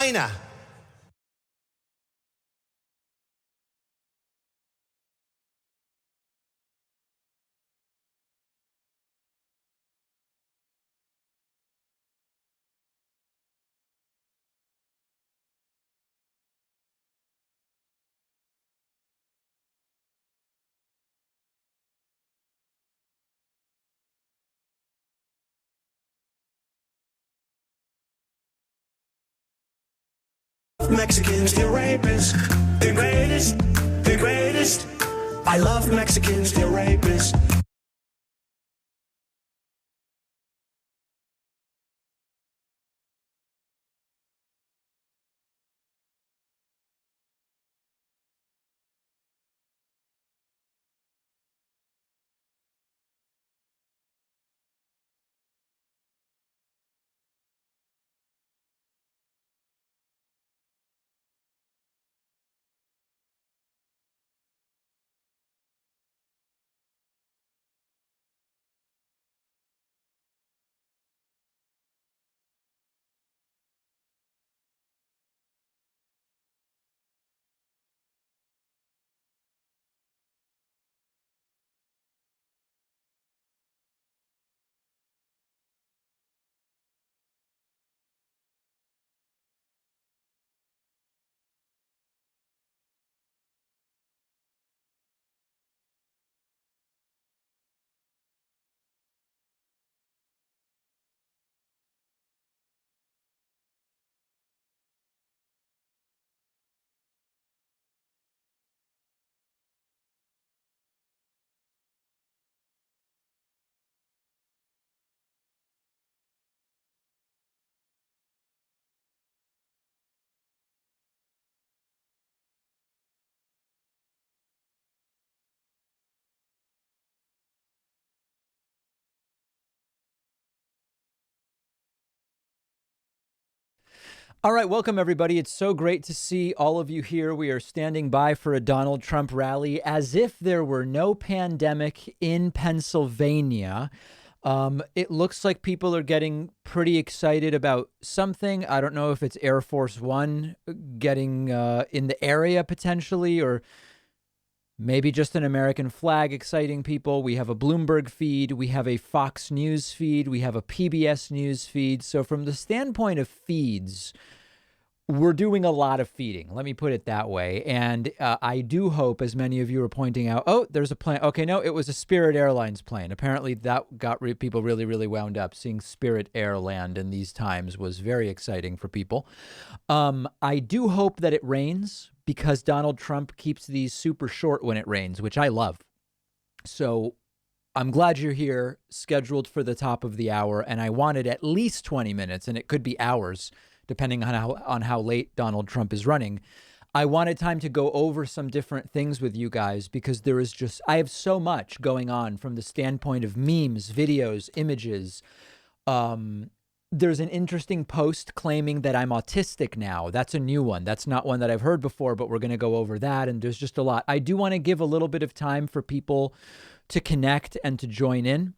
China. Mexicans, they're rapists, the greatest, the greatest. I love Mexicans, they're rapists. All right, welcome everybody. It's so great to see all of you here. We are standing by for a Donald Trump rally as if there were no pandemic in Pennsylvania. It looks like people are getting pretty excited about something. I don't know if it's Air Force One getting in the area potentially, or maybe just an American flag exciting people. We have a Bloomberg feed. We have a Fox News feed. We have a PBS News feed. So from the standpoint of feeds, we're doing a lot of feeding. Let me put it that way. And I do hope, as many of you are pointing out, oh, there's a plane. Okay, no, it was a Spirit Airlines plane. Apparently that got people really, really wound up. Seeing Spirit Air land in these times was very exciting for people. I do hope that it rains, because Donald Trump keeps these super short when it rains, which I love. So I'm glad you're here, scheduled for the top of the hour, and I wanted at least 20 minutes, and it could be hours, depending on how late Donald Trump is running. I wanted time to go over some different things with you guys, because I have so much going on from the standpoint of memes, videos, images. There's an interesting post claiming that I'm autistic now. That's a new one. That's not one that I've heard before, but we're going to go over that. And there's just a lot. I do want to give a little bit of time for people to connect and to join in.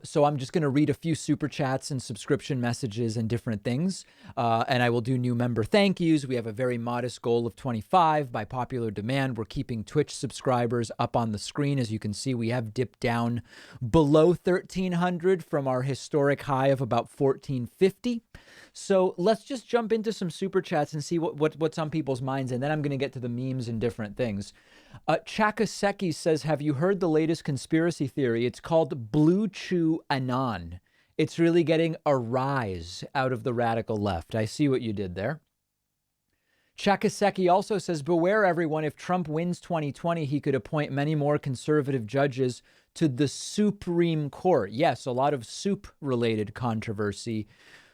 So I'm just going to read a few super chats and subscription messages and different things. And I will do new member thank yous. We have a very modest goal of 25 by popular demand. We're keeping Twitch subscribers up on the screen. As you can see, we have dipped down below 1,300 from our historic high of about 1,450. So let's just jump into some super chats and see what's on people's minds. And then I'm going to get to the memes and different things. Chakaseki says, have you heard the latest conspiracy theory? It's called Blue Chew Anon. It's really getting a rise out of the radical left. I see what you did there. Chakaseki also says, beware everyone, if Trump wins 2020, he could appoint many more conservative judges to the Supreme Court. Yes, a lot of soup-related controversy.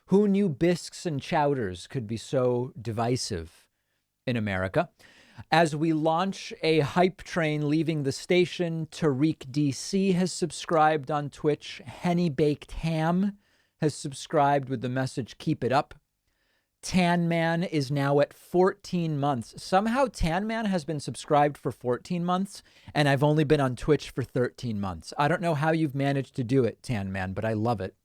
Who knew bisques and chowders could be so divisive in America? As we launch a hype train leaving the station, Tariq DC has subscribed on Twitch. Henny Baked Ham has subscribed with the message, keep it up. Tan Man is now at 14 months. Somehow Tan Man has been subscribed for 14 months, and I've only been on Twitch for 13 months. I don't know how you've managed to do it, Tan Man, but I love it.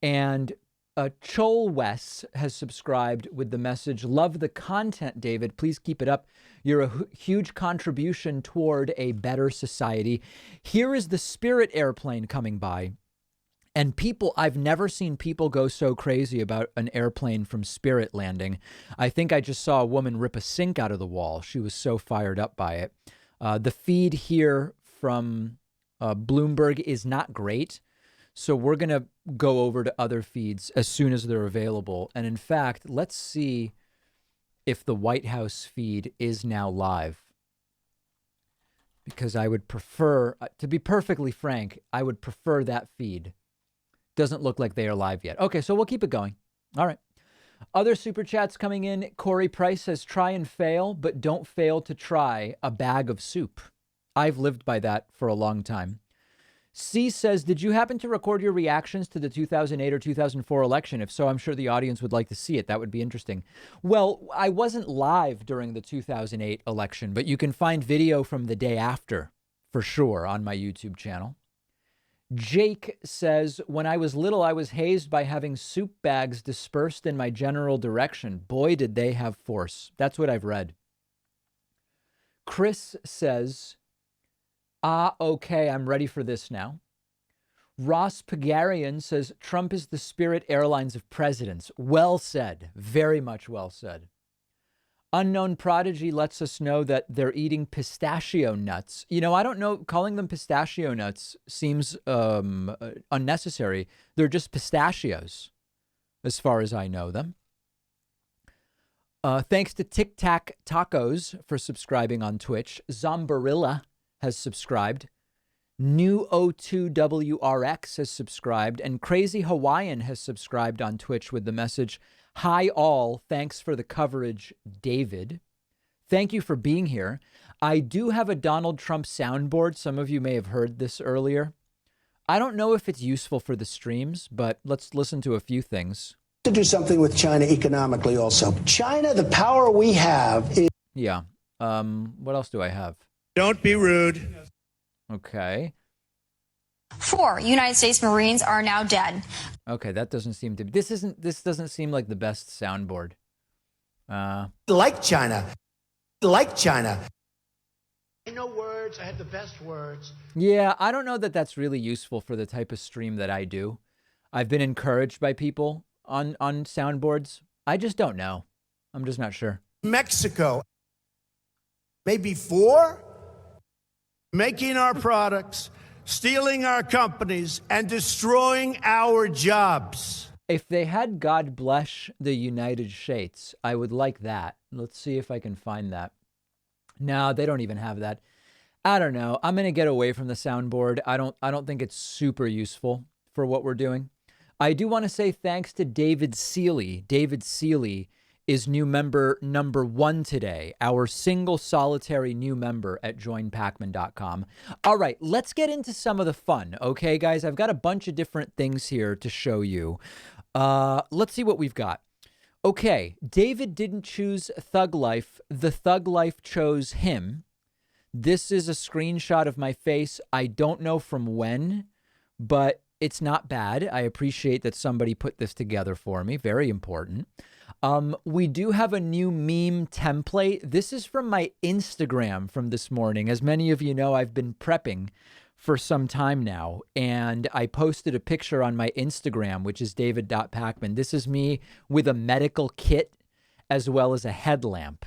And Chol Wes has subscribed with the message, love the content, David. Please keep it up. You're a huge contribution toward a better society. Here is the Spirit airplane coming by. And I've never seen people go so crazy about an airplane from Spirit landing. I think I just saw a woman rip a sink out of the wall. She was so fired up by it. The feed here from Bloomberg is not great. So we're going to go over to other feeds as soon as they're available. And in fact, let's see if the White House feed is now live. Because I would prefer, to be perfectly frank, I would prefer that feed. Doesn't look like they are live yet. Okay, so we'll keep it going. All right. Other super chats coming in. Corey Price says, try and fail, but don't fail to try a bag of soup. I've lived by that for a long time. C says, did you happen to record your reactions to the 2008 or 2004 election? If so, I'm sure the audience would like to see it. That would be interesting. Well, I wasn't live during the 2008 election, but you can find video from the day after for sure on my YouTube channel. Jake says, when I was little, I was hazed by having soup bags dispersed in my general direction. Boy, did they have force. That's what I've read. Chris says, okay, I'm ready for this now. Ross Pagarian says, Trump is the Spirit Airlines of presidents. Well said. Very much well said. Unknown Prodigy lets us know that they're eating pistachio nuts. You know, I don't know. Calling them pistachio nuts seems unnecessary. They're just pistachios, as far as I know them. Thanks to Tic Tac Tacos for subscribing on Twitch. Zombarilla has subscribed. New O2WRX has subscribed. And Crazy Hawaiian has subscribed on Twitch with the message, hi all, thanks for the coverage, David. Thank you for being here. I do have a Donald Trump soundboard. Some of you may have heard this earlier. I don't know if it's useful for the streams, but let's listen to a few things. To do something with China economically also. China, the power we have is... Yeah. What else do I have? Don't be rude. Okay. 4 United States Marines are now dead. Okay, that doesn't seem to be... This doesn't seem like the best soundboard. like China. Like China. I know words. I have the best words. Yeah, I don't know that that's really useful for the type of stream that I do. I've been encouraged by people on soundboards. I just don't know. I'm just not sure. Mexico. Maybe 4? Making our products, stealing our companies, and destroying our jobs. If they had God bless the United States, I would like that. Let's see if I can find that. No, they don't even have that. I don't know. I'm going to get away from the soundboard. I don't think it's super useful for what we're doing. I do want to say thanks to David Seeley. David Seeley is new member number 1 today, our single solitary new member at joinpacman.com. All right, let's get into some of the fun. Okay, guys, I've got a bunch of different things here to show you. Let's see what we've got. Okay, David didn't choose Thug Life. The Thug Life chose him. This is a screenshot of my face. I don't know from when, but it's not bad. I appreciate that somebody put this together for me. Very important. We do have a new meme template. This is from my Instagram from this morning. As many of you know, I've been prepping for some time now, and I posted a picture on my Instagram, which is david.pacman. This is me with a medical kit as well as a headlamp.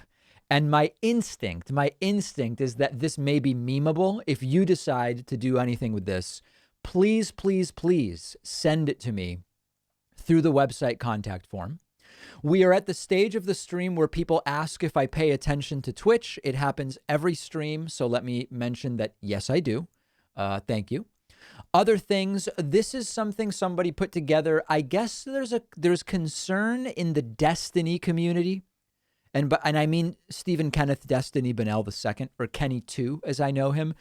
And my instinct is that this may be memeable. If you decide to do anything with this, please, please, please send it to me through the website contact form. We are at the stage of the stream where people ask if I pay attention to Twitch. It happens every stream, so let me mention that, yes, I do. Thank you. Other things, this is something somebody put together. I guess there's concern in the Destiny community. And I mean Stephen Kenneth Destiny Bonnell II, or Kenny 2, as I know him.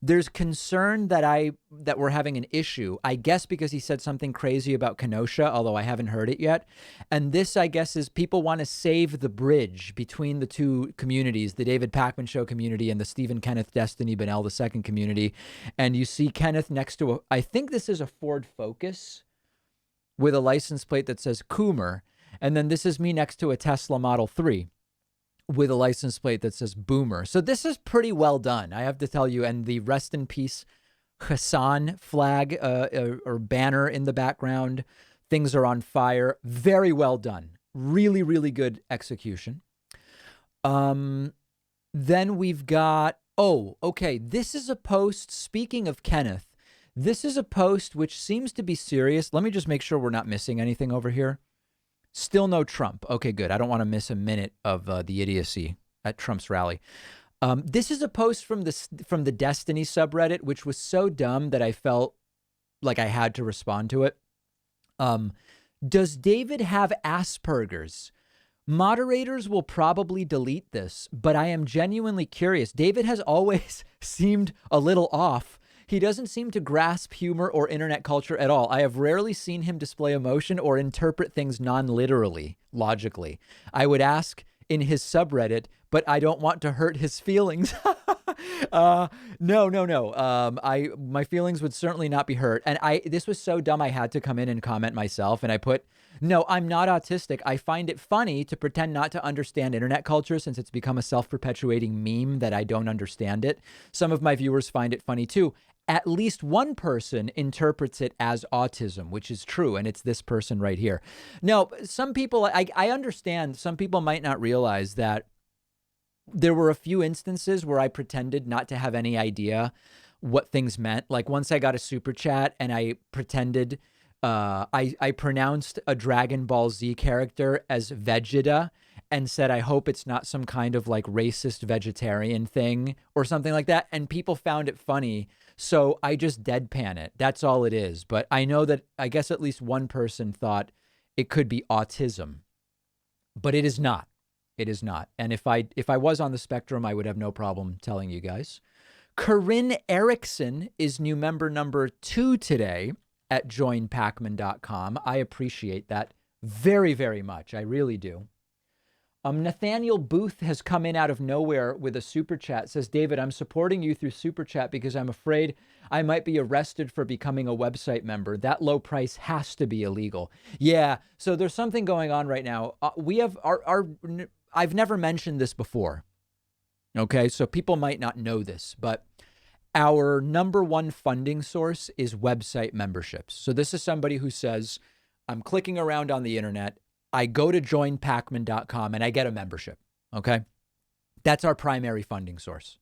There's concern that we're having an issue, I guess because he said something crazy about Kenosha, although I haven't heard it yet. And this, I guess, is people want to save the bridge between the two communities, the David Pacman Show community and the Stephen Kenneth Destiny Bonnell II community. And you see Kenneth next to I think this is a Ford Focus. with a license plate that says Coomer. And then this is me next to a Tesla Model 3 with a license plate that says Boomer. So this is pretty well done, I have to tell you. And the rest in peace Hassan flag or banner in the background. Things are on fire. Very well done. Really, really good execution. Then we've got, okay. This is a post, speaking of Kenneth, this is a post which seems to be serious. Let me just make sure we're not missing anything over here. Still no Trump. Okay, good. I don't want to miss a minute of the idiocy at Trump's rally. This is a post from the Destiny subreddit, which was so dumb that I felt like I had to respond to it. Does David have Asperger's? Moderators will probably delete this, but I am genuinely curious. David has always seemed a little off. He doesn't seem to grasp humor or internet culture at all. I have rarely seen him display emotion or interpret things non-literally, logically. I would ask in his subreddit, but I don't want to hurt his feelings. No. My feelings would certainly not be hurt. And this was so dumb, I had to come in and comment myself. And I put, no, I'm not autistic. I find it funny to pretend not to understand internet culture since it's become a self-perpetuating meme that I don't understand it. Some of my viewers find it funny too. At least one person interprets it as autism, which is true. And it's this person right here. No, some people, I understand some people might not realize that there were a few instances where I pretended not to have any idea what things meant. Like once I got a super chat and I pretended I pronounced a Dragon Ball Z character as Vegeta and said, I hope it's not some kind of like racist vegetarian thing or something like that. And people found it funny. So I just deadpan it. That's all it is. But I know that I guess at least one person thought it could be autism, but it is not. It is not. And if I was on the spectrum, I would have no problem telling you guys. Corinne Erickson is new member number 2 today at joinpacman.com. I appreciate that very, very much. I really do. Nathaniel Booth has come in out of nowhere with a super chat. Says, David, I'm supporting you through super chat because I'm afraid I might be arrested for becoming a website member. That low price has to be illegal. Yeah. So there's something going on right now. We have I've never mentioned this before. Okay. So people might not know this, but our number one funding source is website memberships. So this is somebody who says, I'm clicking around on the internet. I go to joinpacman.com and I get a membership. Okay. That's our primary funding source.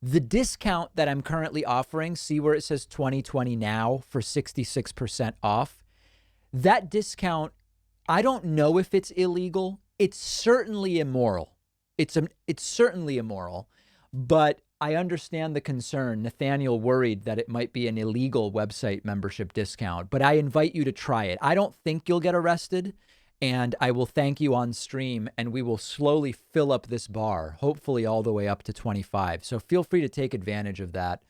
The discount that I'm currently offering, see where it says 2020 now for 66% off. That discount, I don't know if it's illegal. It's certainly immoral. It's certainly immoral, but I understand the concern. Nathaniel worried that it might be an illegal website membership discount, but I invite you to try it. I don't think you'll get arrested, and I will thank you on stream, and we will slowly fill up this bar, hopefully all the way up to 25. So feel free to take advantage of that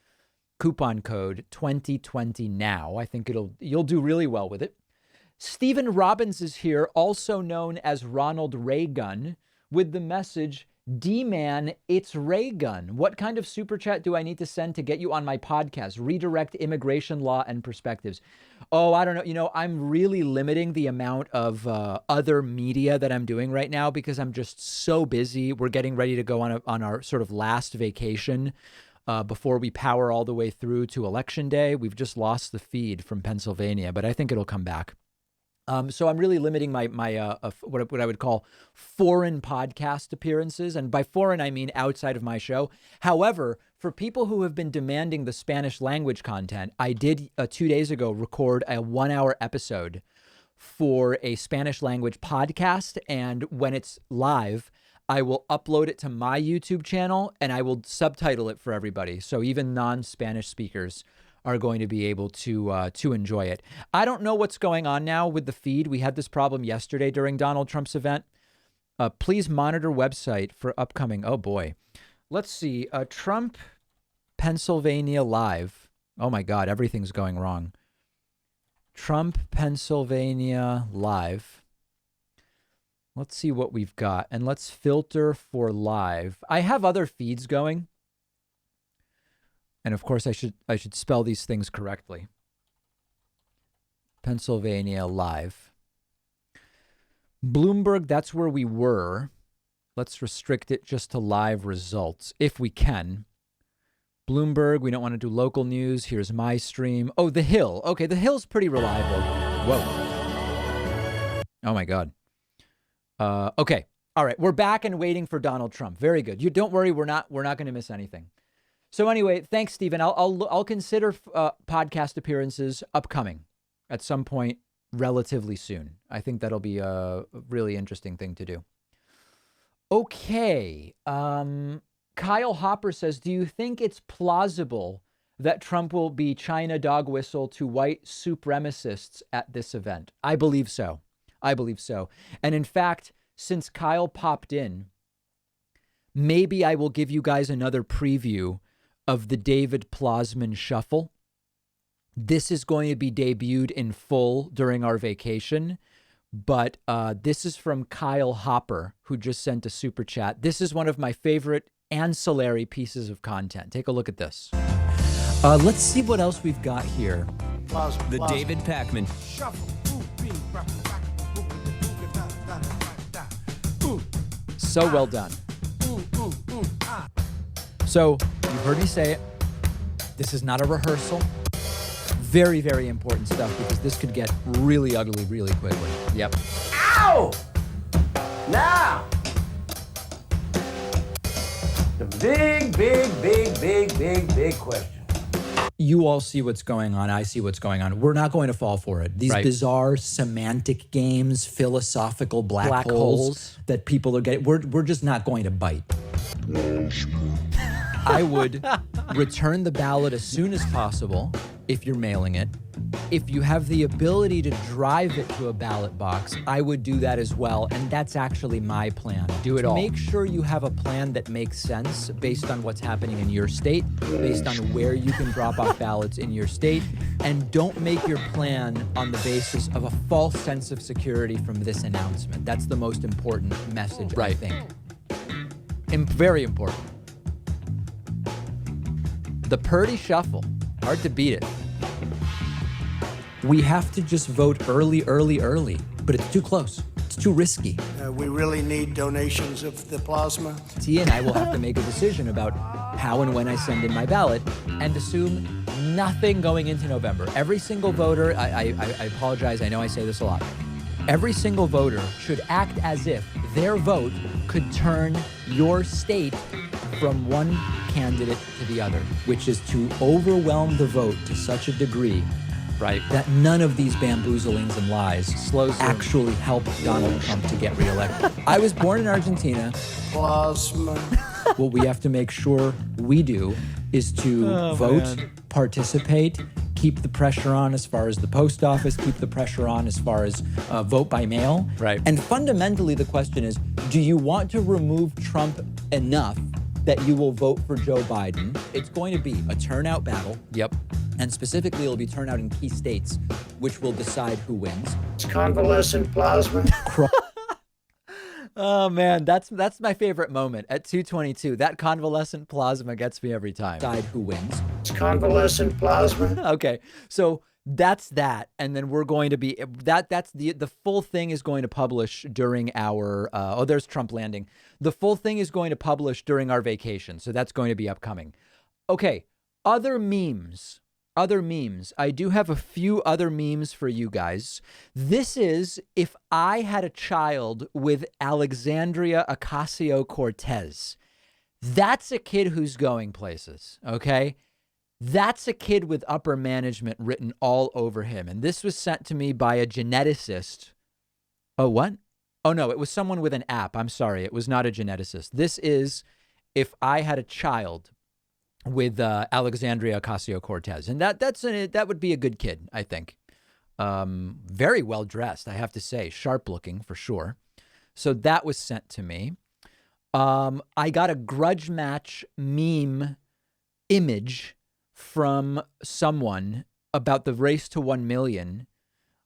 coupon code 2020 now. I think you'll do really well with it. Stephen Robbins is here, also known as Ronald Raygun, with the message, D-Man, it's Raygun. What kind of super chat do I need to send to get you on my podcast? Redirect immigration law and perspectives. Oh, I don't know. You know, I'm really limiting the amount of other media that I'm doing right now because I'm just so busy. We're getting ready to go on our sort of last vacation before we power all the way through to Election Day. We've just lost the feed from Pennsylvania, but I think it'll come back. So I'm really limiting my what I would call foreign podcast appearances. And by foreign, I mean outside of my show. However, for people who have been demanding the Spanish language content, I did 2 days ago record a 1-hour episode for a Spanish language podcast. And when it's live, I will upload it to my YouTube channel and I will subtitle it for everybody. So even non-Spanish speakers are going to be able to enjoy it. I don't know what's going on now with the feed. We had this problem yesterday during Donald Trump's event. Please monitor website for upcoming. Oh boy. Let's see. Trump, Pennsylvania live. Oh my God, everything's going wrong. Trump, Pennsylvania live. Let's see what we've got. And let's filter for live. I have other feeds going. And of course, I should spell these things correctly. Pennsylvania live. Bloomberg, that's where we were. Let's restrict it just to live results if we can. Bloomberg, we don't want to do local news. Here's my stream. Oh, The Hill. Okay, The Hill's pretty reliable. Whoa. Oh, my God. Okay. All right. We're back and waiting for Donald Trump. Very good. You don't worry. We're not going to miss anything. So anyway, thanks, Stephen. I'll consider podcast appearances upcoming at some point relatively soon. I think that'll be a really interesting thing to do. Okay. Kyle Hopper says, do you think it's plausible that Trump will be China dog whistle to white supremacists at this event? I believe so. And in fact, since Kyle popped in, maybe I will give you guys another preview of the David Plosman shuffle. This is going to be debuted in full during our vacation. But this is from Kyle Hopper, who just sent a super chat. This is one of my favorite ancillary pieces of content. Take a look at this. Let's see what else we've got here. The David Pakman. So well done. So you've heard me say it. This is not a rehearsal. Very, very important stuff because this could get really ugly really quickly. Yep. Ow! Now, the big question. You all see what's going on. I see what's going on. We're not going to fall for it. These bizarre semantic games, philosophical black holes that people are getting, we're just not going to bite. I would return the ballot as soon as possible if you're mailing it. If you have the ability to drive it to a ballot box, I would do that as well. And that's actually my plan. Do it all. Make sure you have a plan that makes sense based on what's happening in your state, based on where you can drop off ballots in your state. And don't make your plan on the basis of a false sense of security from this announcement. That's the most important message, I think. Very important. The Purdy shuffle. Hard to beat it. We have to just vote early, but it's too close. It's too risky. We really need donations of the plasma. T and I will have to make a decision about how and when I send in my ballot and assume nothing going into November. Every single voter, I apologize, I know I say this a lot. Every single voter should act as if their vote could turn your state from one candidate to the other, which is to overwhelm the vote to such a degree that none of these bamboozlings and lies actually help Donald Trump to get reelected. I was born in Argentina. Plasma. What we have to make sure we do is to vote, participate, keep the pressure on as far as the post office, keep the pressure on as far as vote by mail. And fundamentally, the question is, do you want to remove Trump enough that you will vote for Joe Biden? It's going to be a turnout battle. And specifically, it'll be turnout in key states, which will decide who wins. It's convalescent plasma. Oh man, that's my favorite moment at 2:22. That convalescent plasma gets me every time. Decide who wins. It's convalescent plasma. Okay, so that's that, and then we're going to be that's the full thing is going to publish during our there's Trump landing. The full thing is going to publish during our vacation, so that's going to be upcoming. Okay, other memes. I do have a few other memes for you guys. This is if I had a child with Alexandria Ocasio-Cortez. That's a kid who's going places, okay? That's a kid with upper management written all over him. And this was sent to me by a geneticist. Oh, what? Oh, no, it was someone with an app. I'm sorry. It was not a geneticist. This is if I had a child with Alexandria Ocasio-Cortez. And that would be a good kid, I think. Very well dressed, I have to say. Sharp looking for sure. So that was sent to me. I got a grudge match meme image from someone about the race to 1 million.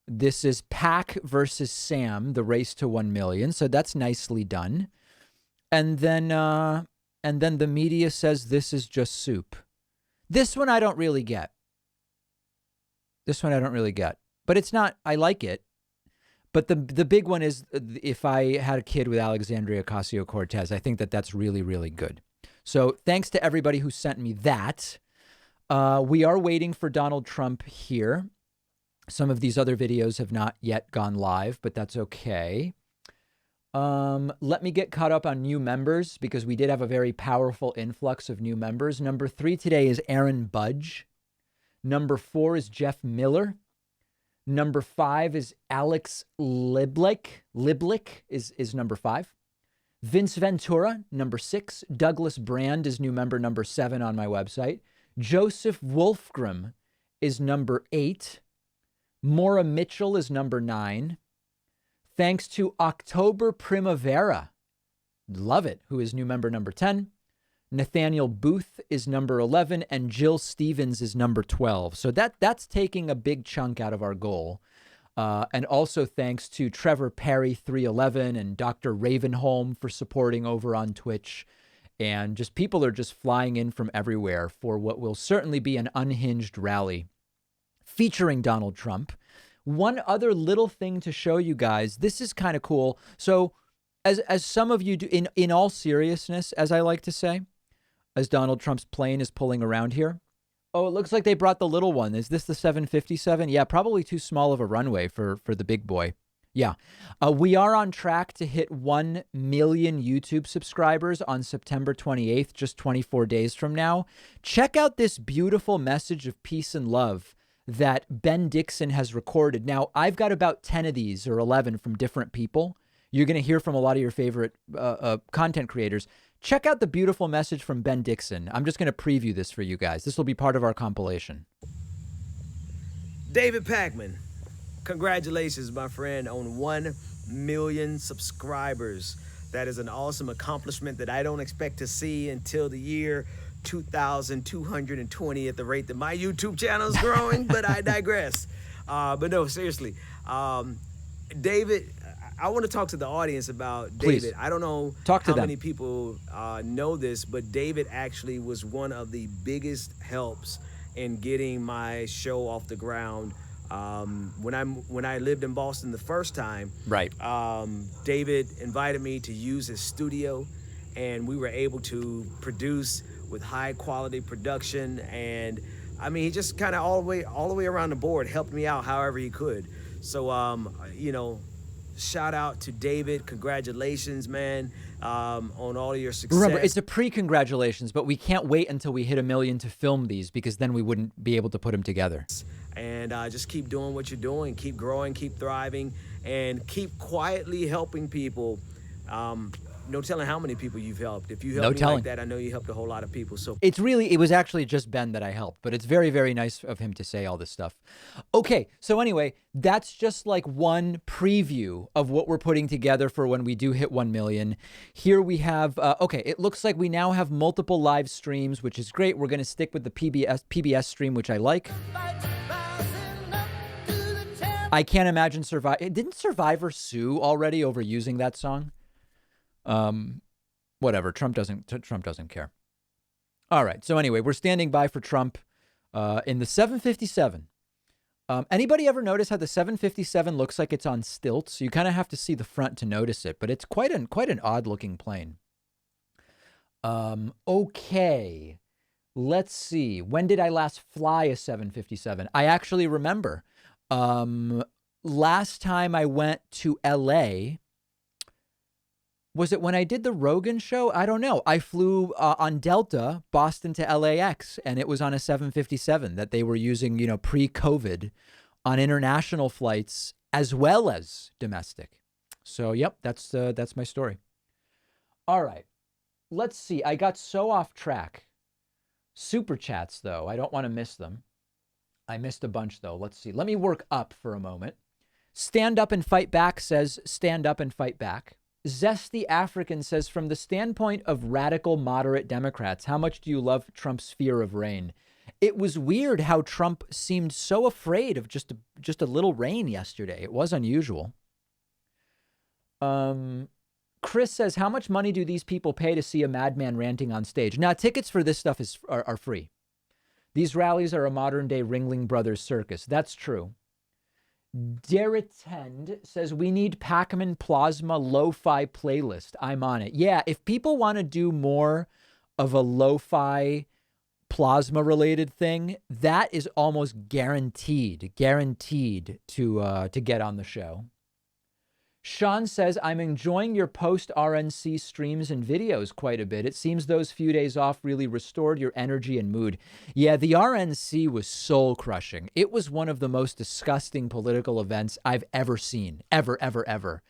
This is Pac versus Sam, the race to 1 million. So that's nicely done. And then the media says this is just soup. This one I don't really get. but it's not, I like it. But the big one is if I had a kid with Alexandria Ocasio-Cortez, I think that that's really, really good. So thanks to everybody who sent me that. We are waiting for Donald Trump here. Some of these other videos have not yet gone live, but that's okay. Let me get caught up on new members because we did have a very powerful influx of new members. Number 3 today is Aaron Budge. Number 4 is Jeff Miller. Number 5 is Alex Liblick. Liblick is number 5. Vince Ventura, number 6. Douglas Brand is new member number 7 on my website. Joseph Wolfgram is number 8. Maura Mitchell is number 9. Thanks to October Primavera, love it, who is new member number 10. Nathaniel Booth is number 11, and Jill Stevens is number 12. So that's taking a big chunk out of our goal. And also thanks to Trevor Perry 311 and Dr. Ravenholm for supporting over on Twitch. And just people are just flying in from everywhere for what will certainly be an unhinged rally featuring Donald Trump. One other little thing to show you guys. This is kind of cool. So as some of you do, in all seriousness, as I like to say, as Donald Trump's plane is pulling around here. Oh, it looks like they brought the little one. Is this the 757? Yeah, probably too small of a runway for the big boy. Yeah. We are on track to hit 1 million YouTube subscribers on September 28th, just 24 days from now. Check out this beautiful message of peace and love that Ben Dixon has recorded. Now, I've got about 10 of these or 11 from different people. You're going to hear from a lot of your favorite content creators. Check out the beautiful message from Ben Dixon. I'm just going to preview this for you guys. This will be part of our compilation. David Pakman, congratulations, my friend, on 1 million subscribers. That is an awesome accomplishment that I don't expect to see until the year 2220 at the rate that my YouTube channel is growing, but I digress. But no, seriously. David, I want to talk to the audience about Please. David. I don't know how many people know this, but David actually was one of the biggest helps in getting my show off the ground. When I lived in Boston the first time, right? David invited me to use his studio, and we were able to produce with high quality production. And I mean, he just kind of all the way around the board helped me out however he could. So shout out to David. Congratulations, man, on all of your success. Remember, it's a pre-congratulations, but we can't wait until we hit 1 million to film these because then we wouldn't be able to put them together. And just keep doing what you're doing, keep growing, keep thriving, and keep quietly helping people. No telling how many people you've helped. If you help me like that, I know you helped a whole lot of people. So it was actually just Ben that I helped, but it's very, very nice of him to say all this stuff. Okay, so anyway, that's just like one preview of what we're putting together for when we do hit 1 million. Here we have, okay, it looks like we now have multiple live streams, which is great. We're going to stick with the PBS stream, which I like. I can't imagine didn't Survivor sue already over using that song? Whatever. Trump doesn't care. All right. So anyway, we're standing by for Trump in the 757. Anybody ever notice how the 757 looks like it's on stilts? You kind of have to see the front to notice it, but it's quite an odd looking plane. Okay. Let's see. When did I last fly a 757? I actually remember. Last time I went to LA, was it when I did the Rogan show? I don't know. I flew on Delta, Boston to LAX, and it was on a 757 that they were using, pre-COVID on international flights as well as domestic. So, yep, that's my story. All right. Let's see. I got so off track. Super chats, though. I don't want to miss them. I missed a bunch, though. Let's see. Let me work up for a moment. Stand Up and Fight Back says, stand up and fight back. Zesty African says, from the standpoint of radical moderate Democrats, how much do you love Trump's fear of rain? It was weird how Trump seemed so afraid of just a little rain yesterday. It was unusual. Chris says, how much money do these people pay to see a madman ranting on stage? Now, tickets for this stuff are free. These rallies are a modern-day Ringling Brothers circus. That's true. Deritend says, we need Pacman Plasma lo-fi playlist. I'm on it. Yeah, if people want to do more of a lo-fi plasma related thing, that is almost guaranteed to get on the show. Sean says, I'm enjoying your post-RNC streams and videos quite a bit. It seems those few days off really restored your energy and mood. Yeah, the RNC was soul-crushing. It was one of the most disgusting political events I've ever seen. Ever, ever, ever.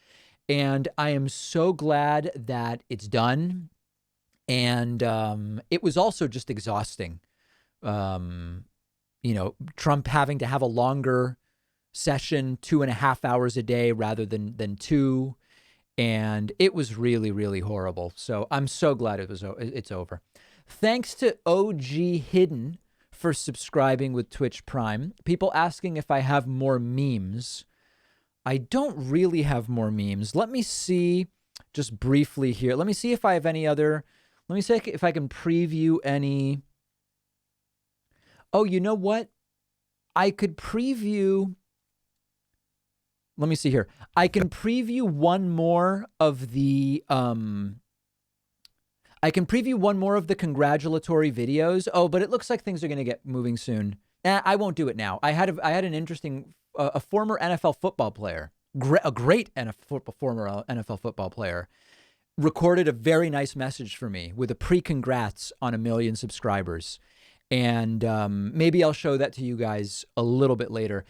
And I am so glad that it's done. And it was also just exhausting. Trump having to have a longer session, 2.5 hours a day rather than 2. And it was really, really horrible. So I'm so glad it's over. Thanks to OG Hidden for subscribing with Twitch Prime. People asking if I have more memes. I don't really have more memes. Let me see just briefly here. Let me see if I have any other. Let me see if I can preview any. Oh, you know what? I could preview. Let me see here. I can preview one more of the congratulatory videos. Oh, but it looks like things are going to get moving soon. I won't do it now. I had an interesting a former NFL football player, a great former NFL football player, recorded a very nice message for me with a pre-congrats on 1 million subscribers. And maybe I'll show that to you guys a little bit later.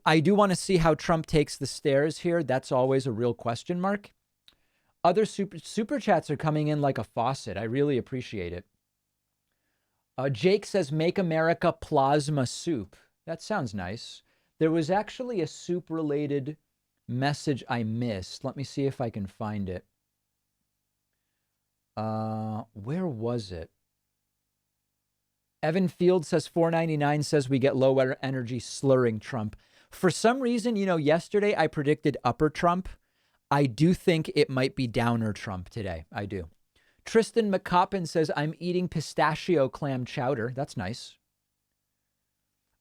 I do want to see how Trump takes the stairs here. That's always a real question mark. Other super chats are coming in like a faucet. I really appreciate it. Jake says, make America plasma soup. That sounds nice. There was actually a soup-related message I missed. Let me see if I can find it. Where was it? Evan Field says, $4.99 says we get low energy slurring Trump. For some reason, yesterday I predicted upper Trump. I do think it might be downer Trump today. I do. Tristan McCoppin says, I'm eating pistachio clam chowder. That's nice.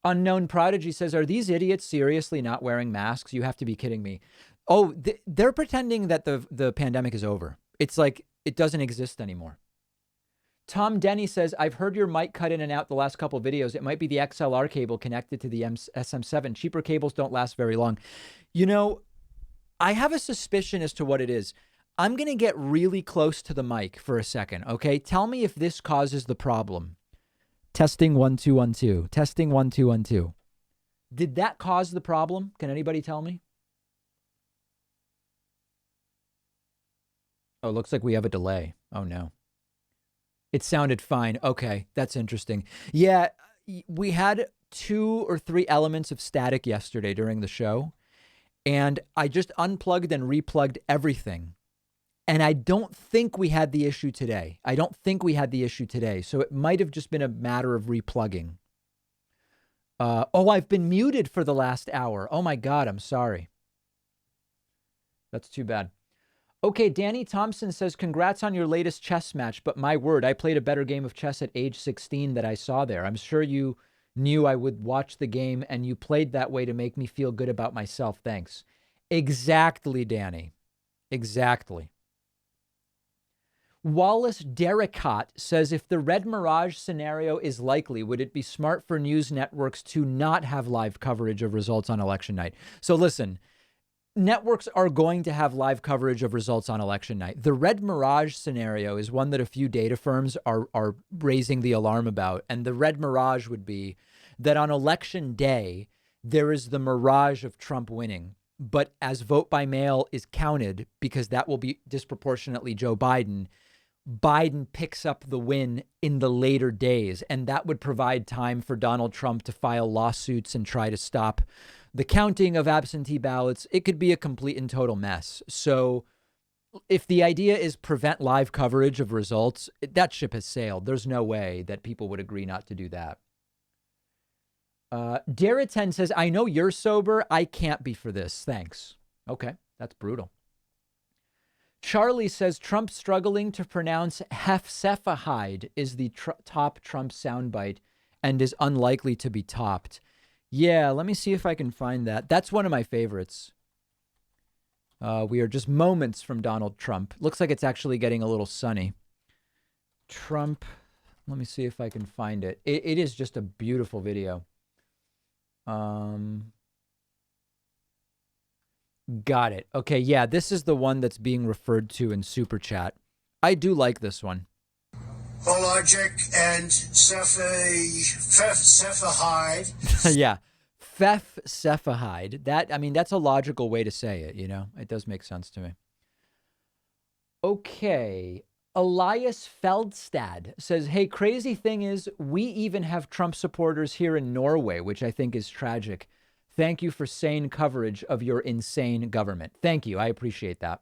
Unknown Prodigy says, are these idiots seriously not wearing masks? You have to be kidding me. Oh, they're pretending that the pandemic is over. It's like it doesn't exist anymore. Tom Denny says, I've heard your mic cut in and out the last couple of videos. It might be the XLR cable connected to the SM7. Cheaper cables don't last very long. I have a suspicion as to what it is. I'm going to get really close to the mic for a second, okay? Tell me if this causes the problem. Testing 1 2 1 2. Testing 1 2 1 2. Did that cause the problem? Can anybody tell me? Oh, looks like we have a delay. Oh, no. It sounded fine. Okay, that's interesting. Yeah, we had 2 or 3 elements of static yesterday during the show, and I just unplugged and replugged everything. And I don't think we had the issue today. So it might have just been a matter of replugging. I've been muted for the last hour. Oh my God, I'm sorry. That's too bad. Okay, Danny Thompson says, congrats on your latest chess match, but my word, I played a better game of chess at age 16 that I saw there. I'm sure you knew I would watch the game, and you played that way to make me feel good about myself. Thanks. Exactly, Danny. Exactly. Wallace Derricott says, if the Red Mirage scenario is likely, would it be smart for news networks to not have live coverage of results on election night? So listen, networks are going to have live coverage of results on election night. The Red Mirage scenario is one that a few data firms are raising the alarm about. And the Red Mirage would be that on election day, there is the mirage of Trump winning. But as vote by mail is counted, because that will be disproportionately Joe Biden, Biden picks up the win in the later days. And that would provide time for Donald Trump to file lawsuits and try to stop the counting of absentee ballots. It could be a complete and total mess. So if the idea is prevent live coverage of results, that ship has sailed. There's no way that people would agree not to do that. Dariten says, I know you're sober. I can't be for this. Thanks. Okay, that's brutal. Charlie says, Trump struggling to pronounce Hefsefahide is the top Trump soundbite and is unlikely to be topped. Yeah, let me see if I can find that. That's one of my favorites. We are just moments from Donald Trump. Looks like it's actually getting a little sunny. Trump, let me see if I can find it. It is just a beautiful video. Got it. Okay, yeah, this is the one that's being referred to in Super Chat. I do like this one. Hologic and Cephahide. Yeah. Cephahide. That's a logical way to say it, you know? It does make sense to me. Okay. Elias Feldstad says, hey, crazy thing is we even have Trump supporters here in Norway, which I think is tragic. Thank you for sane coverage of your insane government. Thank you. I appreciate that.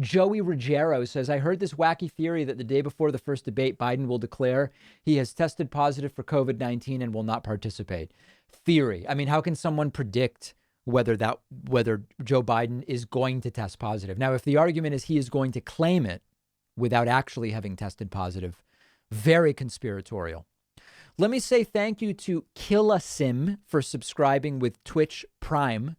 Joey Ruggiero says, I heard this wacky theory that the day before the first debate, Biden will declare he has tested positive for COVID-19 and will not participate. Theory. I mean, how can someone predict whether Joe Biden is going to test positive? Now, if the argument is he is going to claim it without actually having tested positive, very conspiratorial. Let me say thank you to Killasim for subscribing with Twitch Prime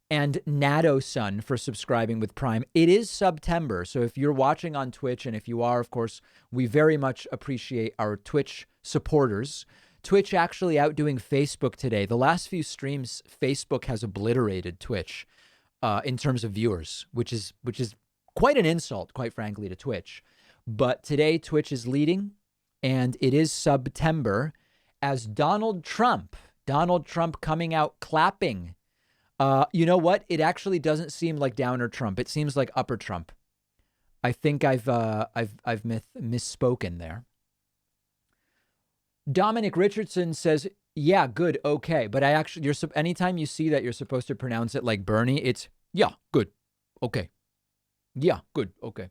and Nadosun for subscribing with Prime. It is September, so if you're watching on Twitch, and if you are, of course, we very much appreciate our Twitch supporters. Twitch actually outdoing Facebook today. The last few streams, Facebook has obliterated Twitch in terms of viewers, which is quite an insult, quite frankly, to Twitch. But today, Twitch is leading, and it is September as Donald Trump coming out clapping. You know what? It actually doesn't seem like downer Trump. It seems like upper Trump. I think I've misspoken there. Dominic Richardson says, yeah, good, okay. But anytime you see that, you're supposed to pronounce it like Bernie. It's, yeah, good, okay. Yeah, good, okay.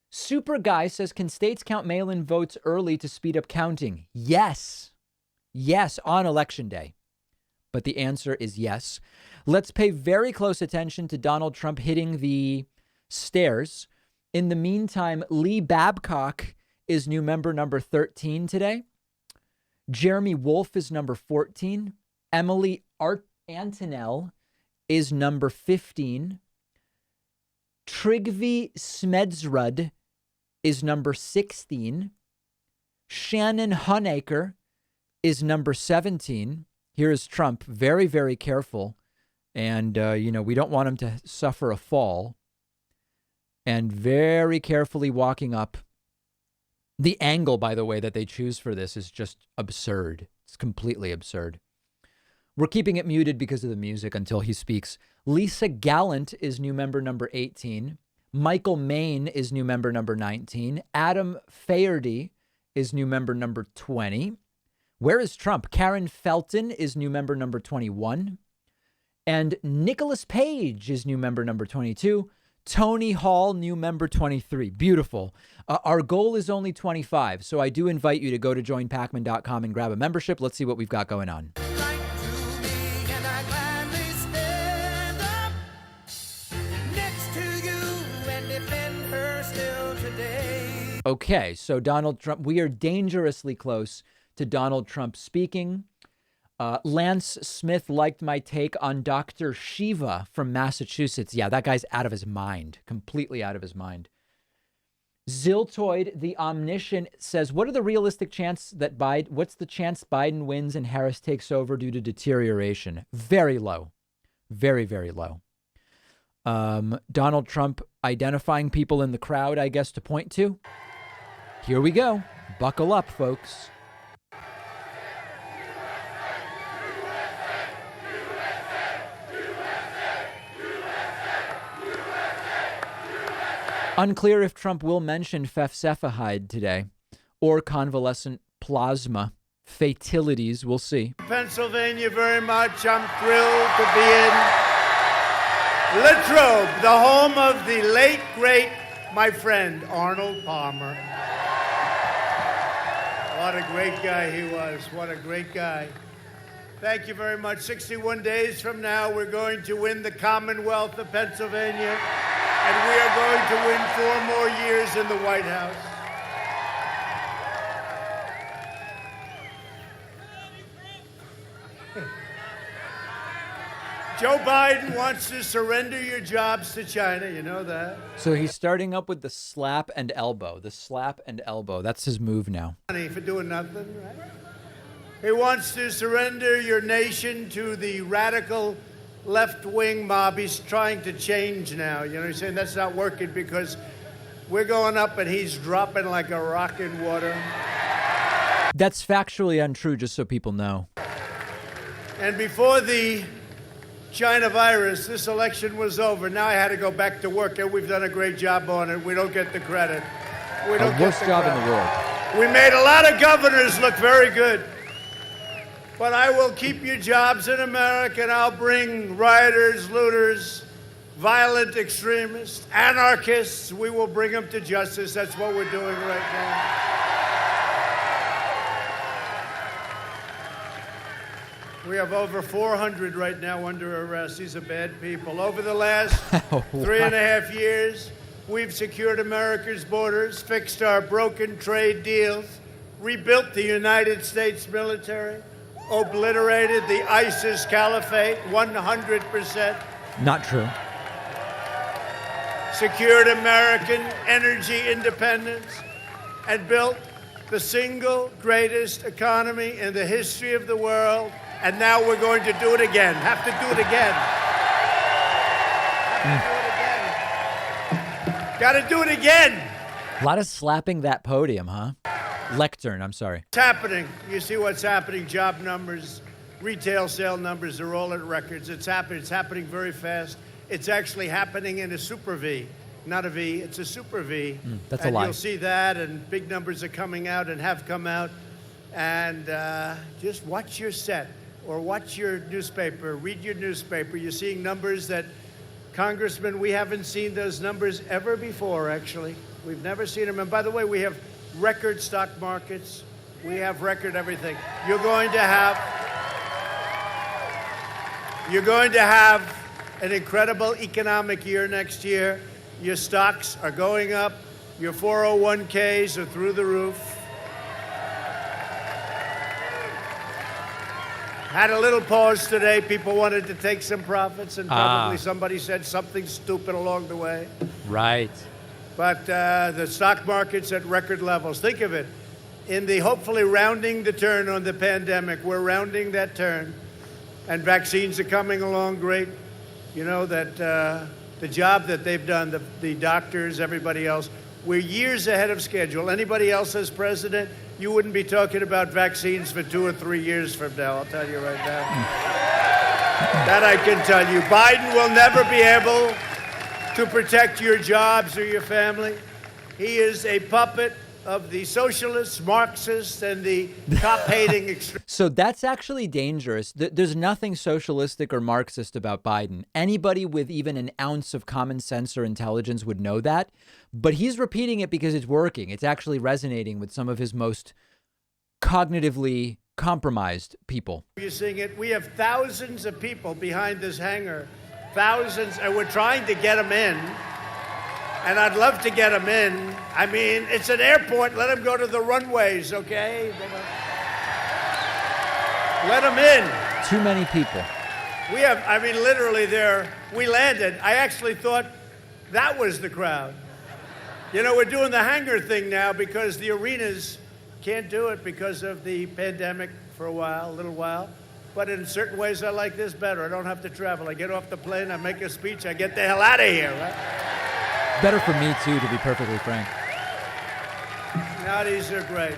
Super Guy says, can states count mail-in votes early to speed up counting? Yes. Yes, on election day. But the answer is yes. Let's pay very close attention to Donald Trump hitting the stairs. In the meantime, Lee Babcock is new member number 13 today. Jeremy Wolf is number 14. Emily Antonell is number 15. Trygve Smedsrud is number 16. Shannon Honaker is number 17. Here is Trump, very, very careful. And, we don't want him to suffer a fall. And very carefully walking up. The angle, by the way, that they choose for this is just absurd. It's completely absurd. We're keeping it muted because of the music until he speaks. Lisa Gallant is new member number 18. Michael Maine is new member number 19. Adam Faherty is new member number 20. Where is Trump? Karen Felton is new member number 21. And Nicholas Page is new member number 22. Tony Hall, new member 23. Beautiful. Our goal is only 25, so I do invite you to go to joinpacman.com and grab a membership. Let's see what we've got going on. Okay, so Donald Trump, we are dangerously close to Donald Trump speaking. Lance Smith liked my take on Dr. Shiva from Massachusetts. Yeah, that guy's out of his mind, completely out of his mind. Ziltoid, the omniscient, says, what's the chance Biden wins and Harris takes over due to deterioration? Very low. Very, very low. Donald Trump identifying people in the crowd, I guess, to point to. Here we go. Buckle up, folks. Unclear if Trump will mention cephahide today or convalescent plasma fatalities. We'll see. Pennsylvania very much. I'm thrilled to be in Latrobe, the home of the late, great, my friend, Arnold Palmer. What a great guy he was. What a great guy. Thank you very much. 61 days from now, we're going to win the Commonwealth of Pennsylvania, and we are going to win 4 more years in the White House. Joe Biden wants to surrender your jobs to China. You know that? So he's starting up with the slap and elbow. The slap and elbow. That's his move now. For doing nothing, right? He wants to surrender your nation to the radical left-wing mob. He's trying to change now. You know, he's saying that's not working because we're going up and he's dropping like a rock in water. That's factually untrue, just so people know. And before the China virus, this election was over. Now I had to go back to work, and we've done a great job on it. We don't get the credit. We don't The get worst the job credit. in the world. We made a lot of governors look very good. But I will keep your jobs in America, and I'll bring rioters, looters, violent extremists, anarchists. We will bring them to justice. That's what we're doing right now. We have over 400 right now under arrest. These are bad people. Over the last 3.5 years, we've secured America's borders, fixed our broken trade deals, rebuilt the United States military, obliterated the ISIS caliphate 100%, Not true. secured American energy independence, and built the single greatest economy in the history of the world. And now we're going to do it again. Have to do it again. Got to do it again. A lot of slapping that podium, huh? Lectern, I'm sorry. It's happening. You see what's happening. Job numbers, retail sale numbers are all at records. It's happening. It's happening very fast. It's actually happening in a super V. Not a V, it's a super V. That's a and lie. You'll see that, and big numbers are coming out and have come out. And just watch your set or watch your newspaper, read your newspaper. You're seeing numbers that, Congressman, we haven't seen those numbers ever before, actually. We've never seen them. And by the way, we have record stock markets. We have record everything. You're going to have an incredible economic year next year. Your stocks are going up. Your 401ks are through the roof. Had a little pause today. People wanted to take some profits, and probably somebody said something stupid along the way. Right. But the stock market's at record levels. Think of it. In the hopefully rounding the turn on the pandemic, we're rounding that turn, and vaccines are coming along great. You know that the job that they've done, the doctors, everybody else, we're years ahead of schedule. Anybody else as president, you wouldn't be talking about vaccines for 2 or 3 years from now, I'll tell you right now. That I can tell you. Biden will never be able to protect your jobs or your family. He is a puppet of the socialists, Marxists, and the cop-hating extremists. So that's actually dangerous. There's nothing socialistic or Marxist about Biden. Anybody with even an ounce of common sense or intelligence would know that. But he's repeating it because it's working. It's actually resonating with some of his most cognitively compromised people. You're seeing it. We have thousands of people behind this hangar. Thousands, and we're trying to get them in. And I'd love to get them in. I mean, it's an airport. Let them go to the runways, okay? Let them in. Too many people. We have, I mean, literally there, we landed. I actually thought that was the crowd. You know, we're doing the hangar thing now because the arenas can't do it because of the pandemic for a little while. But in certain ways, I like this better. I don't have to travel. I get off the plane, I make a speech, I get the hell out of here, right? Better for me, too, to be perfectly frank. Now, these are great.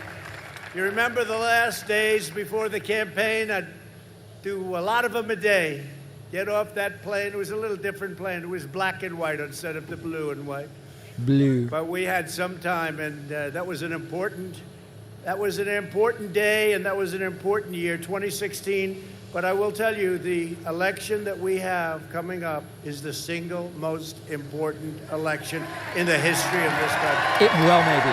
You remember the last days before the campaign? I'd do a lot of them a day. Get off that plane. It was a little different plane. It was black and white instead of the blue and white. Blue. But we had some time, and that was an important day, and that was an important year, 2016. But I will tell you, the election that we have coming up is the single most important election in the history of this country. It well may be.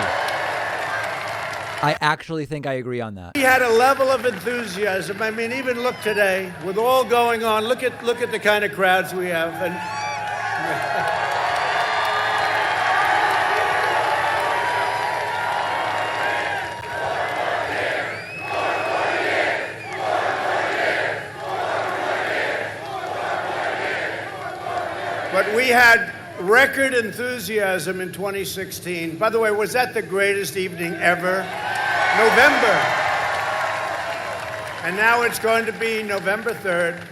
I actually think I agree on that. We had a level of enthusiasm. I mean, even look today, with all going on, look at the kind of crowds we have. And But we had record enthusiasm in 2016. By the way, was that the greatest evening ever? November. And now it's going to be November 3rd.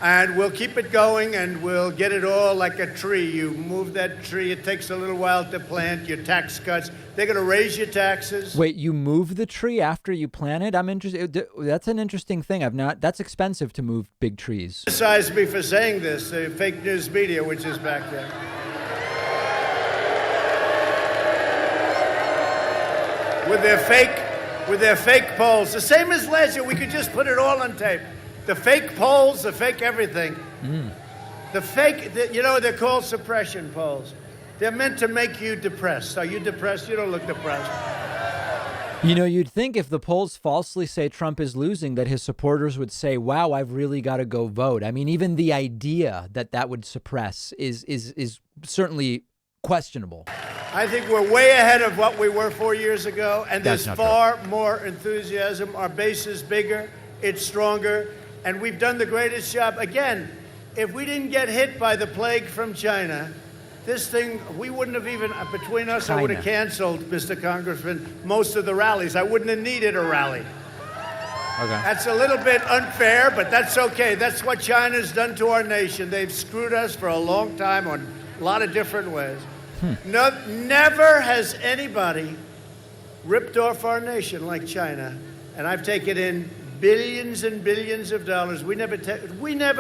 And we'll keep it going, and we'll get it all like a tree. You move that tree, it takes a little while to plant, your tax cuts. They're going to raise your taxes. Wait, you move the tree after you plant it? I'm interested. That's an interesting thing. That's expensive to move big trees. Criticized me for saying this, the fake news media, which is back there. With their fake polls. The same as last year, we could just put it all on tape. The fake polls, the fake everything. The fake, they're called suppression polls. They're meant to make you depressed. Are you depressed? You don't look depressed. You'd think if the polls falsely say Trump is losing, that his supporters would say, wow, I've really got to go vote. I mean, even the idea that would suppress is certainly questionable. I think we're way ahead of what we were 4 years ago, and there's far more enthusiasm. Our base is bigger, it's stronger. And we've done the greatest job. Again, if we didn't get hit by the plague from China, this thing, we wouldn't have even, between us, I would have canceled, Mr. Congressman, most of the rallies. I wouldn't have needed a rally. Okay. That's a little bit unfair, but that's okay. That's what China's done to our nation. They've screwed us for a long time on a lot of different ways. Never has anybody ripped off our nation like China. And I've taken in billions and billions of dollars. We never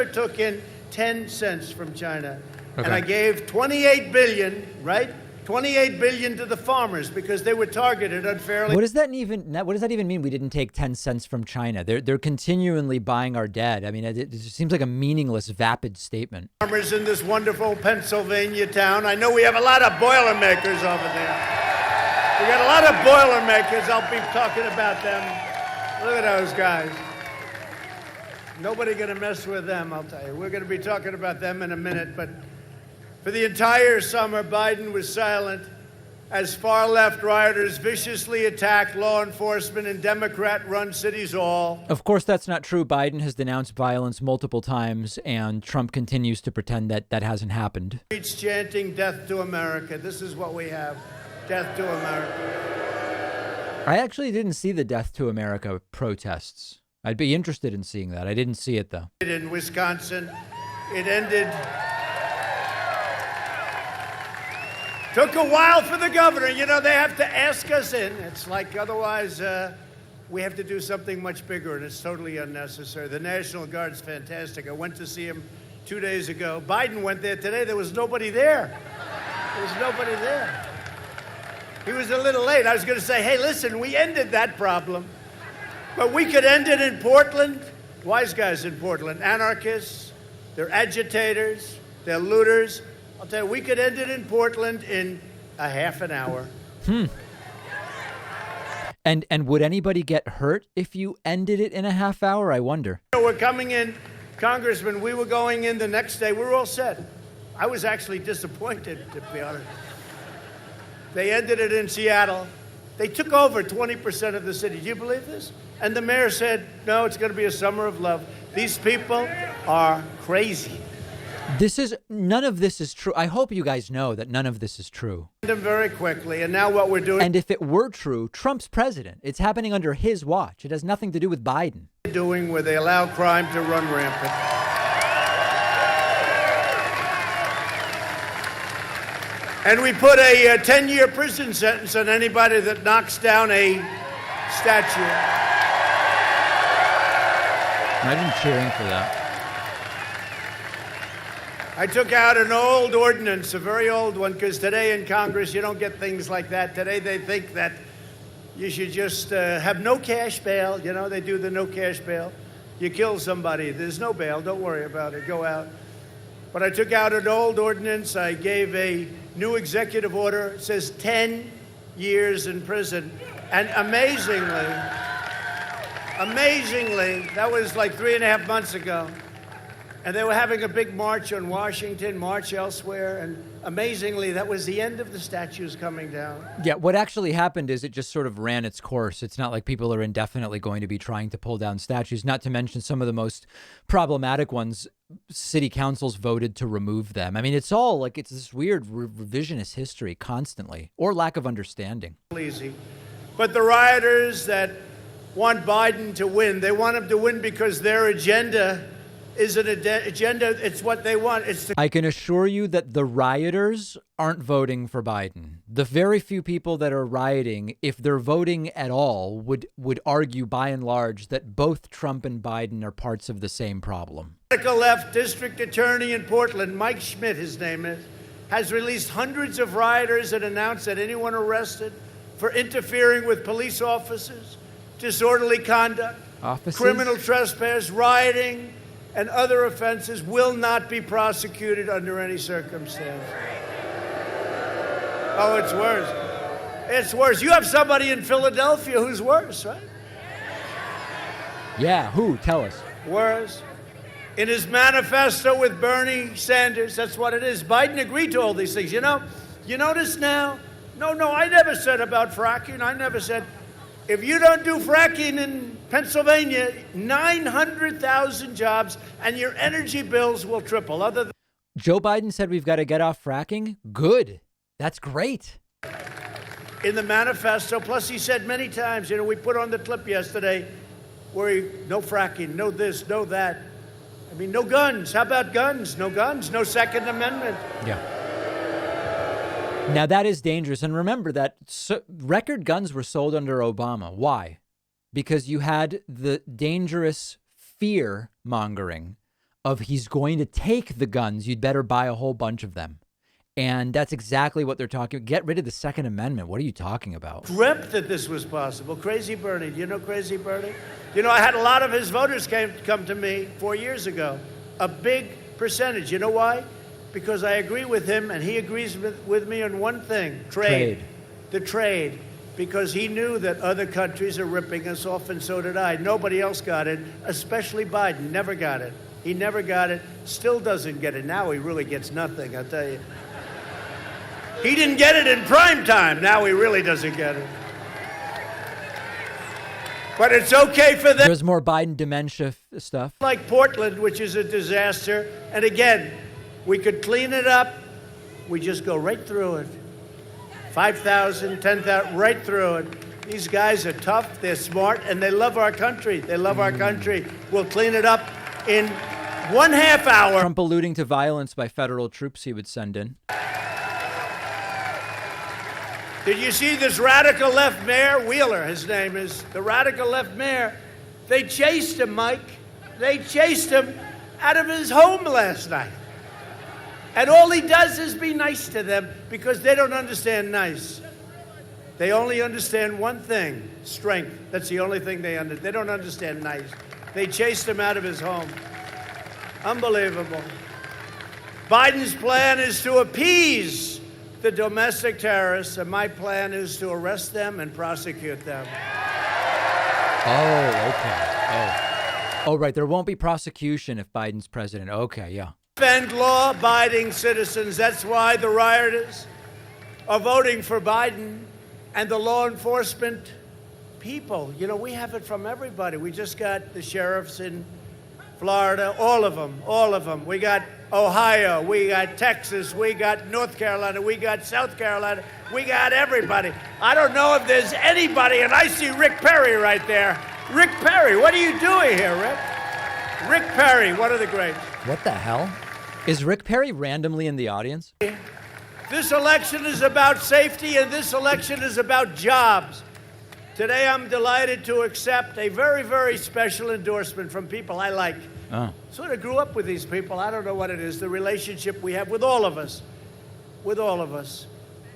took in 10 cents from China. Okay. And I gave 28 billion, right? 28 billion to the farmers because they were targeted unfairly. What does that even mean? We didn't take 10 cents from China. They're continually buying our debt. I mean, it seems like a meaningless, vapid statement. Farmers in this wonderful Pennsylvania town. I know we have a lot of Boilermakers over there. We got a lot of Boilermakers. I'll be talking about them. Look at those guys. Nobody going to mess with them, I'll tell you. We're going to be talking about them in a minute. But for the entire summer, Biden was silent as far-left rioters viciously attacked law enforcement in Democrat-run cities all. Of course, that's not true. Biden has denounced violence multiple times, and Trump continues to pretend that hasn't happened. Streets chanting death to America. This is what we have. Death to America. I actually didn't see the Death to America protests. I'd be interested in seeing that. I didn't see it, though. In Wisconsin, it ended. Took a while for the governor. They have to ask us in. It's like otherwise we have to do something much bigger, and it's totally unnecessary. The National Guard's fantastic. I went to see him 2 days ago. Biden went there today. There was nobody there. There was nobody there. He was a little late. I was going to say, hey, listen, we ended that problem. But we could end it in Portland. Wise guys in Portland. Anarchists. They're agitators. They're looters. I'll tell you, we could end it in Portland in a half an hour. And would anybody get hurt if you ended it in a half hour? I wonder. We're coming in, Congressman, we were going in the next day. We were all set. I was actually disappointed, to be honest. They ended it in Seattle. They took over 20% of the city. Do you believe this? And the mayor said, no, it's going to be a summer of love. These people are crazy. None of this is true. I hope you guys know that none of this is true. Them very quickly, and now what we're doing. And if it were true, Trump's president. It's happening under his watch. It has nothing to do with Biden. Doing where they allow crime to run rampant. And we put a 10-year prison sentence on anybody that knocks down a statue. Imagine cheering for that. I took out an old ordinance, a very old one, because today in Congress you don't get things like that. Today they think that you should just have no cash bail. You know, they do the no cash bail. You kill somebody, there's no bail. Don't worry about it. Go out. But I took out an old ordinance. I gave a new executive order. It says 10 years in prison. And amazingly, that was like 3.5 months ago. And they were having a big march on Washington, march elsewhere, and amazingly, that was the end of the statues coming down. Yeah, what actually happened is it just sort of ran its course. It's not like people are indefinitely going to be trying to pull down statues, not to mention some of the most problematic ones. City councils voted to remove them. I mean, it's all like it's this weird revisionist history constantly, or lack of understanding. Easy. But the rioters that want Biden to win, they want him to win because their agenda is an agenda. It's what they want. I can assure you that the rioters aren't voting for Biden. The very few people that are rioting, if they're voting at all, would argue by and large that both Trump and Biden are parts of the same problem. Radical left district attorney in Portland, Mike Schmidt, his name is, has released hundreds of rioters and announced that anyone arrested for interfering with police officers, disorderly conduct, criminal trespass, rioting, and other offenses will not be prosecuted under any circumstance. Oh, it's worse. It's worse. You have somebody in Philadelphia who's worse, right? Yeah, who? Tell us. Worse. In his manifesto with Bernie Sanders, that's what it is. Biden agreed to all these things. You know, you notice now? No, I never said about fracking. I never said, if you don't do fracking in Pennsylvania, 900,000 jobs and your energy bills will triple. Joe Biden said we've got to get off fracking. Good. That's great. In the manifesto, plus he said many times, you know, we put on the clip yesterday where no fracking, no this, no that. I mean, no guns. How about guns? No guns, no Second Amendment. Yeah. Now, that is dangerous. And remember that record guns were sold under Obama. Why? Because you had the dangerous fear mongering of he's going to take the guns. You'd better buy a whole bunch of them. And that's exactly what they're talking about. Get rid of the Second Amendment. What are you talking about? Dreamt that this was possible. Crazy Bernie. Do you know Crazy Bernie? You know, I had a lot of his voters come to me 4 years ago. A big percentage. You know why? Because I agree with him and he agrees with me on one thing, trade. The trade. Because he knew that other countries are ripping us off, and so did I. Nobody else got it, especially Biden. Never got it. He never got it, still doesn't get it. Now he really gets nothing, I'll tell you. He didn't get it in prime time. Now he really doesn't get it. But it's okay for them. There's more Biden dementia stuff. Like Portland, which is a disaster. And again, we could clean it up. We just go right through it. 5,000, 10,000, right through it. These guys are tough, they're smart, and they love our country. They love our country. We'll clean it up in 1/2 hour. Trump alluding to violence by federal troops he would send in. Did you see this radical left mayor? Wheeler, his name is. The radical left mayor. They chased him, Mike. They chased him out of his home last night. And all he does is be nice to them because they don't understand nice. They only understand one thing, strength. That's the only thing they understand. They don't understand nice. They chased him out of his home. Unbelievable. Biden's plan is to appease the domestic terrorists, and my plan is to arrest them and prosecute them. Oh, okay. Oh, right. There won't be prosecution if Biden's president. Okay, yeah. Defend law-abiding citizens. That's why the rioters are voting for Biden and the law enforcement people. You know, we have it from everybody. We just got the sheriffs in Florida, all of them. We got Ohio, we got Texas, we got North Carolina, we got South Carolina, we got everybody. I don't know if there's anybody, and I see Rick Perry right there. Rick Perry, what are you doing here, Rick? Rick Perry, one of the greats. What the hell? Is Rick Perry randomly in the audience? This election is about safety, and this election is about jobs. Today, I'm delighted to accept a very, very special endorsement from people I like. Oh. Sort of grew up with these people. I don't know what it is, the relationship we have with all of us.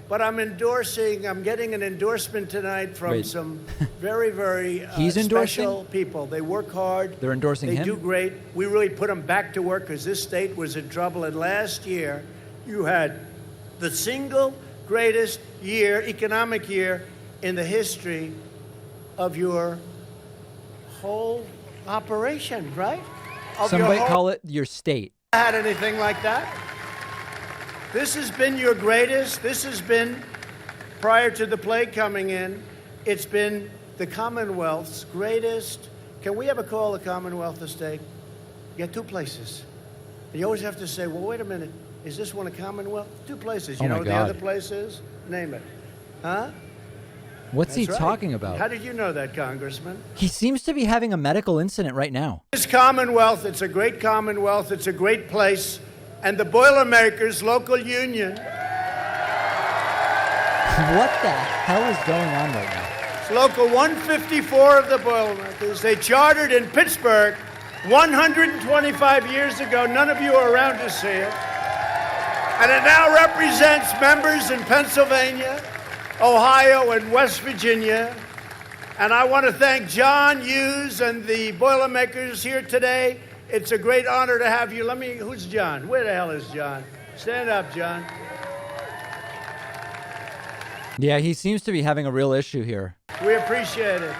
But I'm getting an endorsement tonight from some very, very special people. They work hard. They're endorsing him? They do great. We really put them back to work because this state was in trouble. And last year, you had the single greatest economic year in the history of your whole operation, right? of Somebody your whole call it your state. had anything like that. This has been your greatest. This has been, prior to the plague coming in, it's been the Commonwealth's greatest. Can we ever call the Commonwealth a state? You got two places. You always have to say, well, wait a minute. Is this one a Commonwealth? Two places. You Oh, my know what the God. other place is? Name it. Huh? What's he That's right. talking about? How did you know that, Congressman? He seems to be having a medical incident right now. This Commonwealth, it's a great Commonwealth. It's a great place. And the Boilermakers local union, What the hell is going on right now? it's local 154 of the Boilermakers. They chartered in Pittsburgh 125 years ago. None of you are around to see it. And it now represents members in Pennsylvania, Ohio, and West Virginia. And I want to thank John Hughes and the Boilermakers here today. It's a great honor to have you. Who's John? Where the hell is John? Stand up, John. Yeah, he seems to be having a real issue here. We appreciate it.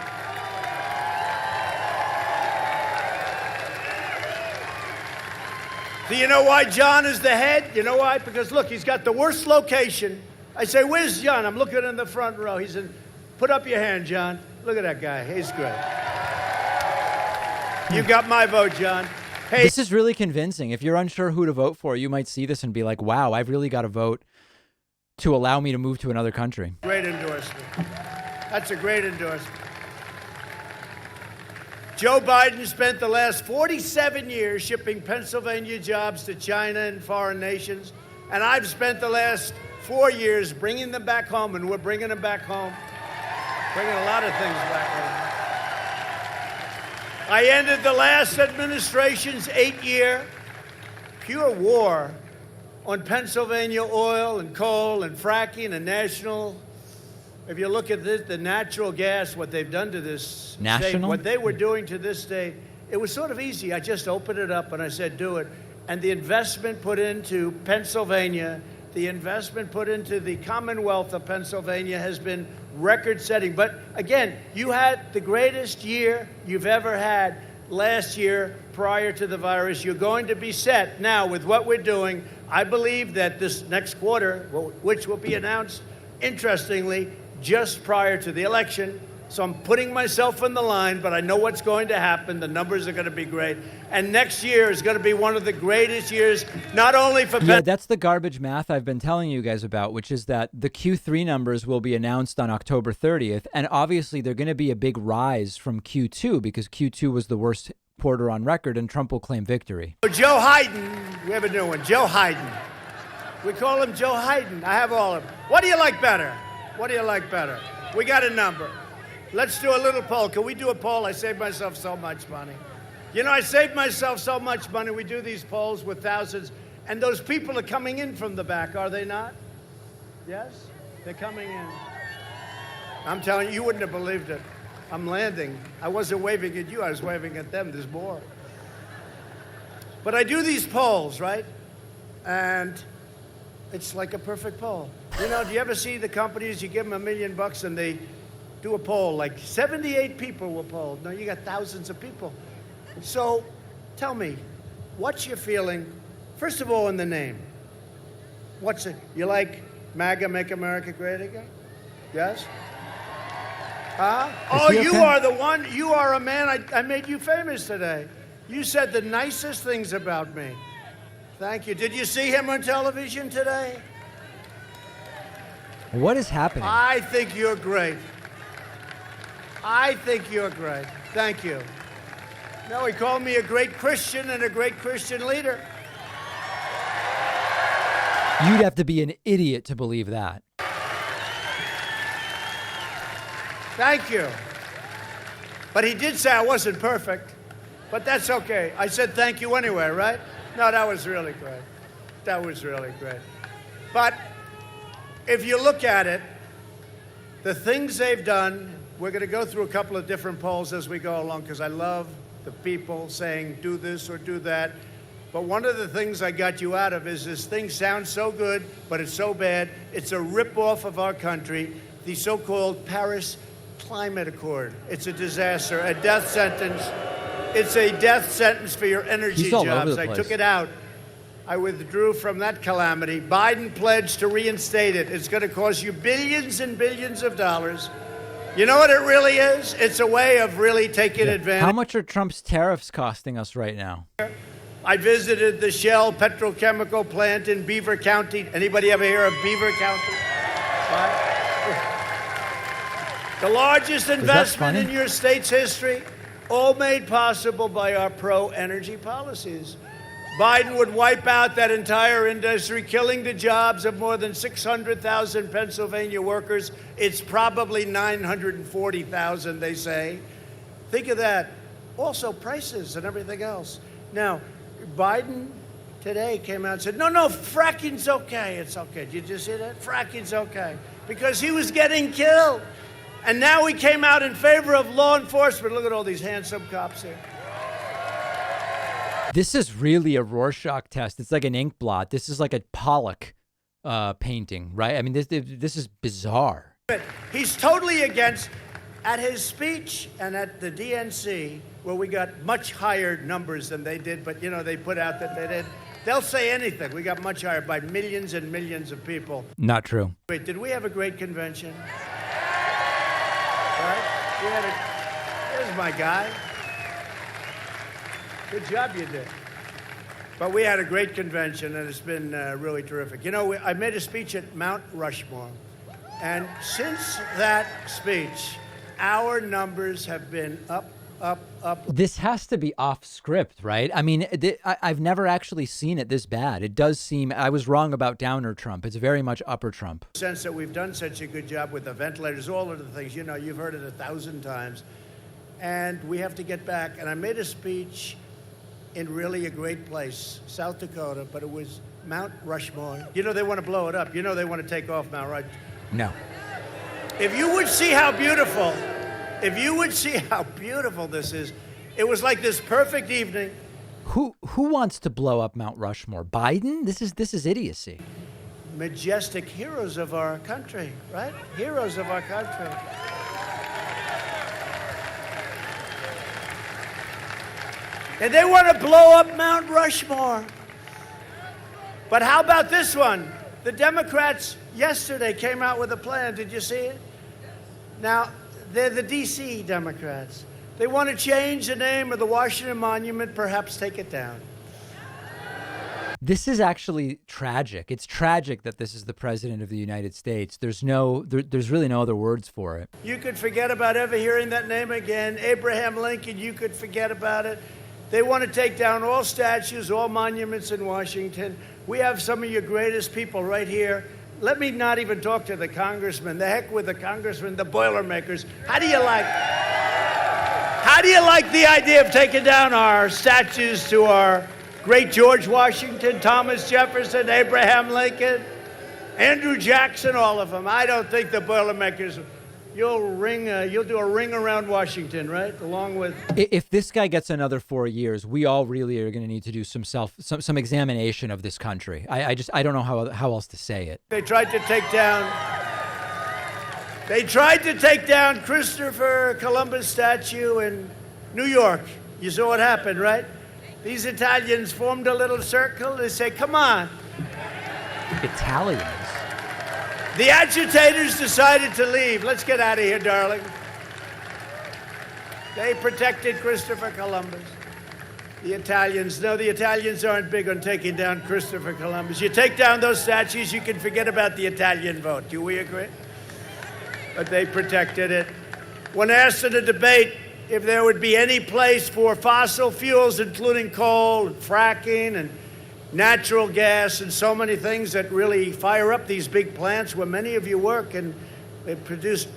Do you know why John is the head? You know why? Because look, he's got the worst location. I say, where's John? I'm looking in the front row. He's in, put up your hand, John. Look at that guy. He's great. You got my vote, John. Hey, This is really convincing. If you're unsure who to vote for, you might see this and be like, wow, I've really got to vote to allow me to move to another country. great endorsement. That's a great endorsement. Joe Biden spent the last 47 years shipping Pennsylvania jobs to China and foreign nations, and I've spent the last 4 years bringing them back home, and we're bringing them back home, bringing a lot of things back home. I ended the last administration's 8-year pure war on Pennsylvania oil and coal and fracking and national. If you look at this, the natural gas, what they've done to this state, National? what they were doing to this state, it was sort of easy. I just opened it up and I said, do it. And the investment put into Pennsylvania, the investment put into the Commonwealth of Pennsylvania has been record-setting. But again, you had the greatest year you've ever had last year prior to the virus. You're going to be set now with what we're doing. I believe that this next quarter, which will be announced, interestingly, just prior to the election. So I'm putting myself in the line, but I know what's going to happen. The numbers are going to be great. And next year is going to be one of the greatest years, not only for Yeah, that's the garbage math I've been telling you guys about, which is that the Q3 numbers will be announced on October 30th. And obviously, they're going to be a big rise from Q2 because Q2 was the worst quarter on record, and Trump will claim victory. Joe Hayden, we have a new one, Joe Hayden. We call him Joe Hayden. I have all of them. What do you like better? What do you like better? We got a number. Let's do a little poll. Can we do a poll? I saved myself so much money. You know, I saved myself so much money. We do these polls with thousands, and those people are coming in from the back, are they not? Yes? They're coming in. I'm telling you, you wouldn't have believed it. I'm landing. I wasn't waving at you. I was waving at them. There's more. But I do these polls, right? And it's like a perfect poll. You know, do you ever see the companies, you give them $1 million and they do a poll, like 78 people were polled. No, you got thousands of people. So tell me, what's your feeling, first of all, in the name? What's it? You like MAGA, Make America Great Again? Yes? Huh? Oh, you are the one. You are a man. I made you famous today. You said the nicest things about me. Thank you. Did you see him on television today? What is happening? I think you're great. I think you're great. Thank you. No, he called me a great Christian and a great Christian leader. You'd have to be an idiot to believe that. Thank you. But he did say I wasn't perfect, but that's okay. I said thank you anyway, right? No, that was really great. That was really great. But if you look at it, the things they've done, we're going to go through a couple of different polls as we go along because I love the people saying do this or do that. But one of the things I got you out of is this thing sounds so good, but it's so bad. It's a ripoff of our country, the so-called Paris Climate Accord. It's a disaster, a death sentence. It's a death sentence for your energy He's all over jobs. the I place. took it out. I withdrew from that calamity. Biden pledged to reinstate it. It's going to cost you billions and billions of dollars. You know what it really is? It's a way of really taking advantage. How much are Trump's tariffs costing us right now? I visited the Shell petrochemical plant in Beaver County. Anybody ever hear of Beaver County? The largest investment in your state's history, all made possible by our pro-energy policies. Biden would wipe out that entire industry, killing the jobs of more than 600,000 Pennsylvania workers. It's probably 940,000, they say. Think of that. Also, prices and everything else. Now, Biden today came out and said, no, fracking's okay. It's okay. Did you just see that? Fracking's okay. Because he was getting killed. And now he came out in favor of law enforcement. Look at all these handsome cops here. This is really a Rorschach test. It's like an ink blot. This is like a Pollock painting, right? I mean, this is bizarre. He's totally against, at his speech and at the DNC, where we got much higher numbers than they did, but, you know, they put out that they did. They'll say anything. We got much higher by millions and millions of people. Not true. Wait, did we have a great convention? Right? There's my guy. Good job you did. But we had a great convention, and it's been really terrific. You know, I made a speech at Mount Rushmore, and since that speech, our numbers have been up. This has to be off script, right? I mean, I've never actually seen it this bad. It does seem, I was wrong about downer Trump. It's very much upper Trump. Sense that we've done such a good job with the ventilators, all of the things, you know, you've heard it 1,000 times. And we have to get back. And I made a speech in really a great place, South Dakota, but it was Mount Rushmore. You know, they want to blow it up. You know, they want to take off Mount Rushmore. No. If you would see how beautiful this is, it was like this perfect evening. Who wants to blow up Mount Rushmore? Biden? This is idiocy. Majestic heroes of our country, right? Heroes of our country. And they want to blow up Mount Rushmore. But how about this one? The Democrats yesterday came out with a plan. Did you see it? Now, they're the D.C. Democrats. They want to change the name of the Washington Monument, perhaps take it down. This is actually tragic. It's tragic that this is the president of the United States. There's really no other words for it. You could forget about ever hearing that name again. Abraham Lincoln, you could forget about it. They want to take down all statues, all monuments in Washington. We have some of your greatest people right here. Let me not even talk to the congressman. The heck with the congressman, the Boilermakers. How do you like the idea of taking down our statues to our great George Washington, Thomas Jefferson, Abraham Lincoln, Andrew Jackson, all of them? I don't think the Boilermakers. You'll do a ring around Washington, right? Along with. If this guy gets another 4 years, we all really are going to need to do some examination of this country. I don't know how else to say it. They tried to take down Christopher Columbus statue in New York. You saw what happened, right? These Italians formed a little circle. They say, "Come on." Italians. The agitators decided to leave. Let's get out of here, darling. They protected Christopher Columbus. The Italians aren't big on taking down Christopher Columbus. You take down those statues, you can forget about the Italian vote. Do we agree? But they protected it. When asked in a debate if there would be any place for fossil fuels, including coal and fracking and natural gas and so many things that really fire up these big plants where many of you work, and they produce,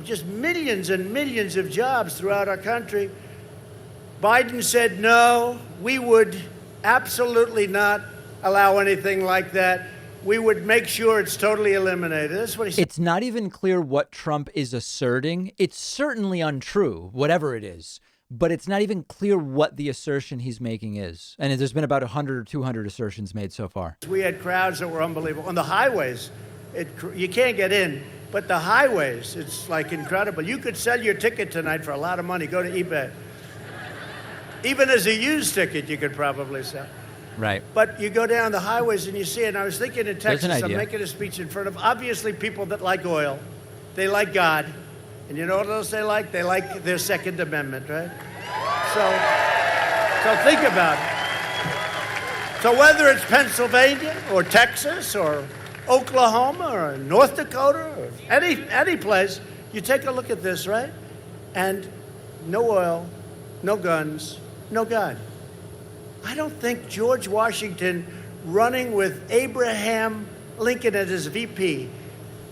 just millions and millions of jobs throughout our country. Biden said, no, we would absolutely not allow anything like that. We would make sure it's totally eliminated. That's what he said. It's not even clear what Trump is asserting. It's certainly untrue, whatever it is. But it's not even clear what the assertion he's making is. And there's been about 100 or 200 assertions made so far. We had crowds that were unbelievable. On the highways, you can't get in, but the highways, it's like incredible. You could sell your ticket tonight for a lot of money. Go to eBay. Even as a used ticket, you could probably sell. Right. But you go down the highways and you see it. And I was thinking in There's an Texas, I'm idea. making a speech in front of, obviously, people that like oil. They like God. And you know what else they like? They like their Second Amendment, right? So think about it. So whether it's Pennsylvania or Texas or Oklahoma or North Dakota or any place, you take a look at this, right? And no oil, no guns, no God. I don't think George Washington running with Abraham Lincoln as his VP,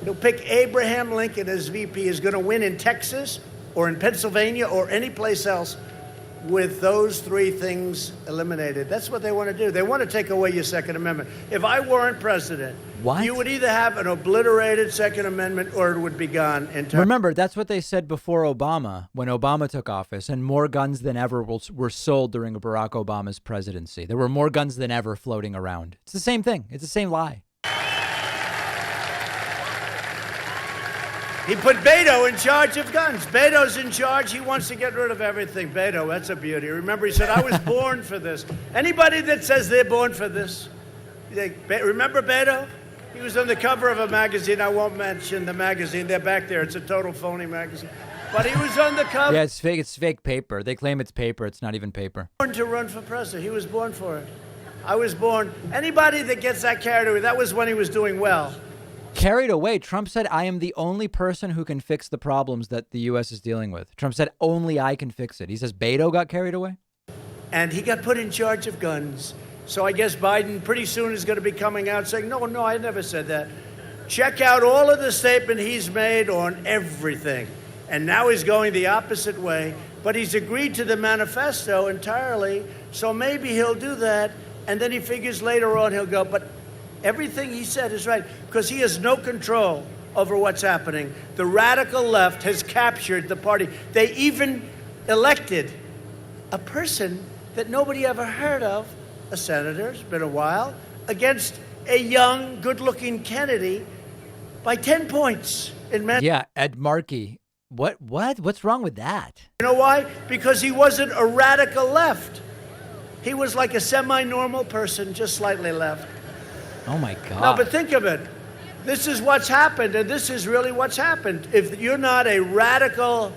he'll pick Abraham Lincoln as VP, is going to win in Texas or in Pennsylvania or any place else with those three things eliminated. That's what they want to do. They want to take away your Second Amendment. If I weren't president, What? you would either have an obliterated Second Amendment or it would be gone entirely. Remember, that's what they said before Obama, when Obama took office, and more guns than ever were sold during Barack Obama's presidency. There were more guns than ever floating around. It's the same thing. It's the same lie. He put Beto in charge of guns. Beto's in charge. He wants to get rid of everything. Beto, that's a beauty. Remember, he said, I was born for this. Anybody that says they're born for this, remember Beto? He was on the cover of a magazine. I won't mention the magazine. They're back there. It's a total phony magazine. But he was on the cover. Yeah, it's fake. It's fake paper. They claim it's paper. It's not even paper. Born to run for president. He was born for it. I was born. Anybody that gets that carried away, that was when he was doing well. Carried away, Trump said, I am the only person who can fix the problems that the U.S. is dealing with. Trump said, only I can fix it. He says Beto got carried away? And he got put in charge of guns. So I guess Biden pretty soon is going to be coming out saying, no, I never said that. Check out all of the statement he's made on everything. And now he's going the opposite way. But he's agreed to the manifesto entirely. So maybe he'll do that. And then he figures later on he'll go, but everything he said is right, because he has no control over what's happening. The radical left has captured the party. They even elected a person that nobody ever heard of, a senator, it's been a while, against a young, good-looking Kennedy by 10 points in Massachusetts. Yeah, Ed Markey. What? What's wrong with that? You know why? Because he wasn't a radical left. He was like a semi-normal person, just slightly left. Oh, my God. No, but think of it. This is what's happened, and this is really what's happened. If you're not a radical...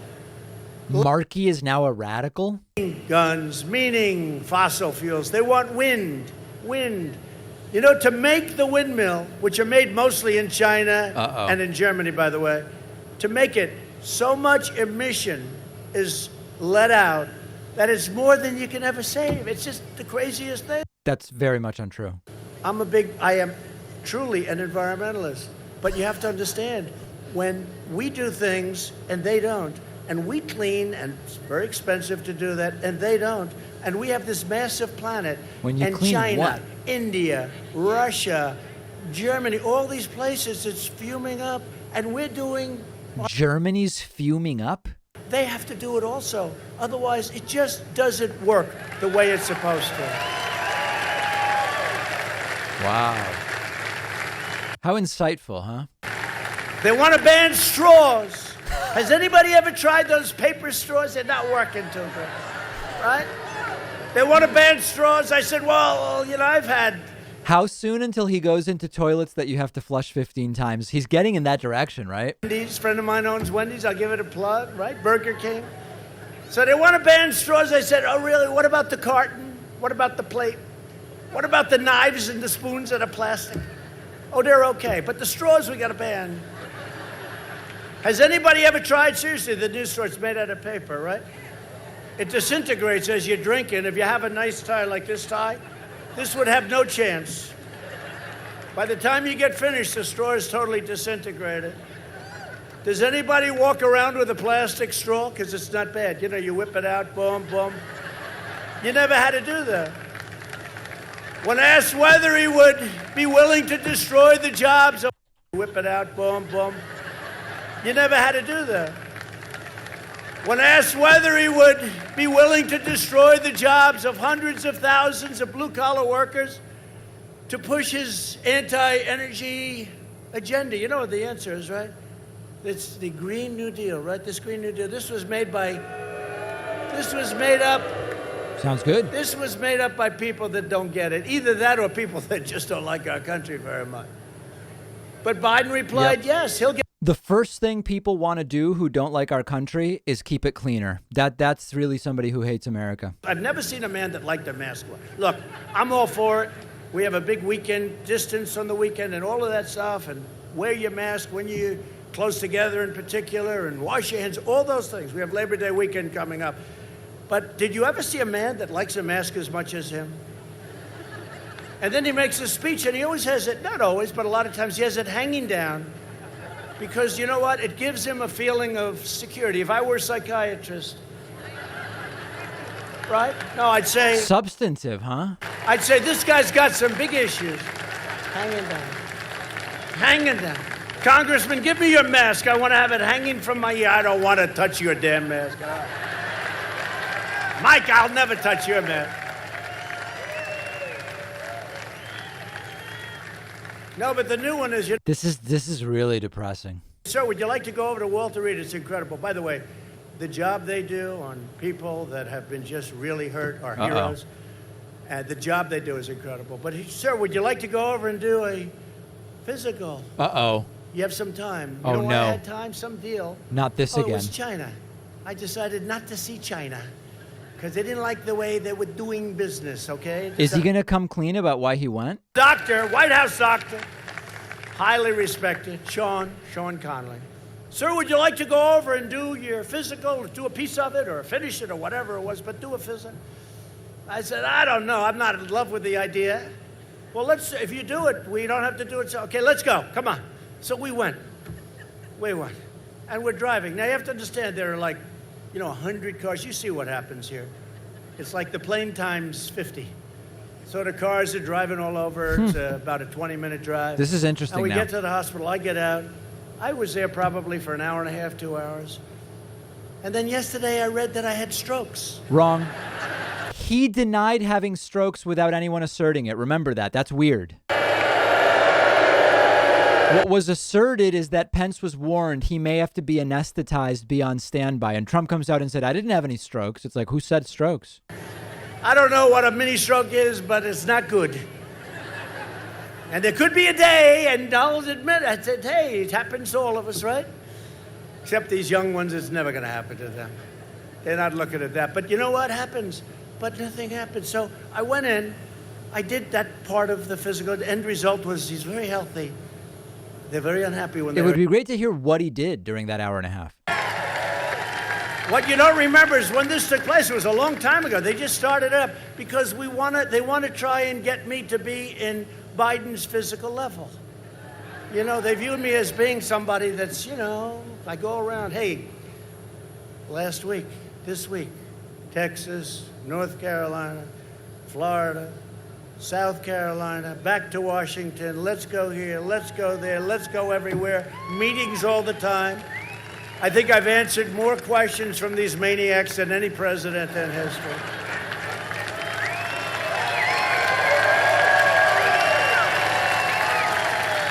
Markey is now a radical? Guns, meaning fossil fuels. They want wind. You know, to make the windmill, which are made mostly in China and in Germany, by the way, to make it, so much emission is let out that it's more than you can ever save. It's just the craziest thing. That's very much untrue. I am truly an environmentalist. But you have to understand, when we do things and they don't, and we clean, and it's very expensive to do that, and they don't, and we have this massive planet, When you and clean China, what? India, Russia, Germany, all these places, it's fuming up, and we're doing... Germany's fuming up? They have to do it also. Otherwise, it just doesn't work the way it's supposed to. Wow. How insightful, huh? They want to ban straws. Has anybody ever tried those paper straws? They're not working too good, right? They want to ban straws. I said, well, you know, I've had... How soon until he goes into toilets that you have to flush 15 times? He's getting in that direction, right? Wendy's, a friend of mine owns Wendy's. I'll give it a plug, right? Burger King. So they want to ban straws. I said, oh, really? What about the carton? What about the plate? What about the knives and the spoons that are plastic? Oh, they're okay. But the straws we got to ban. Has anybody ever tried? Seriously, the new straw, it's made out of paper, right? It disintegrates as you drink it. If you have a nice tie like this tie, this would have no chance. By the time you get finished, the straw is totally disintegrated. Does anybody walk around with a plastic straw? Because it's not bad. You know, you whip it out, boom, boom. You never had to do that. When asked whether he would be willing to destroy the jobs of... Whip it out, boom, boom. You never had to do that. When asked whether he would be willing to destroy the jobs of hundreds of thousands of blue-collar workers to push his anti-energy agenda, you know what the answer is, right? It's the Green New Deal, right? This Green New Deal. This was made up Sounds good. This was made up by people that don't get it. Either that or people that just don't like our country very much. But Biden replied, yes, he'll get. The first thing people want to do who don't like our country is keep it cleaner. That's really somebody who hates America. I've never seen a man that liked a mask. Look, I'm all for it. We have a big weekend, distance on the weekend and all of that stuff, and wear your mask when you're close together in particular, and wash your hands, all those things. We have Labor Day weekend coming up. But did you ever see a man that likes a mask as much as him? And then he makes a speech, and he always has it, not always, but a lot of times he has it hanging down. Because you know what? It gives him a feeling of security. If I were a psychiatrist, right? No, I'd say... Substantive, huh? I'd say this guy's got some big issues. Hanging down. Hanging down. Congressman, give me your mask. I want to have it hanging from my ear. I don't want to touch your damn mask. Mike, I'll never touch your mask. No, but the new one is... This is really depressing. Sir, would you like to go over to Walter Reed? It's incredible. By the way, the job they do on people that have been just really hurt are heroes. And the job they do is incredible. But, sir, would you like to go over and do a physical? Uh-oh. You have some time. Oh, you know why no. I had time? Some deal. Not this It again. was China. I decided not to see China because they didn't like the way they were doing business, okay? Is he going to come clean about why he went? Doctor, White House doctor, highly respected, Sean Conley. Sir, would you like to go over and do your physical, do a piece of it or finish it or whatever it was, but do a physical? I said, I don't know. I'm not in love with the idea. Well, if you do it, we don't have to do it. So, okay, let's go. Come on. So we went. And we're driving. Now, you have to understand there are like, 100 cars. You see what happens here. It's like the plane times 50. So the cars are driving all over. It's about a 20-minute drive. This is interesting And we now. get to the hospital. I get out. I was there probably for an hour and a half, 2 hours. And then yesterday I read that I had strokes. Wrong. He denied having strokes without anyone asserting it. Remember that. That's weird. What was asserted is that Pence was warned he may have to be anesthetized, be on standby. And Trump comes out and said, I didn't have any strokes. It's like, who said strokes? I don't know what a mini stroke is, but it's not good. And there could be a day, and I'll admit, I said, hey, it happens to all of us, right? Except these young ones, it's never going to happen to them. They're not looking at that. But you know what happens? But nothing happened. So I went in. I did that part of the physical. The end result was he's very healthy. They're very unhappy when It would be great to hear what he did during that hour and a half. What you don't remember is when this took place. It was a long time ago. They just started up because they want to try and get me to be in Biden's physical level. They viewed me as being somebody that's, I go around, hey, last week, this week, Texas, North Carolina, Florida, South Carolina, back to Washington, let's go here, let's go there, let's go everywhere, meetings all the time. I think I've answered more questions from these maniacs than any president in history.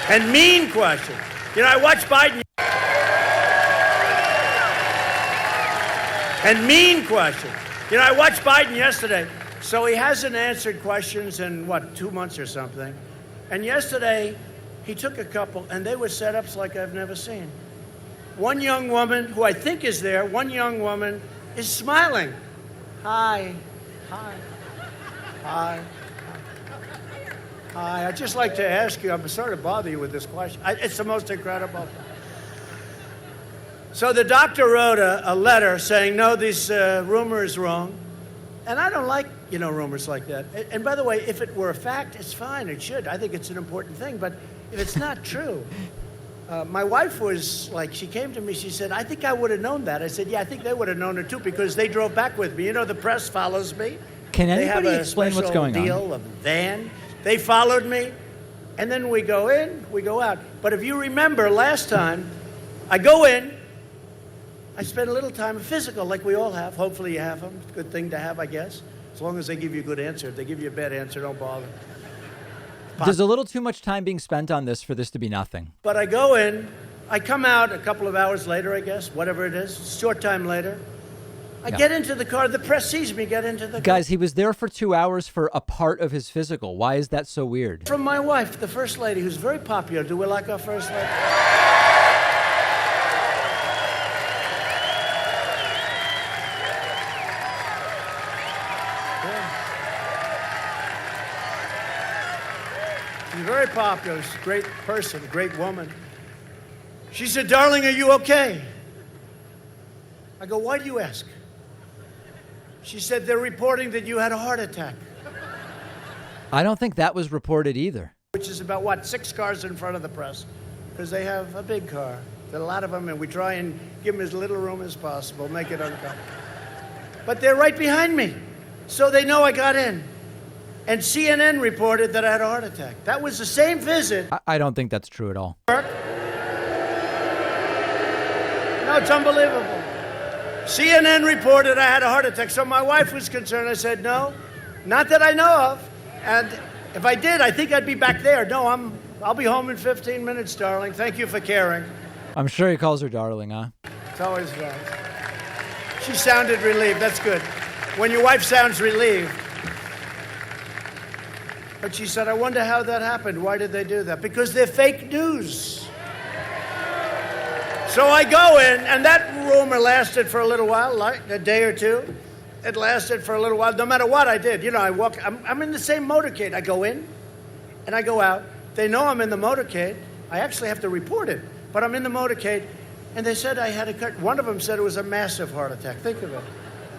And mean questions. I watched Biden. And mean questions. I watched Biden yesterday. So he hasn't answered questions in, 2 months or something. And yesterday, he took a couple, and they were setups like I've never seen. One young woman, who I think is there, is smiling. Hi. I'd just like to ask you, I'm sorry to bother you with this question. It's the most incredible. So the doctor wrote a letter saying, no, this rumor is wrong. And I don't like, rumors like that. And by the way, if it were a fact, it's fine. It should. I think it's an important thing. But if it's not true, my wife was like, she came to me, she said, I think I would have known that. I said, yeah, I think they would have known it too because they drove back with me. The press follows me. Can anybody They have a explain what's going deal, on? A van. They followed me. And then we go in, we go out. But if you remember last time, I go in, I spend a little time in physical, like we all have. Hopefully you have them. It's a good thing to have, I guess. As long as they give you a good answer. If they give you a bad answer, don't bother. There's a little too much time being spent on this for this to be nothing. But I go in, I come out a couple of hours later, I guess, whatever it is, short time later. I get into the car. The press sees me get into the car. Guys, he was there for 2 hours for a part of his physical. Why is that so weird? From my wife, the First Lady, who's very popular. Do we like our First Lady? She's very popular. She's a great person, great woman. She said, "Darling, are you okay?" I go, "Why do you ask?" She said, "They're reporting that you had a heart attack." I don't think that was reported either. Which is about, what, 6 cars in front of the press? Because they have a big car. There are a lot of them, and we try and give them as little room as possible, make it uncomfortable. But they're right behind me, so they know I got in. And CNN reported that I had a heart attack. That was the same visit. I don't think that's true at all. No, it's unbelievable. CNN reported I had a heart attack, so my wife was concerned. I said, "No, not that I know of. And if I did, I think I'd be back there. No, I'll be home in 15 minutes, darling. Thank you for caring." I'm sure he calls her darling, huh? It's always right. She sounded relieved. That's good. When your wife sounds relieved. But she said, "I wonder how that happened. Why did they do that?" Because they're fake news. So I go in, and that rumor lasted for a little while, like a day or two. It lasted for a little while, no matter what I did. You know, I'm in the same motorcade. I go in, and I go out. They know I'm in the motorcade. I actually have to report it, but I'm in the motorcade, and they said I had one of them said it was a massive heart attack. Think of it.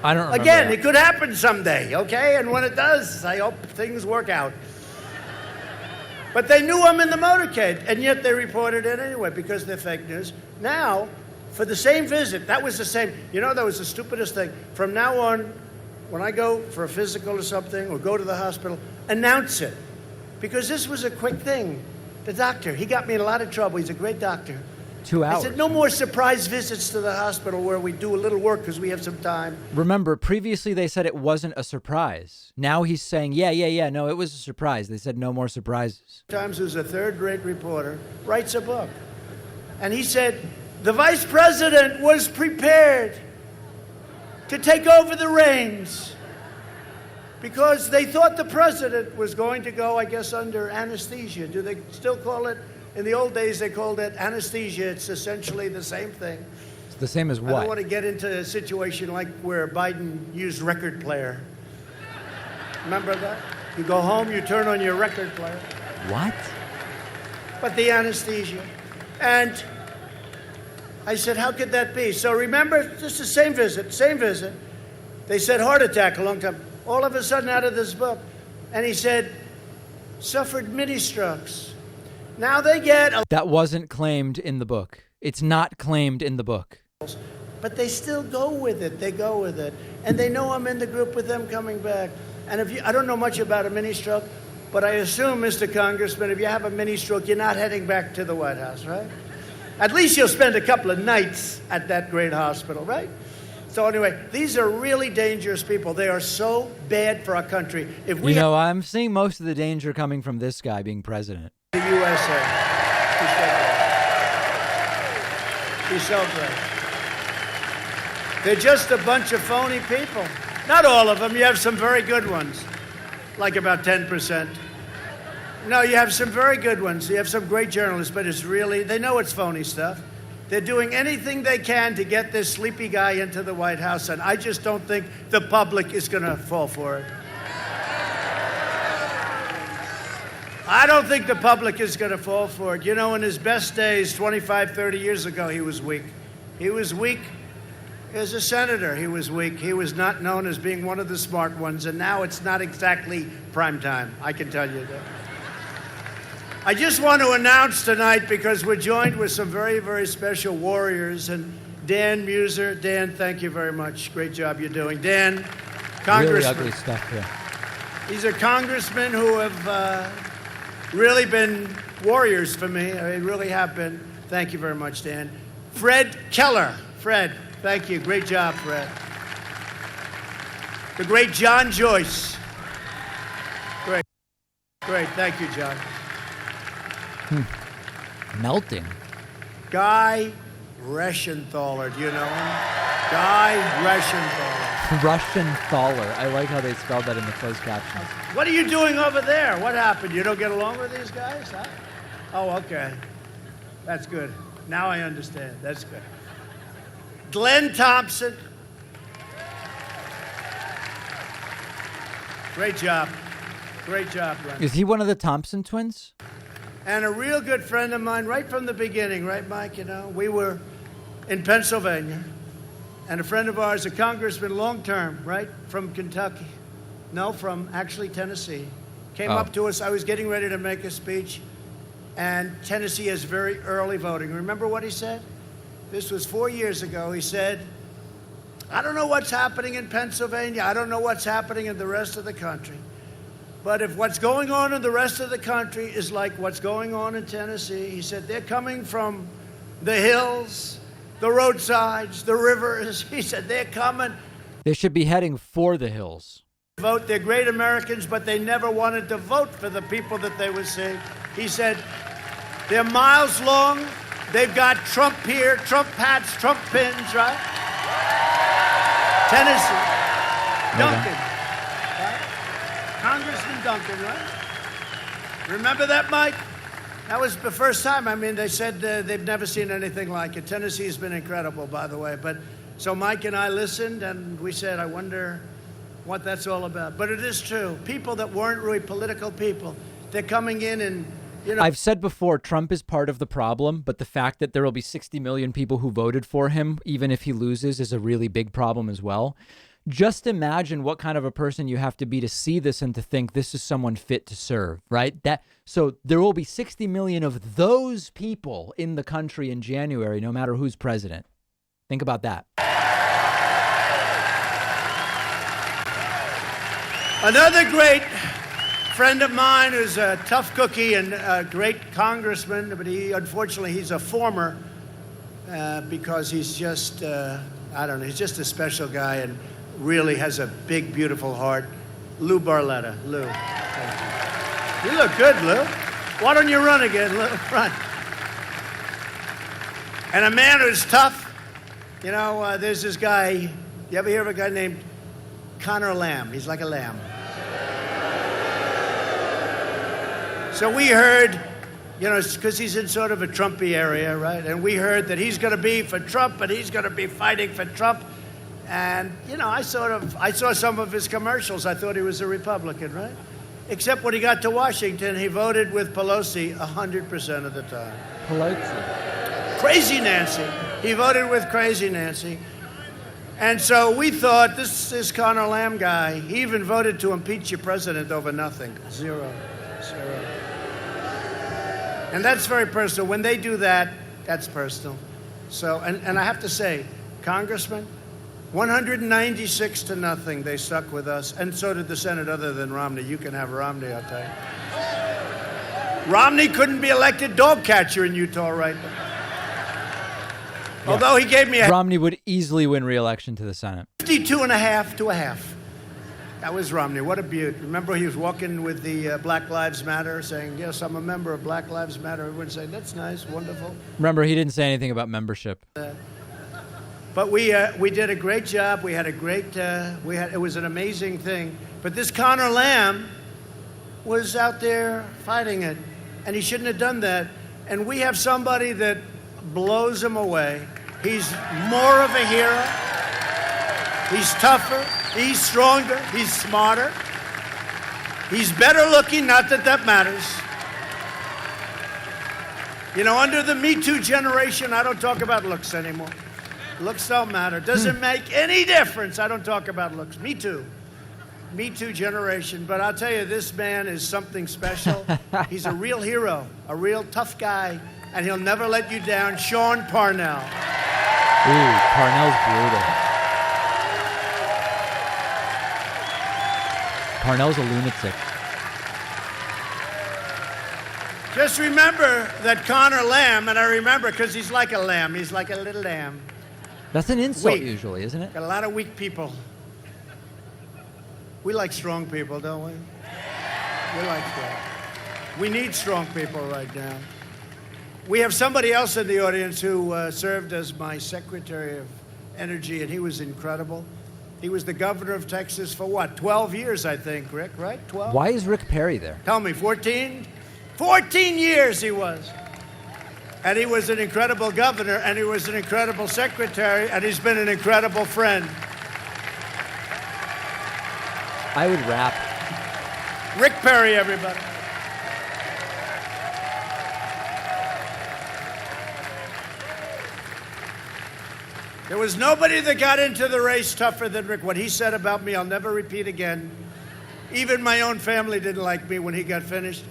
I don't remember Again, that. it could happen someday, okay? And when it does, I hope things work out. But they knew I'm in the motorcade, and yet they reported it anyway because they're fake news. Now, for the same visit, that was the same. You know, that was the stupidest thing. From now on, when I go for a physical or something, or go to the hospital, announce it. Because this was a quick thing. The doctor, he got me in a lot of trouble. He's a great doctor. 2 hours. I said, "No more surprise visits to the hospital where we do a little work because we have some time." Remember, previously they said it wasn't a surprise. Now he's saying, yeah, no, it was a surprise. They said no more surprises. Times, who's a third-rate reporter, writes a book. And he said, the vice president was prepared to take over the reins because they thought the president was going to go, I guess, under anesthesia. Do they still call it? In the old days, they called it anesthesia. It's essentially the same thing. It's the same as I what? don't want to get into a situation like where Biden used record player. Remember that? You go home, you turn on your record player. What? But the anesthesia. And I said, how could that be? So remember, just the same visit. They said heart attack a long time. All of a sudden out of this book. And he said, suffered mini strokes. Now they get That wasn't claimed in the book. It's not claimed in the book. But they still go with it. They go with it. And they know I'm in the group with them coming back. And I don't know much about a mini stroke, but I assume, Mr. Congressman, if you have a mini stroke, you're not heading back to the White House, right? At least you'll spend a couple of nights at that great hospital, right? So anyway, these are really dangerous people. They are so bad for our country. If we I'm seeing most of the danger coming from this guy being president. the USA. He's so great. They're just a bunch of phony people. Not all of them. You have some very good ones, like about 10%. No, you have some very good ones. You have some great journalists, but it's really, they know it's phony stuff. They're doing anything they can to get this sleepy guy into the White House, and I just don't think the public is going to fall for it. I don't think the public is going to fall for it. You know, in his best days, 25, 30 years ago, he was weak. He was weak as a senator. He was weak. He was not known as being one of the smart ones, and now it's not exactly prime time. I can tell you that. I just want to announce tonight, because we're joined with some very, very special warriors, and Dan Muser. Dan, thank you very much. Great job you're doing. Dan, Congressman. Really ugly stuff here. These are congressmen who have really been warriors for me. They really have been. Thank you very much, Dan. Fred Keller. Fred, thank you. Great job, Fred. The great John Joyce. Great. Great. Thank you, John. Melting. Guy Reschenthaler. Do you know him? Guy Reschenthaler. Russian Thaler. I like how they spelled that in the closed captions. What are you doing over there? What happened? You don't get along with these guys? Huh? Oh, okay. That's good. Now I understand. That's good. Glenn Thompson. Great job. Great job, Glenn. Is he one of the Thompson twins? And a real good friend of mine right from the beginning, right, Mike? You know, we were in Pennsylvania, and a friend of ours, a congressman long-term, right, from Kentucky. No, from actually Tennessee. Came up to us. I was getting ready to make a speech, and Tennessee has very early voting. Remember what he said? This was 4 years ago. He said, I don't know what's happening in Pennsylvania. I don't know what's happening in the rest of the country. But if what's going on in the rest of the country is like what's going on in Tennessee, he said, they're coming from the hills, the roadsides, the rivers. He said, they're coming. They should be heading for the hills. Vote. They're great Americans, but they never wanted to vote for the people that they would see. He said, they're miles long. They've got Trump here, Trump hats, Trump pins, right? Tennessee. Duncan. Right? Congressman Duncan, right? Remember that, Mike? That was the first time. I mean, they said they've never seen anything like it. Tennessee's been incredible, by the way. But so Mike and I listened, and we said, I wonder what that's all about. But it is true. People that weren't really political people, they're coming in and, you know. I've said before, Trump is part of the problem, but the fact that there will be 60 million people who voted for him, even if he loses, is a really big problem as well. Just imagine what kind of a person you have to be to see this and to think this is someone fit to serve, right? So there will be 60 million of those people in the country in January, no matter who's president. Think about that. Another great friend of mine who's a tough cookie and a great congressman, but unfortunately he's a former because he's just, I don't know, he's just a special guy and really has a big, beautiful heart. Lou Barletta. Lou, thank you. You look good, Lou. Why don't you run again, Lou? Run. And a man who's tough. You know, there's this guy, you ever hear of a guy named Connor Lamb? He's like a lamb. So we heard, you know, because he's in sort of a Trumpy area, right? And we heard that he's going to be for Trump and he's going to be fighting for Trump. And, you know, I saw some of his commercials. I thought he was a Republican, right? Except when he got to Washington, he voted with Pelosi 100% of the time. Pelosi. Crazy Nancy. He voted with Crazy Nancy. And so we thought, this Connor Lamb guy, he even voted to impeach your president over nothing. Zero. And that's very personal. When they do that, that's personal. So, and I have to say, Congressman, 196 to nothing, they stuck with us. And so did the Senate, other than Romney. You can have Romney, I'll tell you. Romney couldn't be elected dog catcher in Utah right now. Yeah. Although he gave me Romney would easily win re-election to the Senate. 52.5 to a half. That was Romney. What a beaut. Remember he was walking with the Black Lives Matter saying, yes, I'm a member of Black Lives Matter. Everyone saying, that's nice, wonderful. Remember, he didn't say anything about membership. But we did a great job. We had a great, it was an amazing thing. But this Connor Lamb was out there fighting it. And he shouldn't have done that. And we have somebody that blows him away. He's more of a hero. He's tougher. He's stronger. He's smarter. He's better looking, not that that matters. You know, under the Me Too generation, I don't talk about looks anymore. Looks don't matter. Doesn't make any difference. I don't talk about looks. Me Too. Me Too generation. But I'll tell you, this man is something special. He's a real hero, a real tough guy, and he'll never let you down. Sean Parnell. Ooh, Parnell's brutal. Parnell's a lunatic. Just remember that Connor Lamb, and I remember because he's like a lamb. He's like a little lamb. That's an insult Weak. usually, isn't it? Got a lot of weak people. We like strong people, don't we? We like strong. We need strong people right now. We have somebody else in the audience who served as my Secretary of Energy, and he was incredible. He was the governor of Texas for what, 12 years, I think, Rick, right? 12? Why is Rick Perry there? Tell me, 14? 14 years he was. And he was an incredible governor, and he was an incredible secretary, and he's been an incredible friend. I would rap. Rick Perry, everybody. There was nobody that got into the race tougher than Rick. What he said about me, I'll never repeat again. Even my own family didn't like me when he got finished.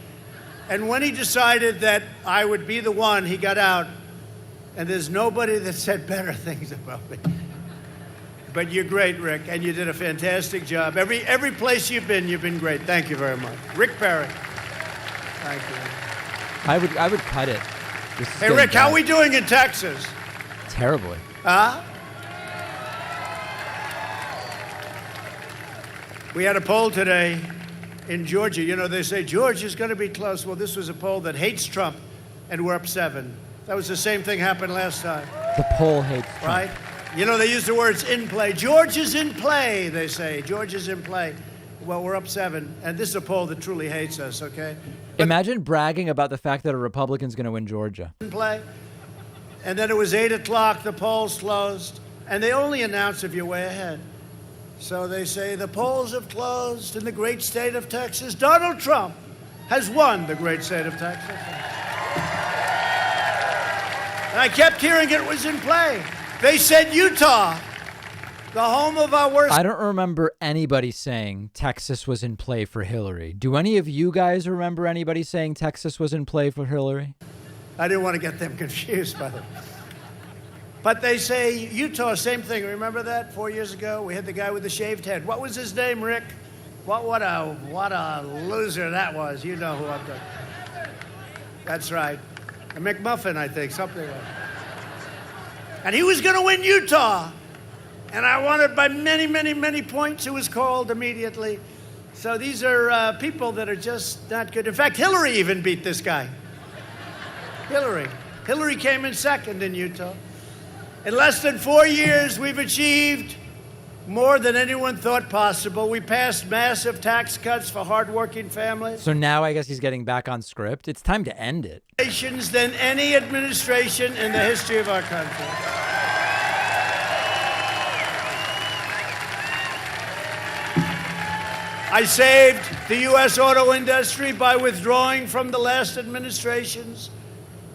And when he decided that I would be the one, he got out. And there's nobody that said better things about me. But you're great, Rick, and you did a fantastic job. Every place you've been great. Thank you very much. Rick Perry. Thank you. I would cut it. Hey, Rick, how are we doing in Texas? Terribly. Huh? We had a poll today in Georgia. You know, they say Georgia's going to be close. Well, this was a poll that hates Trump, and we're up 7. That was the same thing happened last time. The poll hates Trump. Right? You know, they use the words in play. Georgia's in play, they say. Georgia's in play. Well, we're up 7, and this is a poll that truly hates us, okay? But imagine bragging about the fact that a Republican's going to win Georgia. in play. And then it was 8 o'clock, the polls closed, and they only announce if you're way ahead. So they say the polls have closed in the great state of Texas. Donald Trump has won the great state of Texas. And I kept hearing it was in play. They said Utah, the home of our worst. I don't remember anybody saying Texas was in play for Hillary. Do any of you guys remember anybody saying Texas was in play for Hillary? I didn't want to get them confused by them. But they say Utah, same thing. Remember that 4 years ago? We had the guy with the shaved head. What was his name, Rick? What a loser that was. You know who I'm talking. That's right. A McMuffin, I think, something like that. And he was going to win Utah. And I won it by many, many, many points. It was called immediately. So these are people that are just not good. In fact, Hillary even beat this guy. Hillary came in second in Utah. In less than 4 years, we've achieved more than anyone thought possible. We passed massive tax cuts for hardworking families. So now I guess he's getting back on script. It's time to end it. Than any administration in the history of our country. I saved the U.S. auto industry by withdrawing from the last administration's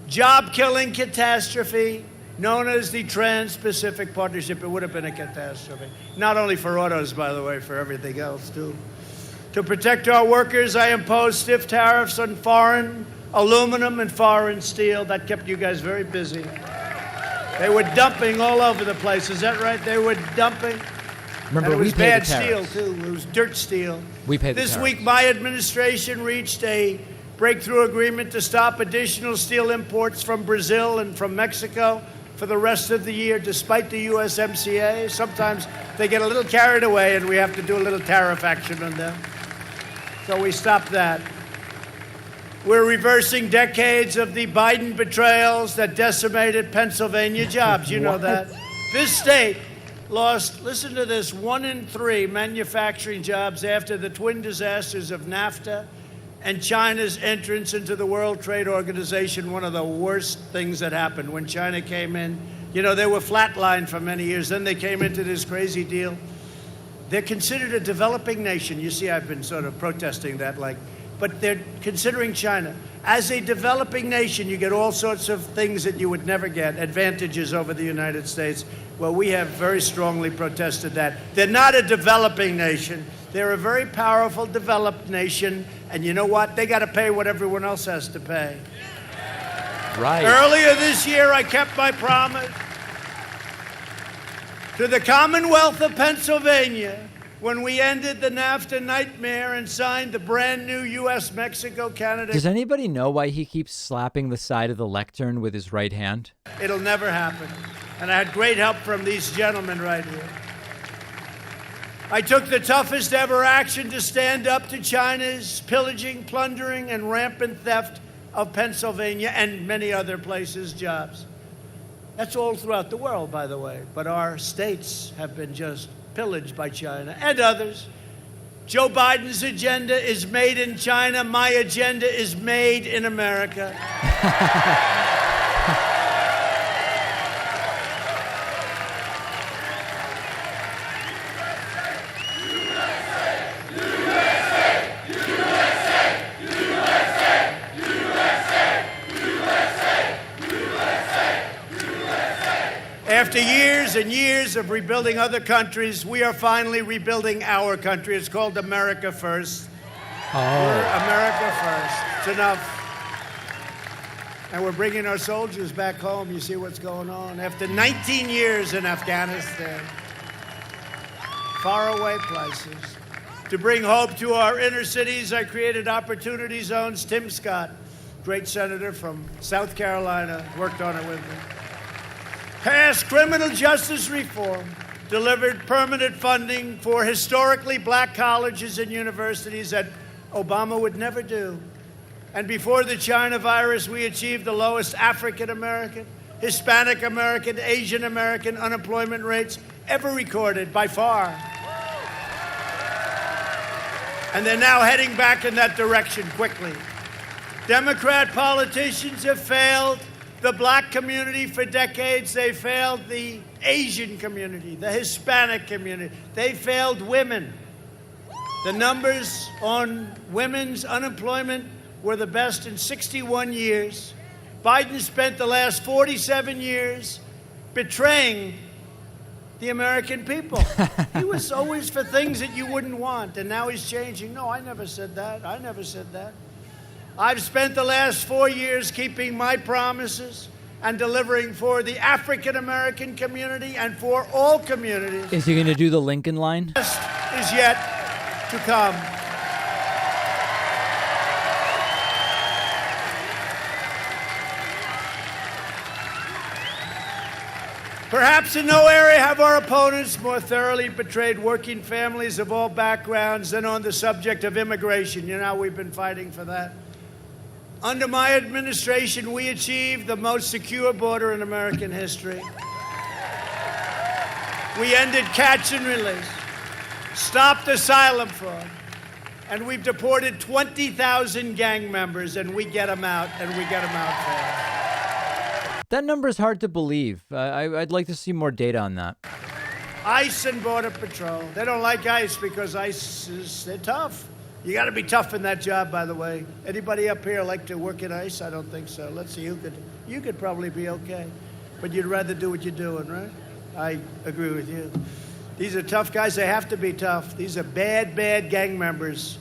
job-killing catastrophe known as the Trans-Pacific Partnership. It would have been a catastrophe. Not only for autos, by the way, for everything else, too. To protect our workers, I imposed stiff tariffs on foreign aluminum and foreign steel. That kept you guys very busy. They were dumping all over the place. Is that right? They were dumping. Remember, and it was we paid bad the steel, tariffs. too. It was dirt steel. We paid the This tariffs. week, my administration reached a breakthrough agreement to stop additional steel imports from Brazil and from Mexico for the rest of the year, despite the USMCA. Sometimes they get a little carried away, and we have to do a little tariff action on them. So we stopped that. We're reversing decades of the Biden betrayals that decimated Pennsylvania jobs. You know that. This state lost, listen to this, 1 in 3 manufacturing jobs after the twin disasters of NAFTA and China's entrance into the World Trade Organization. One of the worst things that happened when China came in. You know, they were flatlined for many years. Then they came into this crazy deal. They're considered a developing nation. You see, I've been sort of protesting that, but they're considering China. As a developing nation, you get all sorts of things that you would never get, advantages over the United States. Well, we have very strongly protested that. They're not a developing nation. They're a very powerful, developed nation. And you know what? They got to pay what everyone else has to pay. Right. Earlier this year, I kept my promise to the Commonwealth of Pennsylvania when we ended the NAFTA nightmare and signed the brand new U.S.-Mexico-Canada. Does anybody know why he keeps slapping the side of the lectern with his right hand? It'll never happen. And I had great help from these gentlemen right here. I took the toughest ever action to stand up to China's pillaging, plundering, and rampant theft of Pennsylvania and many other places' jobs. That's all throughout the world, by the way. But our states have been just pillaged by China and others. Joe Biden's agenda is made in China. My agenda is made in America. After years and years of rebuilding other countries, we are finally rebuilding our country. It's called America First. We're America First. It's enough. And we're bringing our soldiers back home. You see what's going on. After 19 years in Afghanistan, faraway places, to bring hope to our inner cities, I created Opportunity Zones. Tim Scott, great senator from South Carolina, worked on it with me. Passed criminal justice reform, delivered permanent funding for historically black colleges and universities that Obama would never do. And before the China virus, we achieved the lowest African American, Hispanic American, Asian American unemployment rates ever recorded by far. And they're now heading back in that direction quickly. Democrat politicians have failed the black community for decades. They failed the Asian community, the Hispanic community. They failed women. The numbers on women's unemployment were the best in 61 years. Biden spent the last 47 years betraying the American people. He was always for things that you wouldn't want, and now he's changing. No, I never said that. I never said that. I've spent the last 4 years keeping my promises and delivering for the African American community and for all communities. Is he going to do the Lincoln line? Best is yet to come. Perhaps in no area have our opponents more thoroughly betrayed working families of all backgrounds than on the subject of immigration. You know, we've been fighting for that. Under my administration, we achieved the most secure border in American history. We ended catch and release, stopped asylum fraud, and we've deported 20,000 gang members, and we get them out, and we get them out fast. That number is hard to believe. I'd like to see more data on that. ICE and Border Patrol. They don't like ICE because they're tough. You got to be tough in that job, by the way. Anybody up here like to work in ICE? I don't think so. Let's see, you could probably be okay. But you'd rather do what you're doing, right? I agree with you. These are tough guys. They have to be tough. These are bad, bad gang members.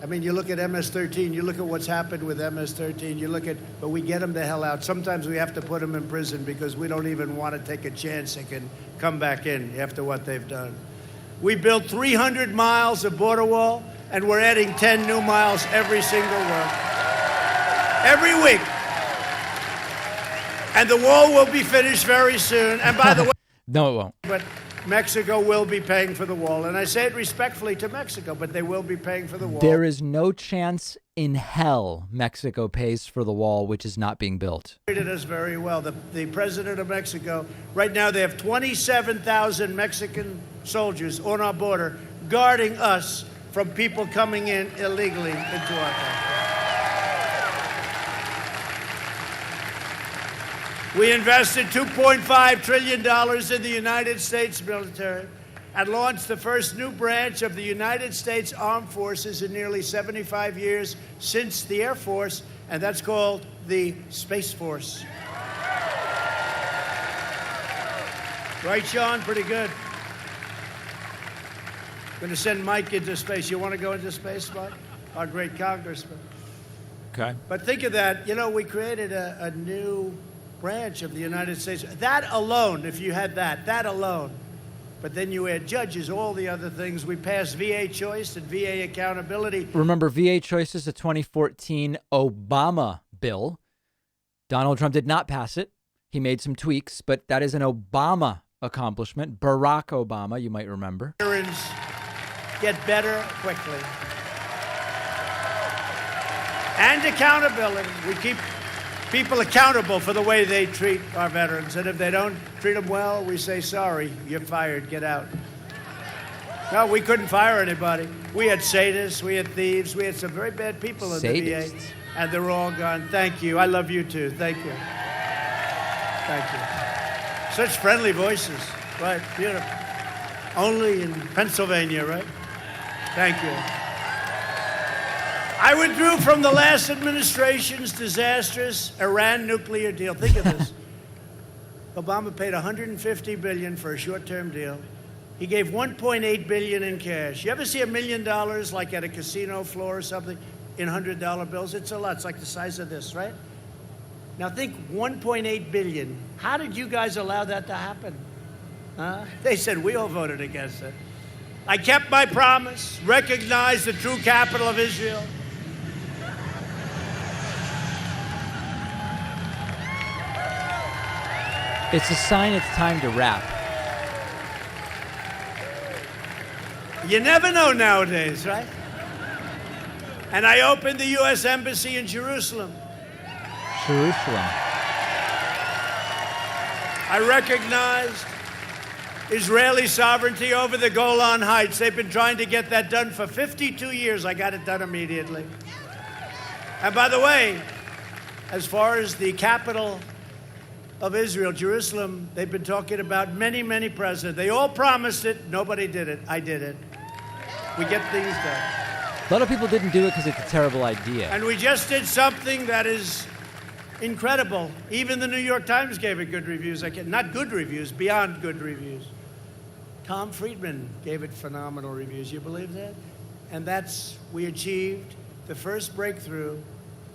I mean, you look at MS-13, you look at what's happened with MS-13, but we get them the hell out. Sometimes we have to put them in prison because we don't even want to take a chance they can come back in after what they've done. We built 300 miles of border wall, and we're adding 10 new miles every single week. Every week. And the wall will be finished very soon. And by the way... No, it won't. But Mexico will be paying for the wall. And I say it respectfully to Mexico, but they will be paying for the wall. There is no chance in hell Mexico pays for the wall, which is not being built. Treated us very well. The president of Mexico, right now they have 27,000 Mexican soldiers on our border guarding us from people coming in illegally into our country. We invested $2.5 trillion in the United States military and launched the first new branch of the United States Armed Forces in nearly 75 years since the Air Force, and that's called the Space Force. Right, Sean? Pretty good. Going to send Mike into space. You want to go into space, Mike? Our great congressman. Okay. But think of that. You know, we created a new branch of the United States. That alone, if you had that alone. But then you add judges, all the other things. We passed VA choice and VA accountability. Remember, VA choice is a 2014 Obama bill. Donald Trump did not pass it. He made some tweaks, but that is an Obama accomplishment. Barack Obama, you might remember. Veterans get better quickly. And accountability. We keep people accountable for the way they treat our veterans. And if they don't treat them well, we say, sorry, you're fired, get out. No, we couldn't fire anybody. We had sadists, we had thieves, we had some very bad people in the VA. And they're all gone. Thank you. I love you too. Thank you. Thank you. Such friendly voices. Right, beautiful. Only in Pennsylvania, right? Thank you. I withdrew from the last administration's disastrous Iran nuclear deal. Think of this. Obama paid $150 billion for a short-term deal. He gave $1.8 billion in cash. You ever see $1 million like at a casino floor or something in $100 bills? It's a lot. It's like the size of this, right? Now think $1.8 billion. How did you guys allow that to happen? They said we all voted against it. I kept my promise, recognized the true capital of Israel. It's a sign it's time to wrap. You never know nowadays, right? And I opened the U.S. Embassy in Jerusalem. Jerusalem. I recognized Israeli sovereignty over the Golan Heights. They've been trying to get that done for 52 years. I got it done immediately. And by the way, as far as the capital of Israel, Jerusalem, they've been talking about many, many presidents. They all promised it. Nobody did it. I did it. We get things done. A lot of people didn't do it because it's a terrible idea. And we just did something that is incredible. Even the New York Times gave it good reviews. Not good reviews, beyond good reviews. Tom Friedman gave it phenomenal reviews. You believe that? And we achieved the first breakthrough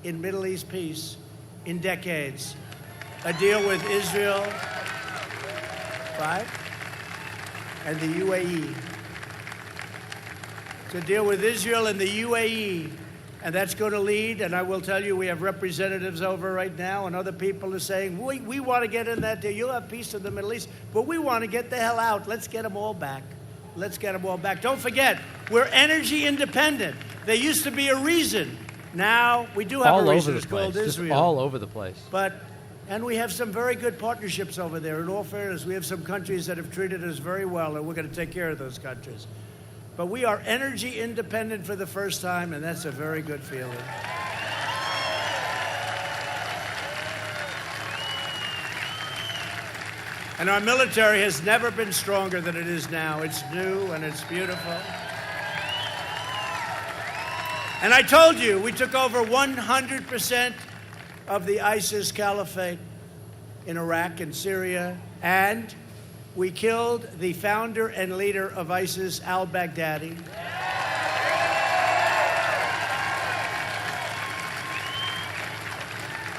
in Middle East peace in decades. A deal with Israel, right? And the UAE. To deal with Israel and the UAE. And that's going to lead, and I will tell you, we have representatives over right now, and other people are saying, we want to get in that deal. You'll have peace in the Middle East, but we want to get the hell out. Let's get them all back. Let's get them all back. Don't forget, we're energy independent. There used to be a reason. Now, we do have a reason. It's called Israel. Just all over the place. And we have some very good partnerships over there. In all fairness, we have some countries that have treated us very well, and we're going to take care of those countries. But we are energy independent for the first time, and that's a very good feeling. And our military has never been stronger than it is now. It's new and it's beautiful. And I told you, we took over 100% of the ISIS caliphate in Iraq and Syria, and we killed the founder and leader of ISIS, al-Baghdadi.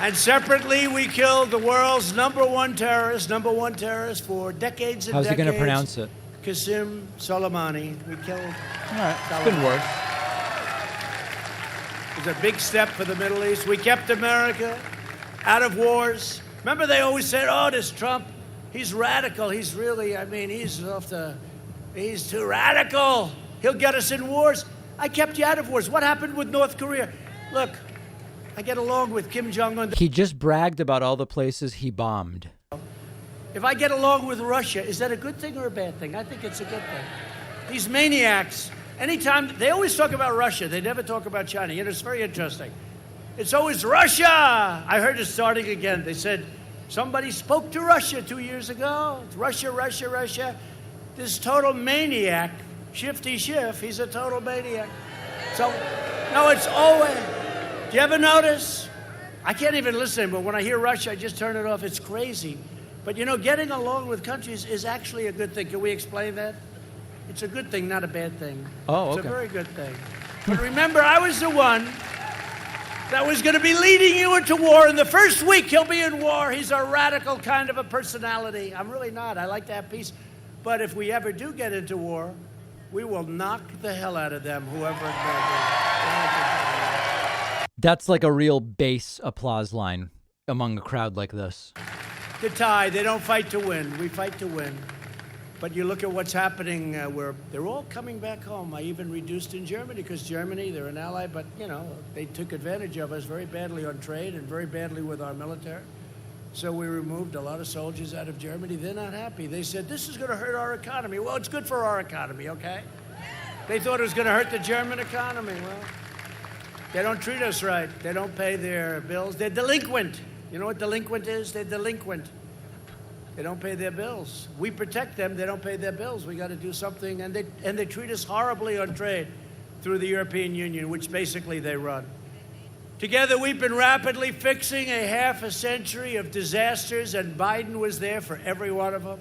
And separately, we killed the world's number one terrorist for decades and decades. How's he going to pronounce it? Qasem Soleimani. We killed All right, it's been worse. It was a big step for the Middle East. We kept America out of wars. Remember, they always said, oh, this Trump, he's radical. He's really, he's too radical. He'll get us in wars. I kept you out of wars. What happened with North Korea? Look, I get along with Kim Jong-un. He just bragged about all the places he bombed. If I get along with Russia, is that a good thing or a bad thing? I think it's a good thing. These maniacs, anytime, they always talk about Russia. They never talk about China. It's very interesting. It's always Russia. I heard it starting again. They said, somebody spoke to Russia 2 years ago. It's Russia, Russia, Russia. This total maniac, Shifty Schiff, he's a total maniac. So, no, it's always, do you ever notice? I can't even listen, but when I hear Russia, I just turn it off. It's crazy. But getting along with countries is actually a good thing. Can we explain that? It's a good thing, not a bad thing. Oh, okay. It's a very good thing. But remember, I was the one that was going to be leading you into war. In the first week, he'll be in war. He's a radical kind of a personality. I'm really not. I like to have peace. But if we ever do get into war, we will knock the hell out of them, whoever it may be. That's like a real bass applause line among a crowd like this. To tie, they don't fight to win. We fight to win. But you look at what's happening where they're all coming back home. I even reduced in Germany because Germany, they're an ally, but, you know, they took advantage of us very badly on trade and very badly with our military. So we removed a lot of soldiers out of Germany. They're not happy. They said, this is going to hurt our economy. Well, it's good for our economy, okay? They thought it was going to hurt the German economy. Well, they don't treat us right. They don't pay their bills. They're delinquent. You know what delinquent is? They're delinquent. They don't pay their bills. We protect them. They don't pay their bills. We got to do something. And they treat us horribly on trade through the European Union, which basically they run. Together, we've been rapidly fixing a half a century of disasters, and Biden was there for every one of them.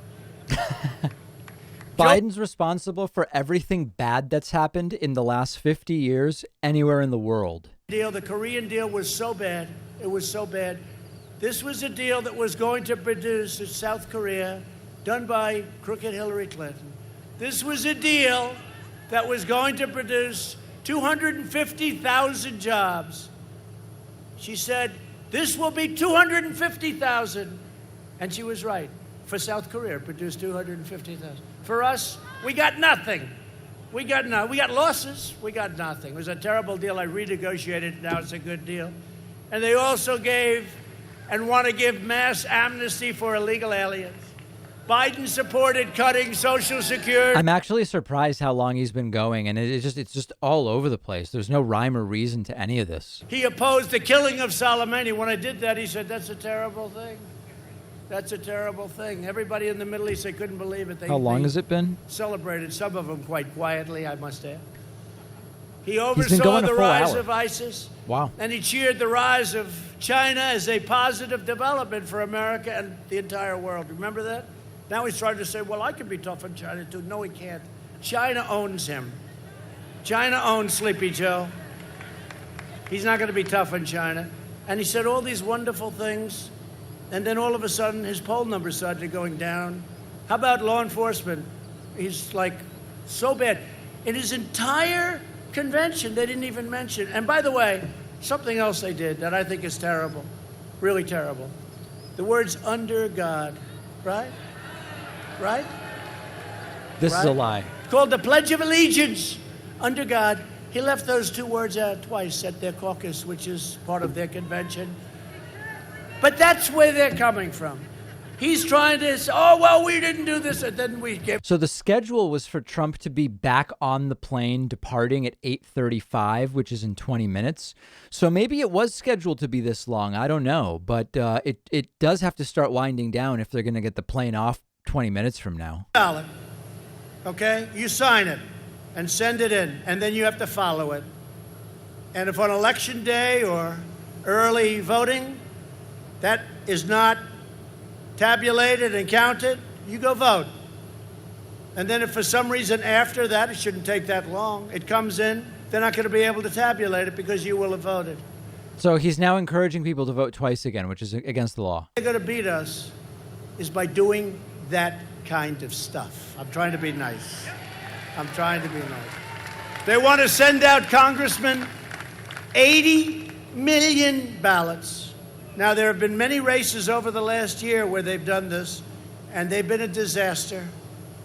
Biden's responsible for everything bad that's happened in the last 50 years anywhere in the world. The Korean deal was so bad. It was so bad. This was a deal that was going to produce in South Korea, done by crooked Hillary Clinton. This was a deal that was going to produce 250,000 jobs. She said, this will be 250,000. And she was right. For South Korea, it produced 250,000. For us, we got nothing. We got losses. We got nothing. It was a terrible deal. I renegotiated it. Now it's a good deal. And they also gave and want to give mass amnesty for illegal aliens. Biden supported cutting Social Security. I'm actually surprised how long he's been going, and it's just all over the place. There's no rhyme or reason to any of this. He opposed the killing of Soleimani. When I did that, he said, that's a terrible thing. That's a terrible thing. Everybody in the Middle East, they couldn't believe it. How long has it been? Celebrated, some of them quite quietly, I must add. He oversaw the rise of ISIS. Wow. And he cheered the rise of China as a positive development for America and the entire world. Remember that? Now he's trying to say, well, I can be tough on China, too. No, he can't. China owns him. China owns Sleepy Joe. He's not going to be tough on China. And he said all these wonderful things, and then all of a sudden his poll numbers started going down. How about law enforcement? He's like so bad. In his entire convention, they didn't even mention. And by the way, something else they did that I think is terrible, really terrible. The words under God, right? Right? This is a lie. Called the Pledge of Allegiance, under God. He left those two words out twice at their caucus, which is part of their convention. But that's where they're coming from. He's trying to say, oh, well, we didn't do this, and then we gave. So the schedule was for Trump to be back on the plane departing at 8:35, which is in 20 minutes. So maybe it was scheduled to be this long. I don't know. But it does have to start winding down if they're going to get the plane off 20 minutes from now. Ballot, okay? You sign it and send it in, and then you have to follow it. And if on election day or early voting, that is not tabulated and counted, you go vote. And then if for some reason after that, it shouldn't take that long, it comes in, they're not going to be able to tabulate it because you will have voted. So he's now encouraging people to vote twice again, which is against the law. They're going to beat us is by doing that kind of stuff. I'm trying to be nice. I'm trying to be nice. They want to send out congressmen 80 million ballots. Now, there have been many races over the last year where they've done this, and they've been a disaster.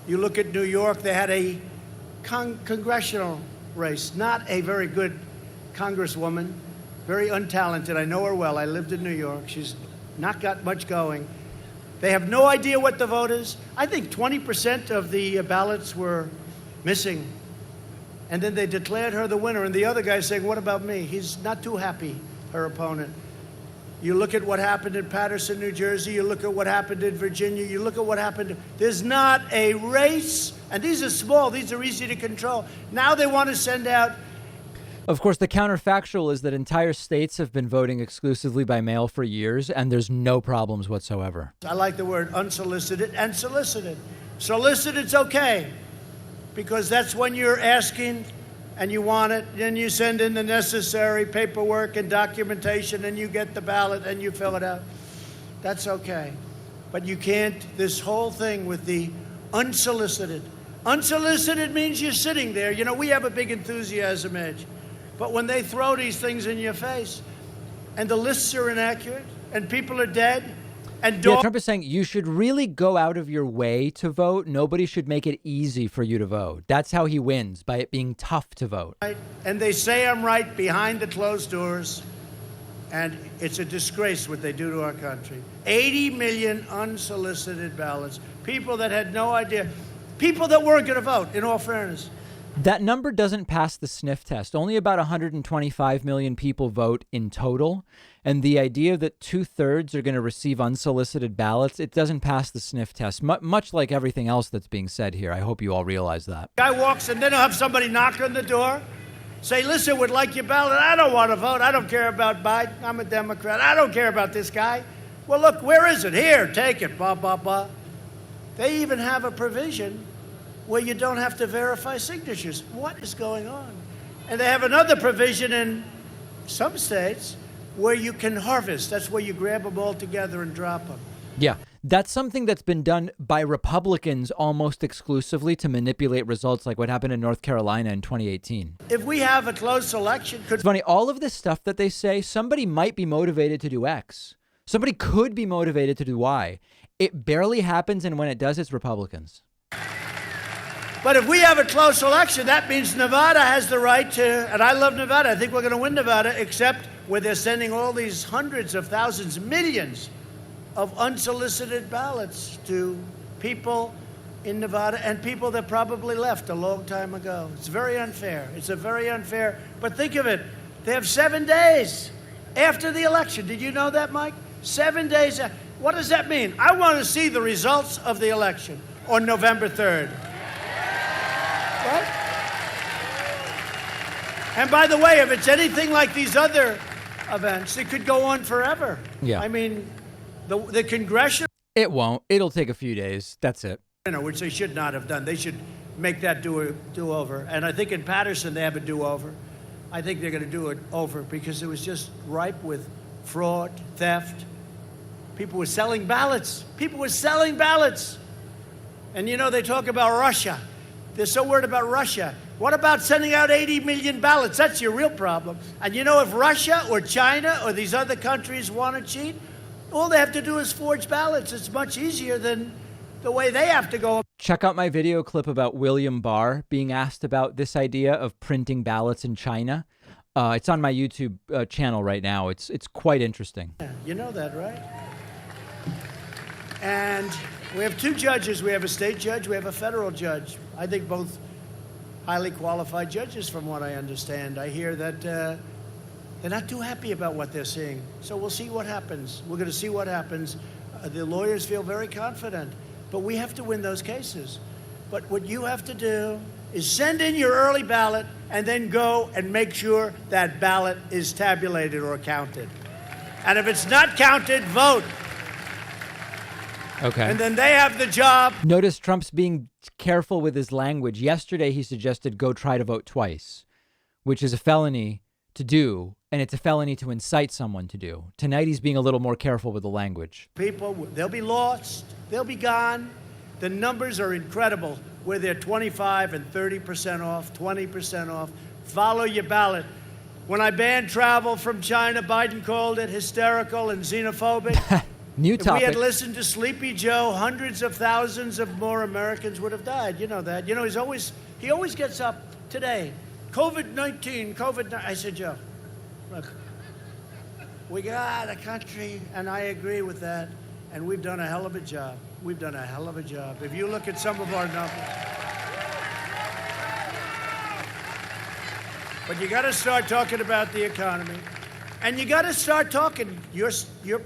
You look at New York, they had a congressional race, not a very good congresswoman, very untalented. I know her well. I lived in New York. She's not got much going. They have no idea what the vote is. I think 20% of the ballots were missing. And then they declared her the winner. And the other guy saying, what about me? He's not too happy, her opponent. You look at what happened in Paterson, New Jersey. You look at what happened in Virginia. You look at what happened. There's not a race. And these are small. These are easy to control. Now they want to send out. Of course, the counterfactual is that entire states have been voting exclusively by mail for years, and there's no problems whatsoever. I like the word unsolicited and solicited. Solicited's okay, because that's when you're asking and you want it, then you send in the necessary paperwork and documentation, and you get the ballot and you fill it out. That's okay. But you can't, this whole thing with the unsolicited. Unsolicited means you're sitting there. You know, we have a big enthusiasm edge. But when they throw these things in your face, and the lists are inaccurate, and people are dead, And Yeah, Trump is saying you should really go out of your way to vote. Nobody should make it easy for you to vote. That's how he wins, by it being tough to vote. And they say I'm right behind the closed doors. And it's a disgrace what they do to our country. 80 million unsolicited ballots. People that had no idea. People that weren't going to vote, in all fairness. That number doesn't pass the sniff test. Only about 125 million people vote in total. And the idea that 2/3 are going to receive unsolicited ballots, it doesn't pass the sniff test, much like everything else that's being said here. I hope you all realize that. Guy walks and then he'll have somebody knock on the door, say, listen, would like your ballot. I don't want to vote. I don't care about Biden. I'm a Democrat. I don't care about this guy. Well, look, where is it? Here, take it, blah, blah, blah. They even have a provision where you don't have to verify signatures. What is going on? And they have another provision in some states where you can harvest. That's where you grab them all together and drop them. Yeah, that's something that's been done by Republicans almost exclusively to manipulate results, like what happened in North Carolina in 2018. If we have a close election, It's funny, all of this stuff that they say, somebody might be motivated to do X. Somebody could be motivated to do Y. It barely happens, and when it does, it's Republicans. But if we have a close election, that means Nevada has the right to, and I love Nevada, I think we're going to win Nevada, except where they're sending all these hundreds of thousands, millions of unsolicited ballots to people in Nevada and people that probably left a long time ago. It's very unfair. It's a very unfair, but think of it. They have 7 days after the election. Did you know that, Mike? 7 days. What does that mean? I want to see the results of the election on November 3rd. Right? And by the way, if it's anything like these other events, it could go on forever. Yeah. I mean, the congressional... It won't. It'll take a few days. That's it. Which they should not have done. They should make that do-over. And I think in Patterson they have a do-over. I think they're going to do it over because it was just ripe with fraud, theft. People were selling ballots. People were selling ballots. And you know, they talk about Russia. They're so worried about Russia. What about sending out 80 million ballots? That's your real problem. And you know, if Russia or China or these other countries want to cheat, all they have to do is forge ballots. It's much easier than the way they have to go. Check out my video clip about William Barr being asked about this idea of printing ballots in China. It's on my YouTube channel right now. It's quite interesting. Yeah, you know that, right? And we have two judges. We have a state judge. We have a federal judge. I think both highly qualified judges, from what I understand. I hear that they're not too happy about what they're seeing. So we'll see what happens. We're going to see what happens. The lawyers feel very confident. But we have to win those cases. But what you have to do is send in your early ballot and then go and make sure that ballot is tabulated or counted. And if it's not counted, vote. Okay. And then they have the job. Notice Trump's being careful with his language. Yesterday, he suggested go try to vote twice, which is a felony to do, and it's a felony to incite someone to do. Tonight, he's being a little more careful with the language. People, they'll be lost. They'll be gone. The numbers are incredible, where they're 25 and 30% off, 20% off. Follow your ballot. When I banned travel from China, Biden called it hysterical and xenophobic. New If topic. we had listened to Sleepy Joe, hundreds of thousands of more Americans would have died. You know that. You know, he always gets up today. COVID-19, COVID-19. I said, Joe, look, we got a country, and I agree with that, and we've done a hell of a job. We've done a hell of a job. If you look at some of our numbers. But you got to start talking about the economy. And you got to start talking your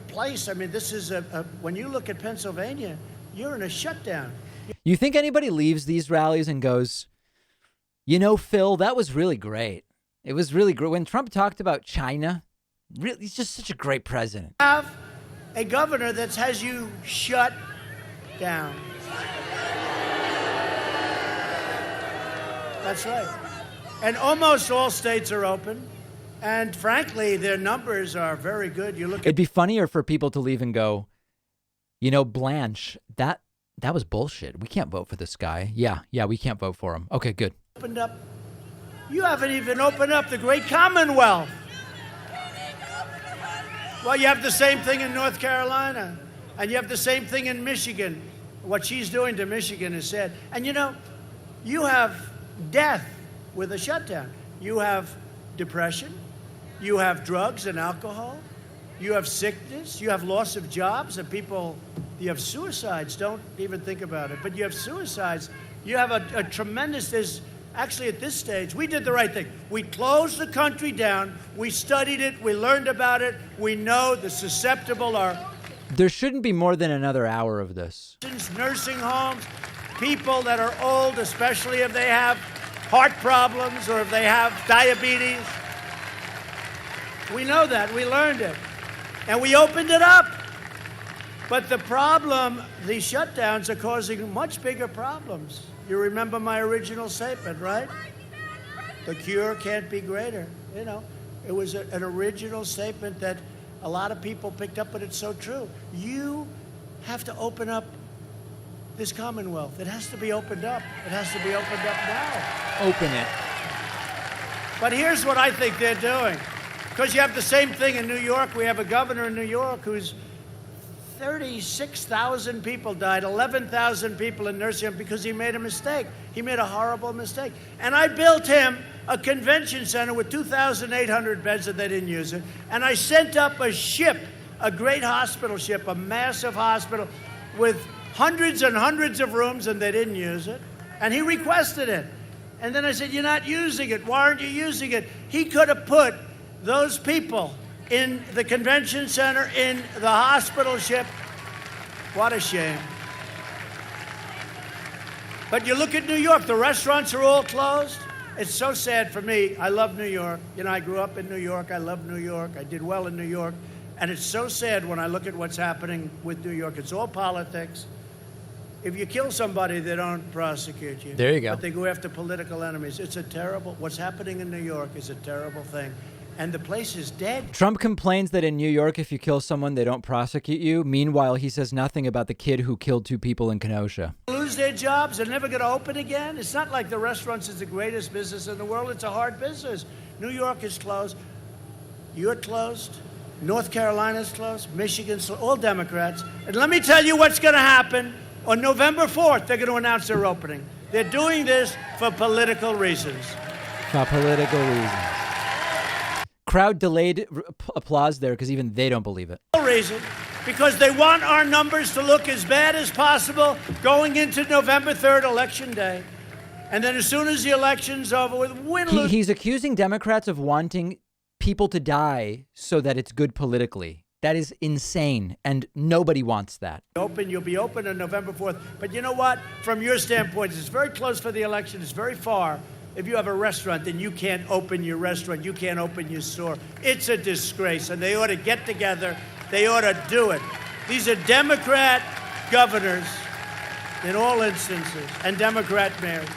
place. I mean, this is when you look at Pennsylvania, you're in a shutdown. You think anybody leaves these rallies and goes, you know, Phil, that was really great. It was really great. When Trump talked about China, really, he's just such a great president. Have a governor that has you shut down. That's right. And almost all states are open. And frankly, their numbers are very good. You look at It'd be funnier for people to leave and go, you know, Blanche, that was bullshit. We can't vote for this guy. Yeah, we can't vote for him. Okay, good. opened up. You haven't even opened up the great Commonwealth. Well, you have the same thing in North Carolina. And you have the same thing in Michigan. What she's doing to Michigan is sad. And you know, you have death with a shutdown. You have depression. You have drugs and alcohol. You have sickness. You have loss of jobs and people. You have suicides. Don't even think about it. But you have suicides. You have a tremendous. Actually, at this stage, we did the right thing. We closed the country down. We studied it. We learned about it. We know the susceptible are. There shouldn't be more than another hour of this. Nursing homes, people that are old, especially if they have heart problems or if they have diabetes. We know that. We learned it. And we opened it up. But the problem, these shutdowns are causing much bigger problems. You remember my original statement, right? The cure can't be greater. You know, it was an original statement that a lot of people picked up, but it's so true. You have to open up this Commonwealth. It has to be opened up. It has to be opened up now. Open it. But here's what I think they're doing. Because you have the same thing in New York. We have a governor in New York who's 36,000 people died, 11,000 people in nursing home because he made a mistake. He made a horrible mistake. And I built him a convention center with 2,800 beds and they didn't use it. And I sent up a ship, a great hospital ship, a massive hospital with hundreds and hundreds of rooms and they didn't use it. And he requested it. And then I said, you're not using it. Why aren't you using it? He could have put those people in the convention center, in the hospital ship. What a shame. But you look at New York, the restaurants are all closed. It's so sad for me. I love New York. You know, I grew up in New York. I love New York. I did well in New York. And it's so sad when I look at what's happening with New York. It's all politics. If you kill somebody, they don't prosecute you. There you go. But they go after political enemies. It's a terrible, what's happening in New York is a terrible thing. And the place is dead. Trump complains that in New York, if you kill someone, they don't prosecute you. Meanwhile, he says nothing about the kid who killed 2 people in Kenosha. Lose their jobs. They're never going to open again. It's not like the restaurants is the greatest business in the world. It's a hard business. New York is closed. You're closed. North Carolina's closed. Michigan's closed. All Democrats. And let me tell you what's going to happen. On November 4th, they're going to announce their opening. They're doing this for political reasons. For political reasons. Crowd delayed applause there because even they don't believe it. No reason. Because they want our numbers to look as bad as possible going into November 3rd, Election Day. And then as soon as the election's over with, lose. He's accusing Democrats of wanting people to die so that it's good politically. That is insane, and nobody wants that. You'll be open on November 4th. But you know what? From your standpoint, it's very close for the election. It's very far. If you have a restaurant, then you can't open your restaurant. You can't open your store. It's a disgrace, and they ought to get together. They ought to do it. These are Democrat governors in all instances, and Democrat mayors.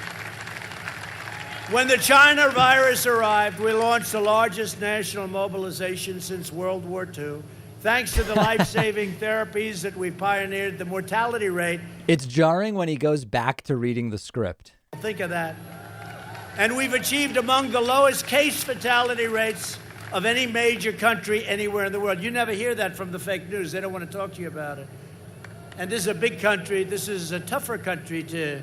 When the China virus arrived, we launched the largest national mobilization since World War II. Thanks to the life-saving therapies that we pioneered, the mortality rate. It's jarring when he goes back to reading the script. Think of that. And we've achieved among the lowest case fatality rates of any major country anywhere in the world. You never hear that from the fake news. They don't want to talk to you about it. And this is a big country. This is a tougher country to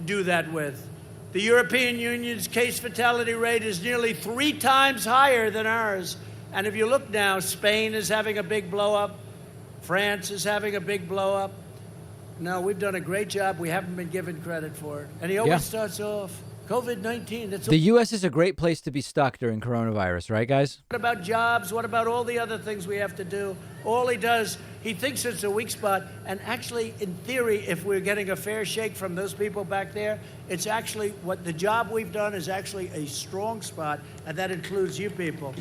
do that with. The European Union's case fatality rate is nearly 3 times higher than ours. And if you look now, Spain is having a big blow up. France is having a big blow up. No, we've done a great job. We haven't been given credit for it. And he always starts off, COVID-19. The U.S. is a great place to be stuck during coronavirus, right, guys? What about jobs? What about all the other things we have to do? All he does, he thinks it's a weak spot. And actually, in theory, if we're getting a fair shake from those people back there, it's actually what the job we've done is actually a strong spot. And that includes you people.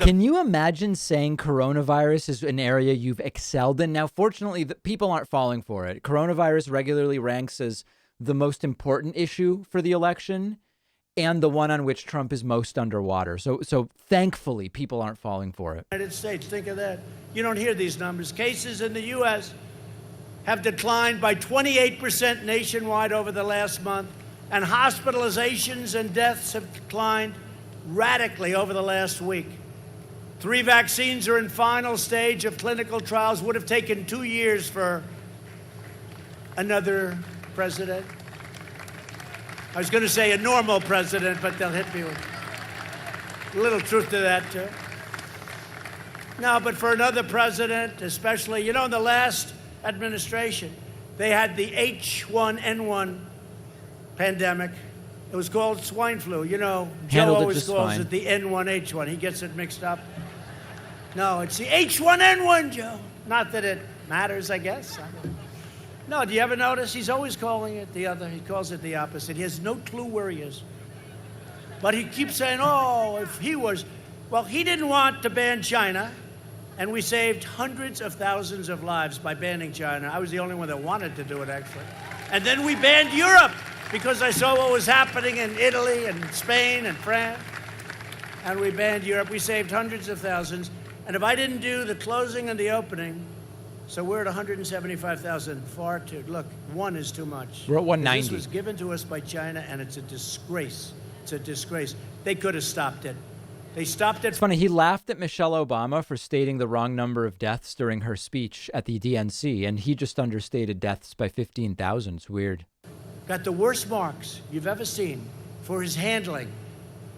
Can you imagine saying coronavirus is an area you've excelled in? Now, fortunately, the people aren't falling for it. Coronavirus regularly ranks as the most important issue for the election and the one on which Trump is most underwater. So thankfully, people aren't falling for it. United States, think of that. You don't hear these numbers. Cases in the U.S. have declined by 28% nationwide over the last month, and hospitalizations and deaths have declined radically over the last week. 3 vaccines are in final stage of clinical trials. Would have taken 2 years for another president. I was going to say a normal president, but they'll hit me with a little truth to that, too. No, but for another president, especially, you know, in the last administration, they had the H1N1 pandemic. It was called swine flu. You know, Joe always calls it the N1H1. He gets it mixed up. No, it's the H1N1, Joe. Not that it matters, I guess. No, do you ever notice? He's always calling it the other. He calls it the opposite. He has no clue where he is. But he keeps saying, oh, if he was... Well, he didn't want to ban China, and we saved hundreds of thousands of lives by banning China. I was the only one that wanted to do it, actually. And then we banned Europe, because I saw what was happening in Italy and Spain and France. And we banned Europe. We saved hundreds of thousands. And if I didn't do the closing and the opening, so we're at 175,000, far too. Look, 1 is too much. We're at 190. This was given to us by China, and it's a disgrace. It's a disgrace. They could have stopped it. They stopped it. It's funny, he laughed at Michelle Obama for stating the wrong number of deaths during her speech at the DNC, and he just understated deaths by 15,000. It's weird. Got the worst marks you've ever seen for his handling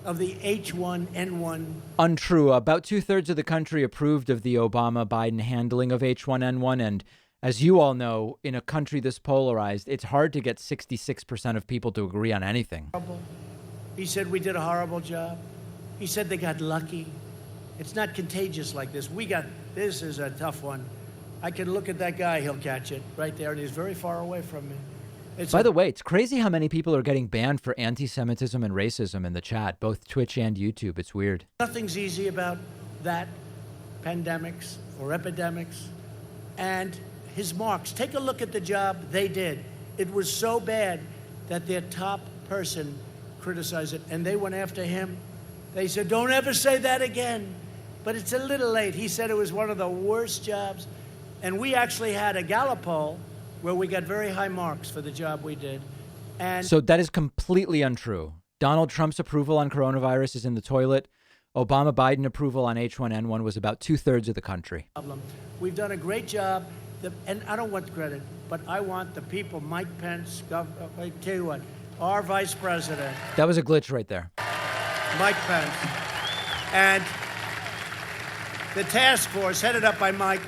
of the H1N1. Untrue. About 2/3 of the country approved of the Obama-Biden handling of H1N1. And as you all know, in a country this polarized, it's hard to get 66% of people to agree on anything. He said we did a horrible job. He said they got lucky. It's not contagious like this. This is a tough one. I can look at that guy, he'll catch it right there, and he's very far away from me. By the way, it's crazy how many people are getting banned for anti-Semitism and racism in the chat, both Twitch and YouTube. It's weird. Nothing's easy about that, pandemics or epidemics. And his marks, take a look at the job they did. It was so bad that their top person criticized it, and they went after him. They said, don't ever say that again. But it's a little late. He said it was one of the worst jobs. And we actually had a Gallup poll where we got very high marks for the job we did. And so that is completely untrue. Donald Trump's approval on coronavirus is in the toilet. Obama-Biden approval on H1N1 was about 2/3 of the country. We've done a great job. And I don't want the credit, but I want the people, Mike Pence, I tell you what, our vice president. That was a glitch right there. Mike Pence. And the task force headed up by Mike,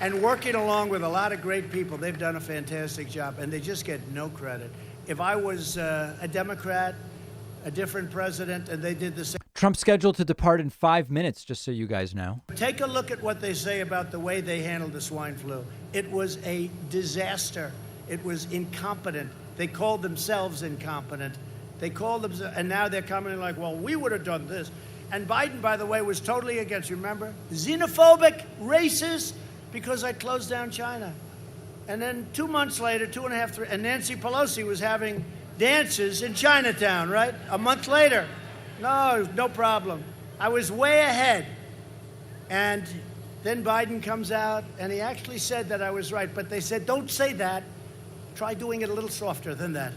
and working along with a lot of great people. They've done a fantastic job, and they just get no credit. If I was a Democrat, a different president, and they did the same. Trump's scheduled to depart in 5 minutes, just so you guys know. Take a look at what they say about the way they handled the swine flu. It was a disaster. It was incompetent. They called themselves incompetent. They called themselves, and now they're coming in like, well, we would have done this. And Biden, by the way, was totally against, remember? Xenophobic, racist, because I closed down China. And then 2 months later, 2.5, 3, and Nancy Pelosi was having dances in Chinatown, right? A month later. No problem. I was way ahead. And then Biden comes out, and he actually said that I was right. But they said, don't say that. Try doing it a little softer than that.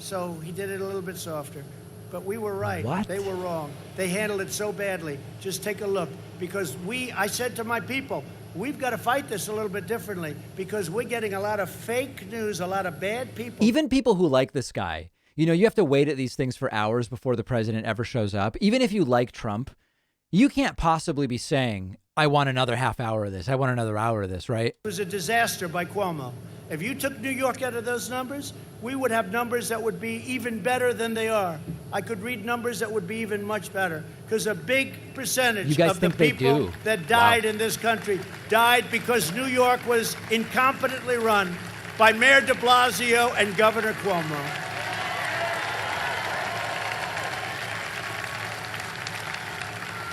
So he did it a little bit softer. But we were right. What? They were wrong. They handled it so badly. Just take a look. Because I said to my people, we've got to fight this a little bit differently because we're getting a lot of fake news, a lot of bad people. Even people who like this guy, you know, you have to wait at these things for hours before the president ever shows up. Even if you like Trump, you can't possibly be saying, I want another half hour of this. I want another hour of this, right? It was a disaster by Cuomo. If you took New York out of those numbers, we would have numbers that would be even better than they are. I could read numbers that would be even much better because a big percentage of the people that died in this country died because New York was incompetently run by Mayor de Blasio and Governor Cuomo.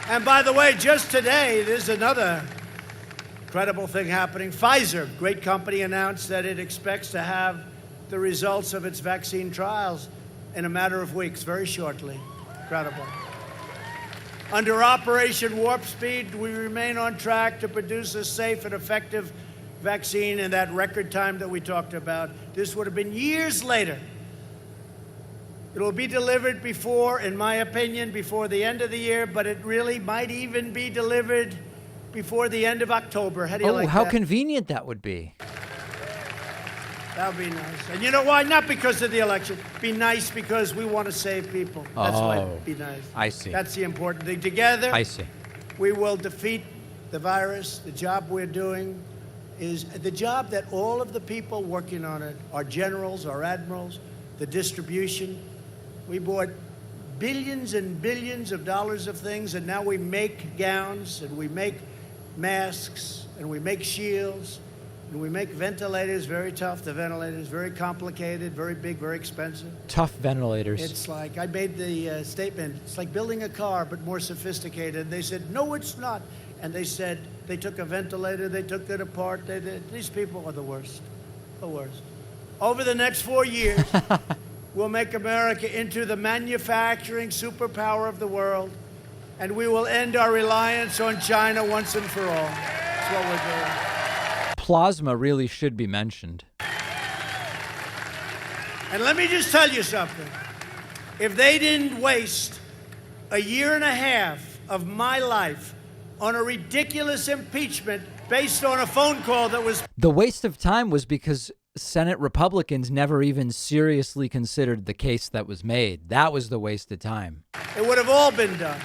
And by the way, just today, there's another incredible thing happening. Pfizer, great company, announced that it expects to have the results of its vaccine trials in a matter of weeks, very shortly. Incredible. Under Operation Warp Speed, we remain on track to produce a safe and effective vaccine in that record time that we talked about. This would have been years later It will be delivered before, in my opinion, before the end of the year, but it really might even be delivered before the end of October. How do you like how that? convenient that would be. That would be nice. And you know why? Not because of the election. Be nice because we want to save people. That's why it'd be nice. I see. That's the important thing. Together, I see. we will defeat the virus. The job we're doing is the job that all of the people working on it, our generals, our admirals, the distribution. We bought billions and billions of dollars of things, and now we make gowns, and we make masks, and we make shields, and we make ventilators. Very tough. The ventilators, very complicated, very big, very expensive. Tough ventilators. It's like, I made the statement, it's like building a car, but more sophisticated. And they said, no, it's not. And they said, they took a ventilator, they took it apart. These people are the worst, the worst. Over the next 4 years, we'll make America into the manufacturing superpower of the world, and we will end our reliance on China once and for all. That's what we're doing. Plasma really should be mentioned. And let me just tell you something. If they didn't waste a year and a half of my life on a ridiculous impeachment based on a phone call that was... The waste of time was because Senate Republicans never even seriously considered the case that was made. That was the waste of time. It would have all been done.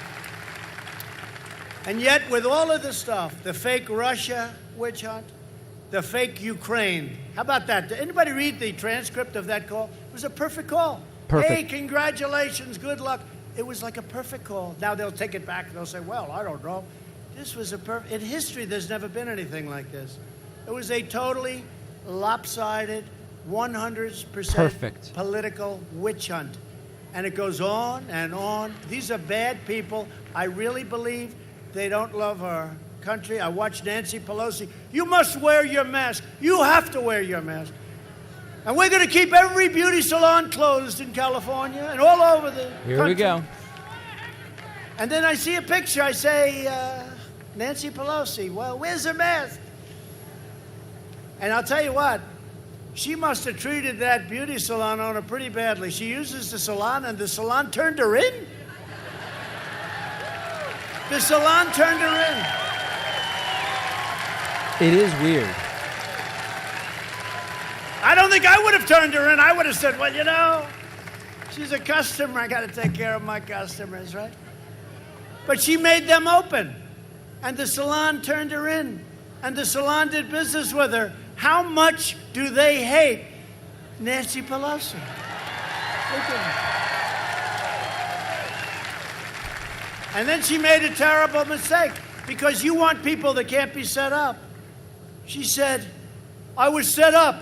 And yet, with all of the stuff, the fake Russia witch hunt, the fake Ukraine, how about that? Did anybody read the transcript of that call? It was a perfect call. Perfect. Hey, congratulations, good luck. It was like a perfect call. Now they'll take it back and they'll say, well, I don't know. This was a perfect... In history, there's never been anything like this. It was a totally lopsided, 100% Perfect political witch hunt. And it goes on and on. These are bad people. I really believe they don't love our country. I watched Nancy Pelosi. You must wear your mask. You have to wear your mask. And we're going to keep every beauty salon closed in California and all over the country. Here we go. And then I see a picture. I say, Nancy Pelosi, well, where's her mask? And I'll tell you what, she must have treated that beauty salon owner pretty badly. She uses the salon, and the salon turned her in. The salon turned her in. It is weird. I don't think I would have turned her in. I would have said, well, you know, she's a customer. I got to take care of my customers, right? But she made them open, and the salon turned her in, and the salon did business with her. How much do they hate Nancy Pelosi? Look at her. And then she made a terrible mistake because you want people that can't be set up. She said, I was set up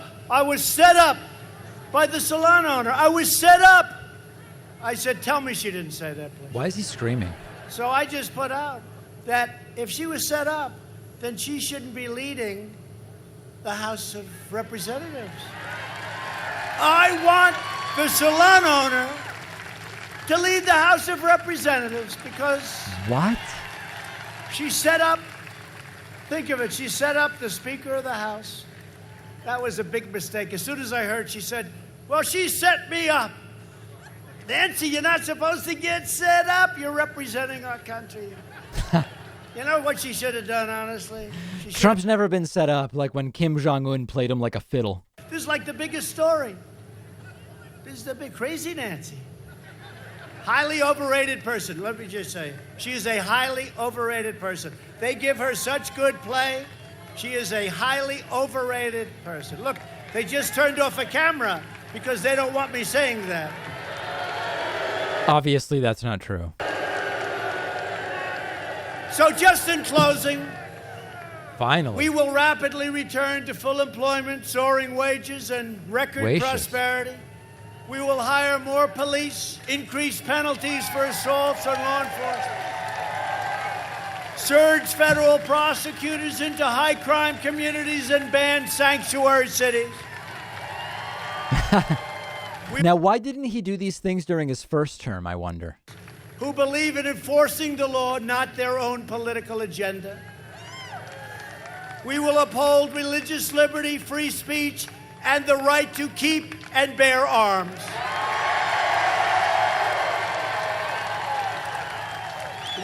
by the salon owner. I was set up. I said, tell me she didn't say that, please. Why is he screaming? So I just put out that if she was set up, then she shouldn't be leading the House of Representatives. I want the salon owner to lead the House of Representatives because... What? She set up, think of it, she set up the Speaker of the House. That was a big mistake. As soon as I heard, she said, well, she set me up. Nancy, you're not supposed to get set up. You're representing our country. You know what she should have done, honestly? Trump's never been set up like when Kim Jong-un played him like a fiddle. This is like the biggest story. This is the big crazy Nancy. Highly overrated person, let me just say. She is a highly overrated person. They give her such good play. She is a highly overrated person. Look, they just turned off a camera because they don't want me saying that. Obviously, that's not true. So just in closing, finally, we will rapidly return to full employment, soaring wages, and record prosperity. We will hire more police, increase penalties for assaults on law enforcement, surge federal prosecutors into high-crime communities, and ban sanctuary cities. Now, why didn't he do these things during his first term, I wonder? Who believe in enforcing the law, not their own political agenda. We will uphold religious liberty, free speech, and the right to keep and bear arms.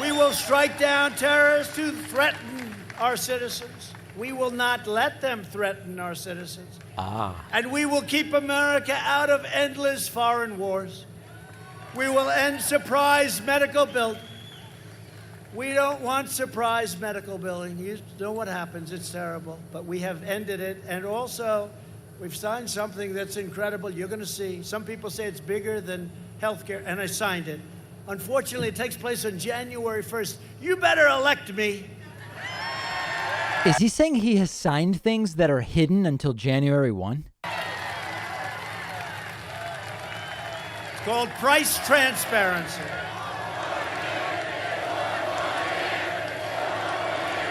We will strike down terrorists who threaten our citizens. We will not let them threaten our citizens. And we will keep America out of endless foreign wars. We will end surprise medical billing. We don't want surprise medical billing. You know what happens. It's terrible. But we have ended it. And also, we've signed something that's incredible. You're going to see. Some people say it's bigger than health care, and I signed it. Unfortunately, it takes place on January 1st. You better elect me. Is he saying he has signed things that are hidden until January 1? Called price transparency.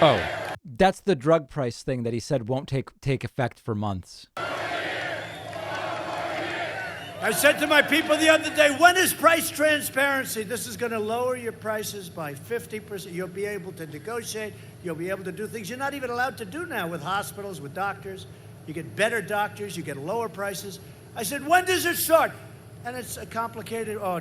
Oh, that's the drug price thing that he said won't take effect for months. I said to my people the other day, when is price transparency? This is going to lower your prices by 50%. You'll be able to negotiate. You'll be able to do things you're not even allowed to do now with hospitals, with doctors. You get better doctors. You get lower prices. I said, when does it start? And it's a complicated. Oh,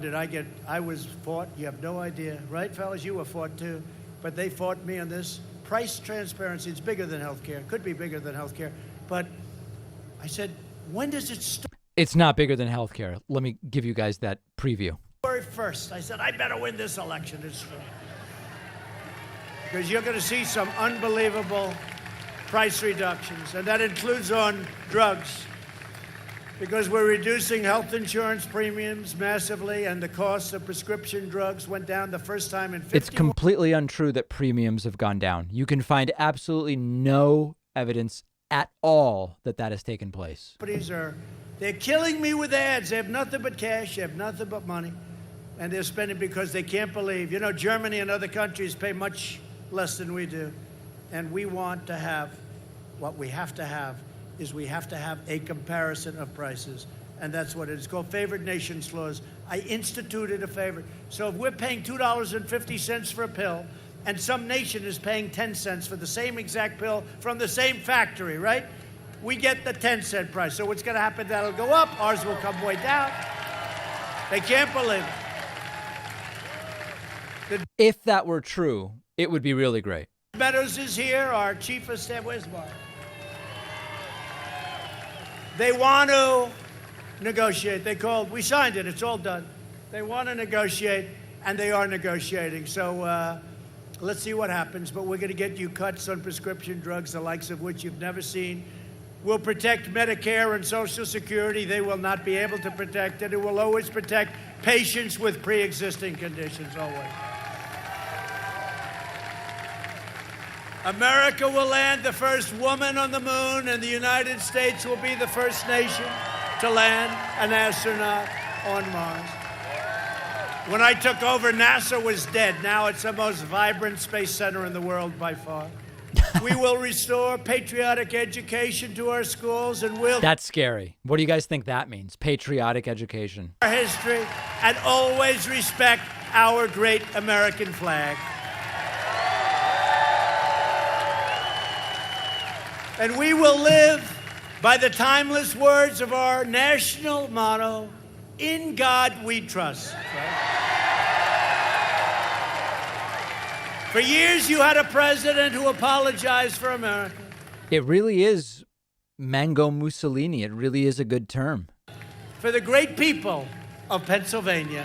I was fought. You have no idea. Right, fellas? You were fought too. But they fought me on this. Price transparency, it's bigger than healthcare. Could be bigger than healthcare. But I said, when does it start? It's not bigger than healthcare. Let me give you guys that preview. January 1st. I said, I better win this election. It's true. Because you're going to see some unbelievable price reductions. And that includes on drugs. Because we're reducing health insurance premiums massively, and the cost of prescription drugs went down the first time in 50 It's completely untrue that premiums have gone down. You can find absolutely no evidence at all that that has taken place. They're killing me with ads. They have nothing but cash. They have nothing but money. And they're spending because they can't believe. You know, Germany and other countries pay much less than we do. And we want to have, what we have to have is we have to have a comparison of prices. And that's what it is called favored nations laws. I instituted a favorite. So if we're paying $2.50 for a pill, and some nation is paying 10 cents for the same exact pill from the same factory, right? We get the 10-cent price. So what's going to happen? That'll go up. Ours will come way down. They can't believe it. If that were true, it would be really great. Meadows is here, our chief of staff. Where's Mark? They want to negotiate. We signed it. It's all done. They want to negotiate, and they are negotiating. So let's see what happens. But we're going to get you cuts on prescription drugs, the likes of which you've never seen. We'll protect Medicare and Social Security. They will not be able to protect it. It will always protect patients with pre-existing conditions, always. America will land the first woman on the moon, and the United States will be the first nation to land an astronaut on Mars. When I took over, NASA was dead. Now it's the most vibrant space center in the world by far. We will restore patriotic education to our schools, and we'll... That's scary. What do you guys think that means? Patriotic education. ...our history, and always respect our great American flag. And we will live by the timeless words of our national motto, in God we trust. Right? For years, you had a president who apologized for America. It really is Mango Mussolini. It really is a good term. For the great people of Pennsylvania.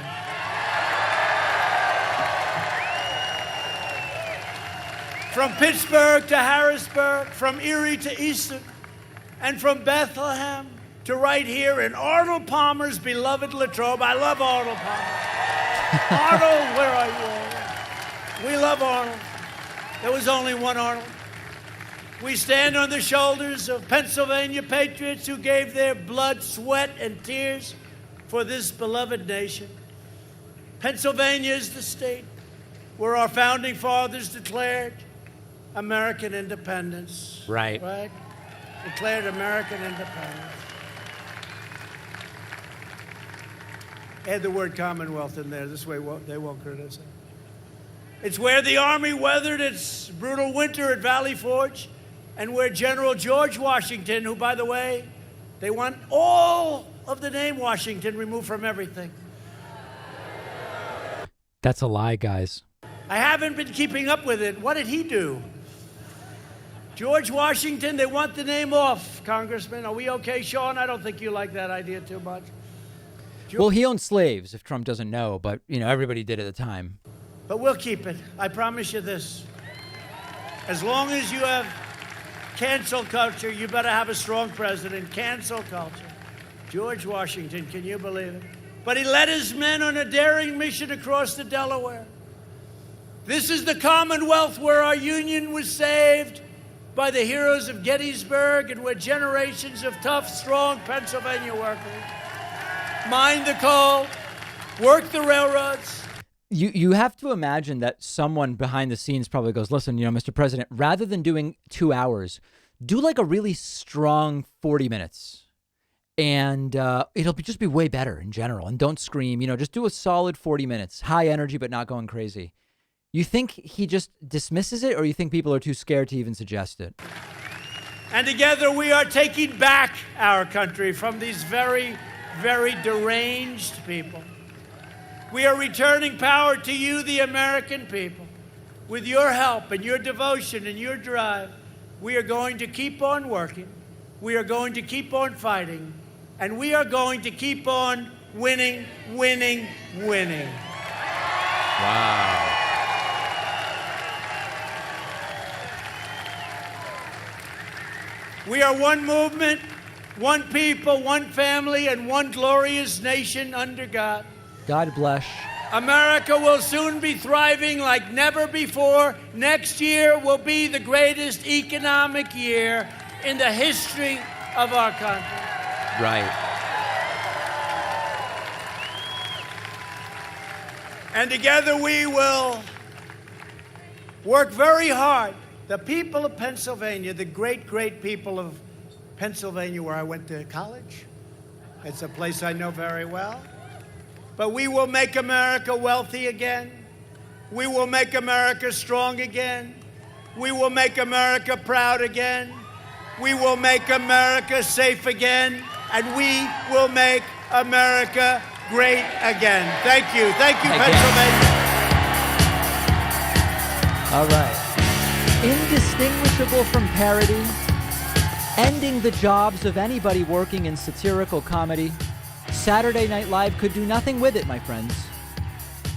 From Pittsburgh to Harrisburg, from Erie to Easton, and from Bethlehem to right here in Arnold Palmer's beloved Latrobe. I love Arnold Palmer. Arnold, where are you? We love Arnold. There was only one Arnold. We stand on the shoulders of Pennsylvania patriots who gave their blood, sweat, and tears for this beloved nation. Pennsylvania is the state where our founding fathers declared American independence. Right. Right? Declared American independence. Add the word Commonwealth in there. This way they won't criticize. It's where the Army weathered its brutal winter at Valley Forge, and where General George Washington, who, by the way, they want all of the name Washington removed from everything. That's a lie, guys. I haven't been keeping up with it. What did he do? George Washington, they want the name off, Congressman. Are we okay, Sean? I don't think you like that idea too much. Well, he owned slaves, if Trump doesn't know, but, everybody did at the time. But we'll keep it. I promise you this. As long as you have cancel culture, you better have a strong president. Cancel culture. George Washington, can you believe it? But he led his men on a daring mission across the Delaware. This is the Commonwealth where our Union was saved by the heroes of Gettysburg and where generations of tough, strong Pennsylvania workers mined the coal, worked the railroads. You have to imagine that someone behind the scenes probably goes, listen, Mr. President, rather than doing 2 hours, do like a really strong 40 minutes. And it'll just be way better in general. And don't scream, just do a solid 40 minutes. High energy, but not going crazy. You think he just dismisses it, or you think people are too scared to even suggest it? And together we are taking back our country from these very, very deranged people. We are returning power to you, the American people. With your help and your devotion and your drive, we are going to keep on working. We are going to keep on fighting. And we are going to keep on winning, winning, winning. Wow. We are one movement, one people, one family, and one glorious nation under God. God bless. America will soon be thriving like never before. Next year will be the greatest economic year in the history of our country. Right. And together we will work very hard. The people of Pennsylvania, the great, great people of Pennsylvania, where I went to college. It's a place I know very well. But we will make America wealthy again. We will make America strong again. We will make America proud again. We will make America safe again. And we will make America great again. Thank you. Thank you, Pennsylvania. All right. Indistinguishable from parody, ending the jobs of anybody working in satirical comedy. Saturday Night Live could do nothing with it, my friends.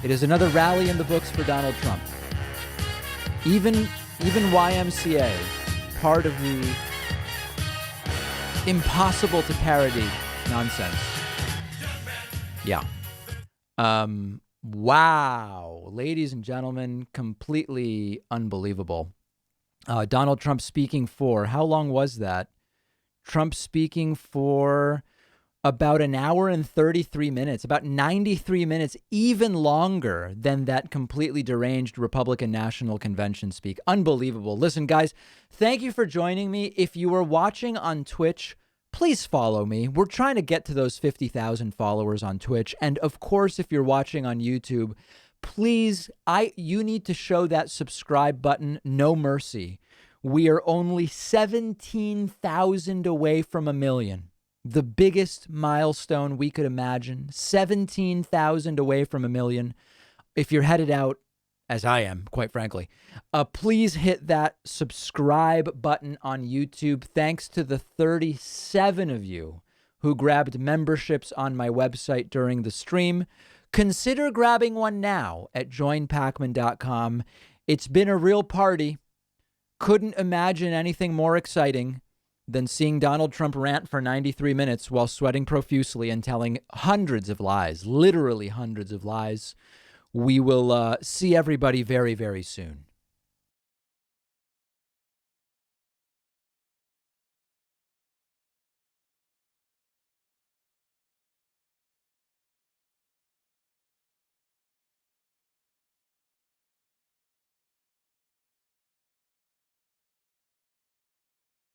It is another rally in the books for Donald Trump. Even YMCA, part of the impossible to parody nonsense. Yeah. Wow. Ladies and gentlemen, completely unbelievable. Donald Trump speaking for, how long was that? Trump speaking for about an hour and 33 minutes, about 93 minutes, even longer than that completely deranged Republican National Convention speak. Unbelievable. Listen, guys, thank you for joining me. If you are watching on Twitch, please follow me. We're trying to get to those 50,000 followers on Twitch. And of course, if you're watching on YouTube, please, you need to show that subscribe button no mercy. We are only 17,000 away from 1 million. The biggest milestone we could imagine. 17,000 away from 1 million. If you're headed out, as I am, quite frankly, please hit that subscribe button on YouTube. Thanks to the 37 of you who grabbed memberships on my website during the stream. Consider grabbing one now at joinpacman.com. It's been a real party. Couldn't imagine anything more exciting than seeing Donald Trump rant for 93 minutes while sweating profusely and telling hundreds of lies, literally hundreds of lies. We will see everybody very, very soon.